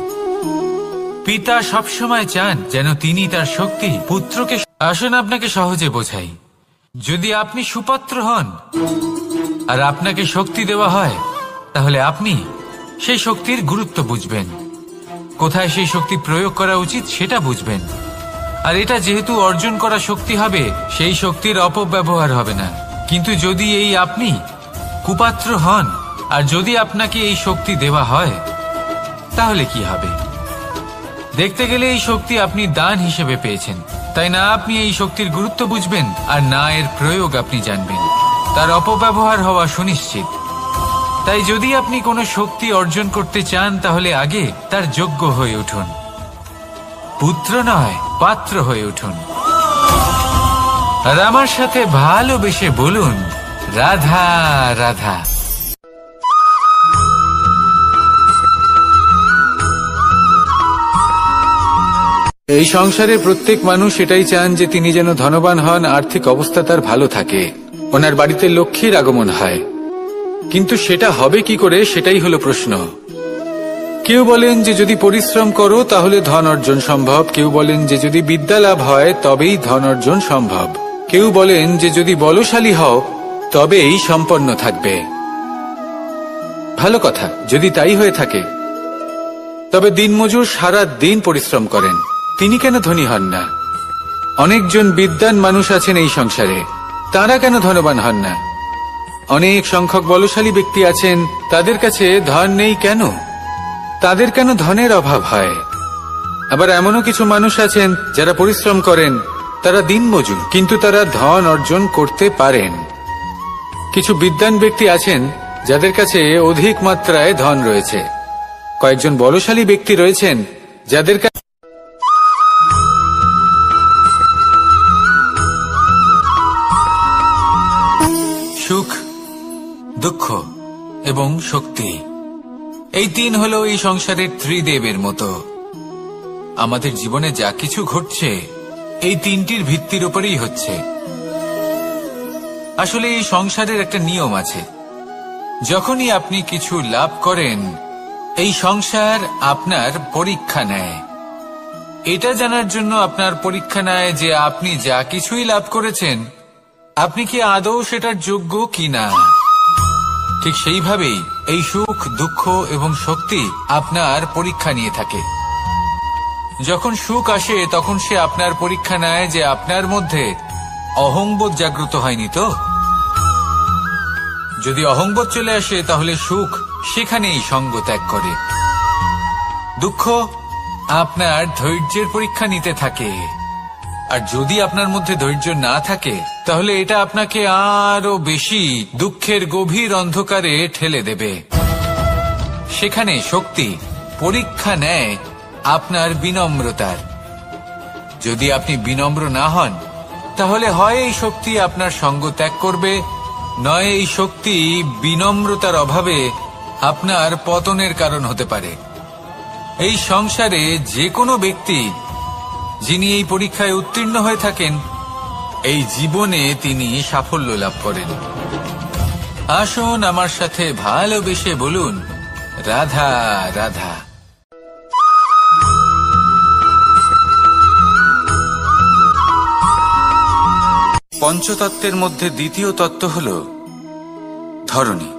পিতা সবসময় চান যেন তিনি তার শক্তি পুত্রকে। আসুন আপনাকে সহজে বোঝাই। যদি আপনি সুপাত্র হন আর আপনাকে শক্তি দেওয়া হয়, তাহলে আপনি সেই শক্তির গুরুত্ব বুঝবেন, কোথায় সেই শক্তি প্রয়োগ করা উচিত সেটা বুঝবেন। আর এটা যেহেতু অর্জন করা শক্তি হবে, সেই শক্তির অপব্যবহার হবে না। কিন্তু যদি এই আপনি কুপাত্র হন আর যদি আপনাকে এই শক্তি দেওয়া হয়, তাহলে কি হবে? দেখতে গেলে এই শক্তি আপনি দান হিসেবে পেয়েছেন, তাই না আপনি এই শক্তির গুরুত্ব বুঝবেন আর না এর প্রয়োগ আপনি জানবেন। তার অপব্যবহার হওয়া সুনিশ্চিত। তাই যদি আপনি কোনো শক্তি অর্জন করতে চান, তাহলে আগে তার যোগ্য হয়ে উঠুন, পুত্র নয় পাত্র হয়ে উঠুন। আর আমার সাথে ভালোবেসে বলুন, রাধা রাধা। এই সংসারে প্রত্যেক মানুষ এটাই চান যে তিনি যেন ধনবান হন, আর্থিক অবস্থা তার ভালো থাকে, ওনার বাড়িতে লক্ষ্মীর আগমন হয়। কিন্তু সেটা হবে কি করে, সেটাই হলো প্রশ্ন। কেউ বলেন যে যদি পরিশ্রম করো তাহলে ধন অর্জন সম্ভব, কেউ বলেন যে যদি বিদ্যা লাভ হয় তবেই ধন অর্জন সম্ভব, কেউ বলেন যে যদি বলশালী হও তবেই সম্পন্ন থাকবে। ভালো কথা, যদি তাই হয়ে থাকে, তবে দিনমজুর সারা দিন পরিশ্রম করেন, তিনি কেন ধনী হন না? অনেকজন বিদ্বান মানুষ আছেন এই সংসারে, তারা কেন ধনবান হন না? অনেক সংখ্যক বলশালী ব্যক্তি আছেন, তাদের কাছে ধন নেই কেন? তাদের কেন ধনের অভাব হয়? আবার এমনও কিছু মানুষ আছেন যারা পরিশ্রম করেন, তারা দিনমজুর, কিন্তু তারা ধন অর্জন করতে পারেন। কিছু বিদ্বান ব্যক্তি আছেন যাদের কাছে অধিক মাত্রায় ধন রয়েছে, কয়েকজন বলশালী ব্যক্তি রয়েছেন যাদের কাছে সুখ, দুঃখ এবং শক্তি, এই তিন হলো এই সংসারের ত্রিদেবের মতো। আমাদের জীবনে যা কিছু ঘটছে এই তিনটির ভিত্তির উপরেই হচ্ছে। আসলে এই সংসারের একটা নিয়ম আছে, যখনই আপনি কিছু লাভ করেন এই সংসার আপনার পরীক্ষা নেয়। এটা জানার জন্য আপনার পরীক্ষা নেয় যে আপনি যা কিছুই লাভ করেছেন আপনি কি আদৌ সেটার যোগ্য কিনা। ঠিক সেইভাবেই এই সুখ, দুঃখ এবং শক্তি আপনার পরীক্ষা নিয়ে থাকে। যখন সুখ আসে তখন সে আপনার পরীক্ষা নেয় যে আপনার মধ্যে অহংবোধ জাগ্রত হয়নি তো। যদি অহংবোধ চলে আসে তাহলে সুখ সেখানেই সঙ্গ ত্যাগ করে। দুঃখ আপনার ধৈর্যের পরীক্ষা নিতে থাকে, আর যদি আপনার মধ্যে ধৈর্য না থাকে তাহলে এটা আপনাকে আরো বেশি দুঃখের গভীর অন্ধকারে ঠেলে দেবে। সেখানে শক্তি পরীক্ষা নেয় আপনার বিনম্রতার। যদি আপনি বিনম্র না হন তাহলে হয় এই শক্তি আপনার সঙ্গ ত্যাগ করবে, নয় এই শক্তি বিনম্রতার অভাবে আপনার পতনের কারণ হতে পারে। এই সংসারে যে কোনো ব্যক্তি যিনি এই পরীক্ষায় উত্তীর্ণ হয়ে থাকেন এই জীবনে তিনি সাফল্য লাভ করেন। আসুন আমার সাথে ভালোবেসে বলুন, রাধা রাধা। পঞ্চতত্ত্বের মধ্যে দ্বিতীয় তত্ত্ব হল ধরণী,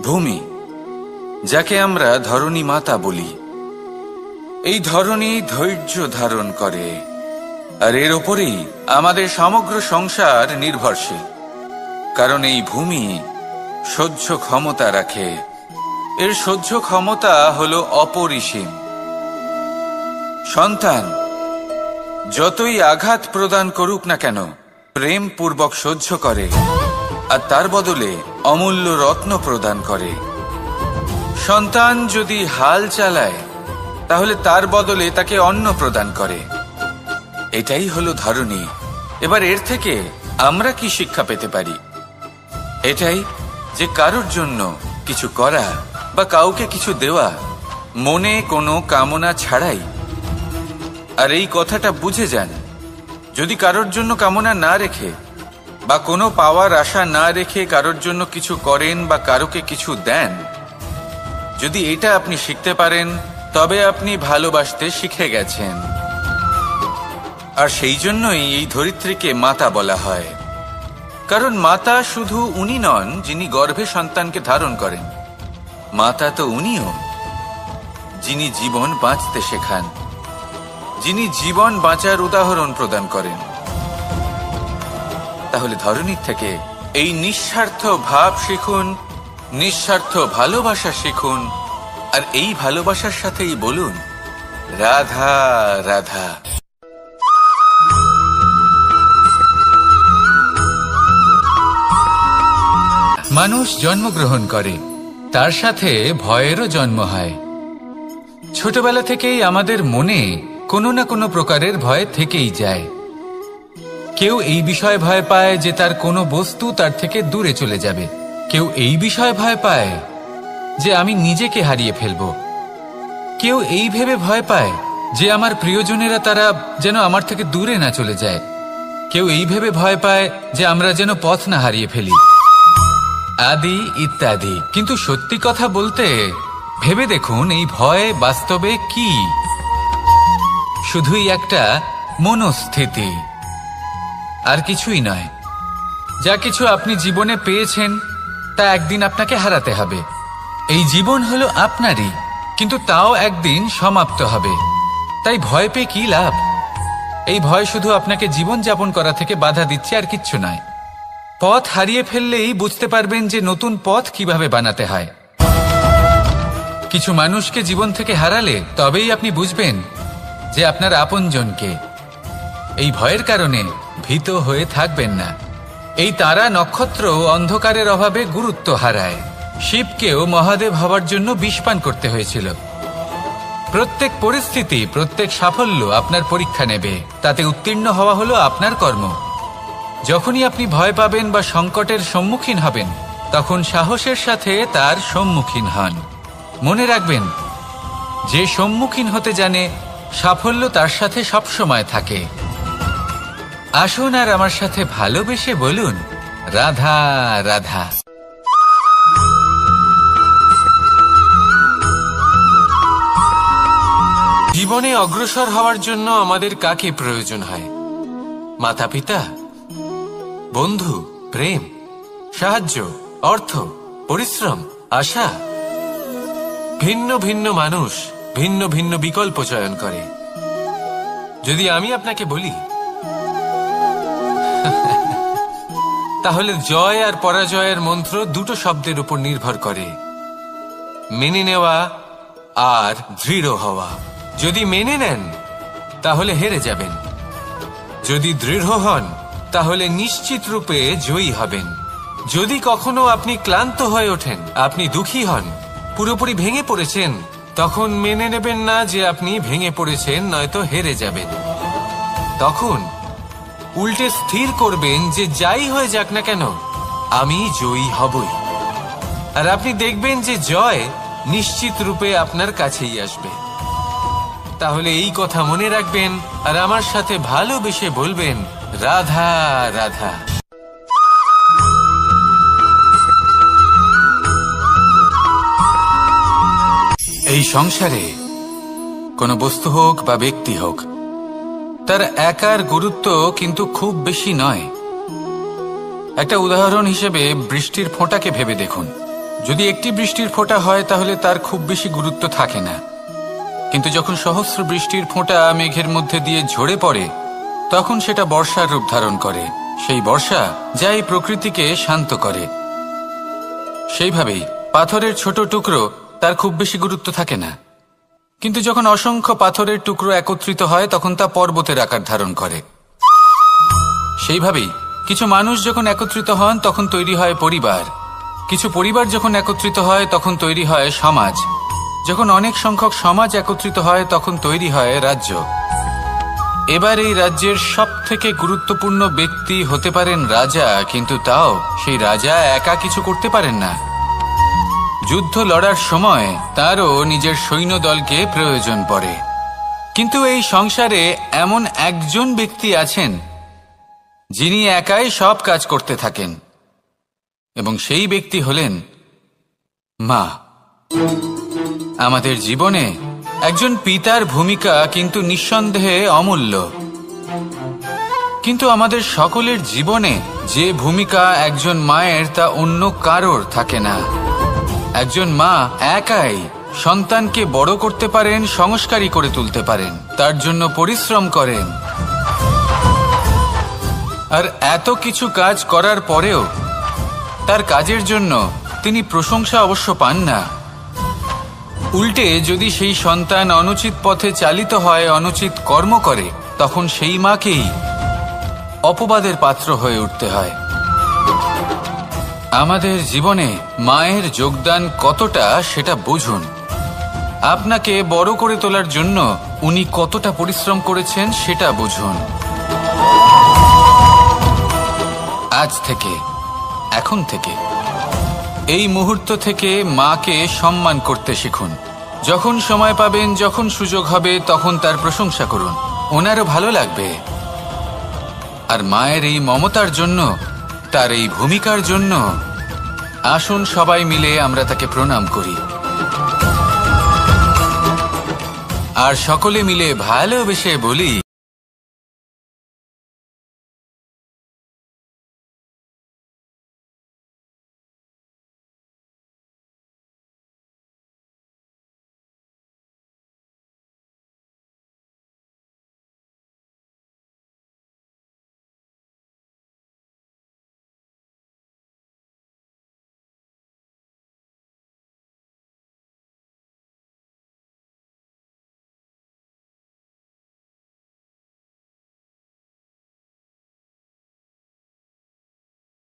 ভূমি, যাকে আমরা ধরণী মাতা বলি। এই ধরণী ধৈর্য ধারণ করে, আর এর ওপরেই আমাদের সমগ্র সংসার নির্ভরশীল। কারণ এই ভূমি সহ্য ক্ষমতা রাখে, এর সহ্য ক্ষমতা হল অপরিসীম। সন্তান যতই আঘাত প্রদান করুক না কেন প্রেম পূর্বক সহ্য করে, আর তার বদলে অমূল্য রত্ন প্রদান করে। সন্তান যদি হাল চালায় তাহলে তার বদলে তাকে অন্ন প্রদান করে। এটাই হলো ধরণী। এবার এর থেকে আমরা কি শিক্ষা পেতে পারি? এটাই যে কারোর জন্য কিছু করা বা কাউকে কিছু দেওয়া মনে কোনো কামনা ছাড়াই। আর এই কথাটা বুঝে যান, যদি কারোর জন্য কামনা না রেখে বা কোনো পাওয়ার আশা না রেখে কারোর জন্য কিছু করেন বা কারোকে কিছু দেন, যদি এটা আপনি শিখতে পারেন তবে আপনি ভালোবাসতে শিখে গেছেন। আর সেই জন্যই এই ধরিত্রীকে মাতা বলা হয়। কারণ মাতা শুধু উনি নন যিনি গর্ভে সন্তানকে ধারণ করেন, মাতা তো উনিও যিনি জীবন বাঁচতে শেখান, যিনি জীবন বাঁচার উদাহরণ প্রদান করেন। তাহলে ধরণীর থেকে এই নিঃস্বার্থ ভাব শিখুন, নিঃস্বার্থ ভালোবাসা শিখুন, আর এই ভালোবাসার সাথেই বলুন, রাধা রাধা। মানুষ জন্মগ্রহণ করে, তার সাথে ভয়েরও জন্ম হয়। ছোটবেলা থেকেই আমাদের মনে কোনো না কোনো প্রকারের ভয় থেকেই যায়। কেউ এই বিষয়ে ভয় পায় যে তার কোনো বস্তু তার থেকে দূরে চলে যাবে, কেউ এই বিষয়ে ভয় পায় যে আমি নিজেকে হারিয়ে ফেলব, কেউ এই ভেবে ভয় পায় যে আমার প্রিয়জনেরা তারা যেন আমার থেকে দূরে না চলে যায়। কেউ এই ভেবে ভয় পায় যে আমরা যেন পথ না হারিয়ে ফেলি, আদি ইত্যাদি। কিন্তু সত্যি কথা বলতে ভেবে দেখুন, এই ভয় বাস্তবে কি? শুধুই একটা মনস্থিতি, আর কিছুই নয়। যা কিছু আপনি জীবনে পেয়েছেন তা একদিন আপনাকে হারাতে হবে। এই জীবন হলো আপনারই, কিন্তু তাও একদিন সমাপ্ত হবে। তাই ভয় পেয়ে কি লাভ? এই ভয় শুধু আপনাকে জীবন যাপন করা থেকে বাধা দিচ্ছে, আর কিচ্ছু নয়। পথ হারিয়ে ফেললেই বুঝতে পারবেন যে নতুন পথ কিভাবে বানাতে হয়। কিছু মানুষকে জীবন থেকে হারালে তবেই আপনি বুঝবেন যে আপনার আপনজনকে। এই ভয়ের কারণে ভীত হয়ে থাকবেন না। এই তারা নক্ষত্র অন্ধকারের অভাবে গুরুত্ব হারায়। শিবকেও মহাদেব হওয়ার জন্য বিষপান করতে হয়েছিল। প্রত্যেক পরিস্থিতি, প্রত্যেক সাফল্য আপনার পরীক্ষা নেবে। তাতে উত্তীর্ণ হওয়া হলো আপনার কর্ম। যখনই আপনি ভয় পাবেন বা সংকটের সম্মুখীন হবেন, তখন সাহসের সাথে তার সম্মুখীন হন। মনে রাখবেন, যে সম্মুখীন হতে জানে সাফল্য তার সাথে সবসময় থাকে। আসুন আর আমার সাথে ভালোবেসে বলুন, রাধা রাধা। জীবনে অগ্রসর হওয়ার জন্য আমাদের কাকে প্রয়োজন হয়? মাতা পিতা, বন্ধু, প্রেম, সাহায্য, অর্থ, পরিশ্রম, আশা। ভিন্ন ভিন্ন মানুষ ভিন্ন ভিন্ন বিকল্প চয়ন করে। যদি আমি আপনাকে বলি, তাহলে জয় আর পরাজয়ের মন্ত্র দুটো শব্দের উপর নির্ভর করে, মেনে নেওয়া আর দৃঢ় হওয়া। যদি মেনে নেন তাহলে হেরে যাবেন, যদি দৃঢ় হন তাহলে নিশ্চিত রূপে জয়ী হবেন। যদি কখনো আপনি ক্লান্ত হয়ে ওঠেন, আপনি দুঃখী হন, পুরোপুরি ভেঙে পড়েছেন, তখন মেনে নেবেন না যে আপনি ভেঙে পড়েছেন, নয়তো হেরে যাবেন। তখন উল্টে স্থির করবেন যে যাই হয়ে যাক না কেন, আমি জয়ী হবই। আর আপনি দেখবেন যে জয় নিশ্চিত রূপে আপনার কাছেই আসবে। তাহলে এই কথা মনে রাখবেন আর আমার সাথে ভালোবেসে বলবেন, রাধা রাধা। এই সংসারে কোনো বস্তু হোক বা ব্যক্তি হোক, তার একার গুরুত্ব কিন্তু খুব বেশি নয়। একটা উদাহরণ হিসেবে বৃষ্টির ফোঁটাকে ভেবে দেখুন। যদি একটি বৃষ্টির ফোঁটা হয় তাহলে তার খুব বেশি গুরুত্ব থাকে না, কিন্তু যখন সহস্র বৃষ্টির ফোঁটা মেঘের মধ্যে দিয়ে ঝরে পড়ে, তখন সেটা বর্ষার রূপ ধারণ করে। সেই বর্ষা যা এই প্রকৃতিকে শান্ত করে। সেইভাবেই পাথরের ছোট টুকরো, তার খুব বেশি গুরুত্ব থাকে না, কিন্তু যখন অসংখ্য পাথরের টুকরো একত্রিত হয় তখন তা পর্বতের আকার ধারণ করে। সেইভাবেই কিছু মানুষ যখন একত্রিত হন তখন তৈরি হয় পরিবার, কিছু পরিবার যখন একত্রিত হয় তখন তৈরি হয় সমাজ, যখন অনেক সংখ্যক সমাজ একত্রিত হয় তখন তৈরি হয় রাজ্য। এবার এই রাজ্যের সবথেকে গুরুত্বপূর্ণ ব্যক্তি হতে পারেন রাজা, কিন্তু তাও সেই রাজা একা কিছু করতে পারেন না। যুদ্ধ লড়ার সময় তারও নিজের সৈন্যদলকে প্রয়োজন পড়ে। কিন্তু এই সংসারে এমন একজন ব্যক্তি আছেন যিনি একাই সব কাজ করতে থাকেন, এবং সেই ব্যক্তি হলেন মা। আমাদের জীবনে একজন পিতার ভূমিকা কিন্তু নিঃসন্দেহে অমূল্য, কিন্তু আমাদের সকলের জীবনে যে ভূমিকা একজন মায়ের তা অন্য কারোর থাকে না। একজন মা একাই সন্তানকে বড় করতে পারেন, সংস্কারী করে তুলতে পারেন, তার জন্য পরিশ্রম করেন। আর এত কিছু কাজ করার পরেও তার কাজের জন্য তিনি প্রশংসা অবশ্য পান না। উল্টে যদি সেই সন্তান অনুচিত পথে চালিত হয়, অনুচিত কর্ম করে, তখন সেই মাকেই অপবাদের পাত্র হয়ে উঠতে হয়। আমাদের জীবনে মায়ের যোগদান কতটা সেটা বুঝুন। আপনাকে বড় করে তোলার জন্য উনি কতটা পরিশ্রম করেছেন সেটা বুঝুন। আজ থেকে, এখন থেকে, এই মুহূর্ত থেকে মাকে সম্মান করতে শিখুন। যখন সময় পাবেন, যখন সুযোগ হবে, তখন তার প্রশংসা করুন। ওনারও ভালো লাগবে। আর মায়ের এই মমতার জন্য, তার এই ভূমিকার জন্য আসুন সবাই মিলে আমরা তাকে প্রণাম করি আর সকলে মিলে ভালোবেসে বলি,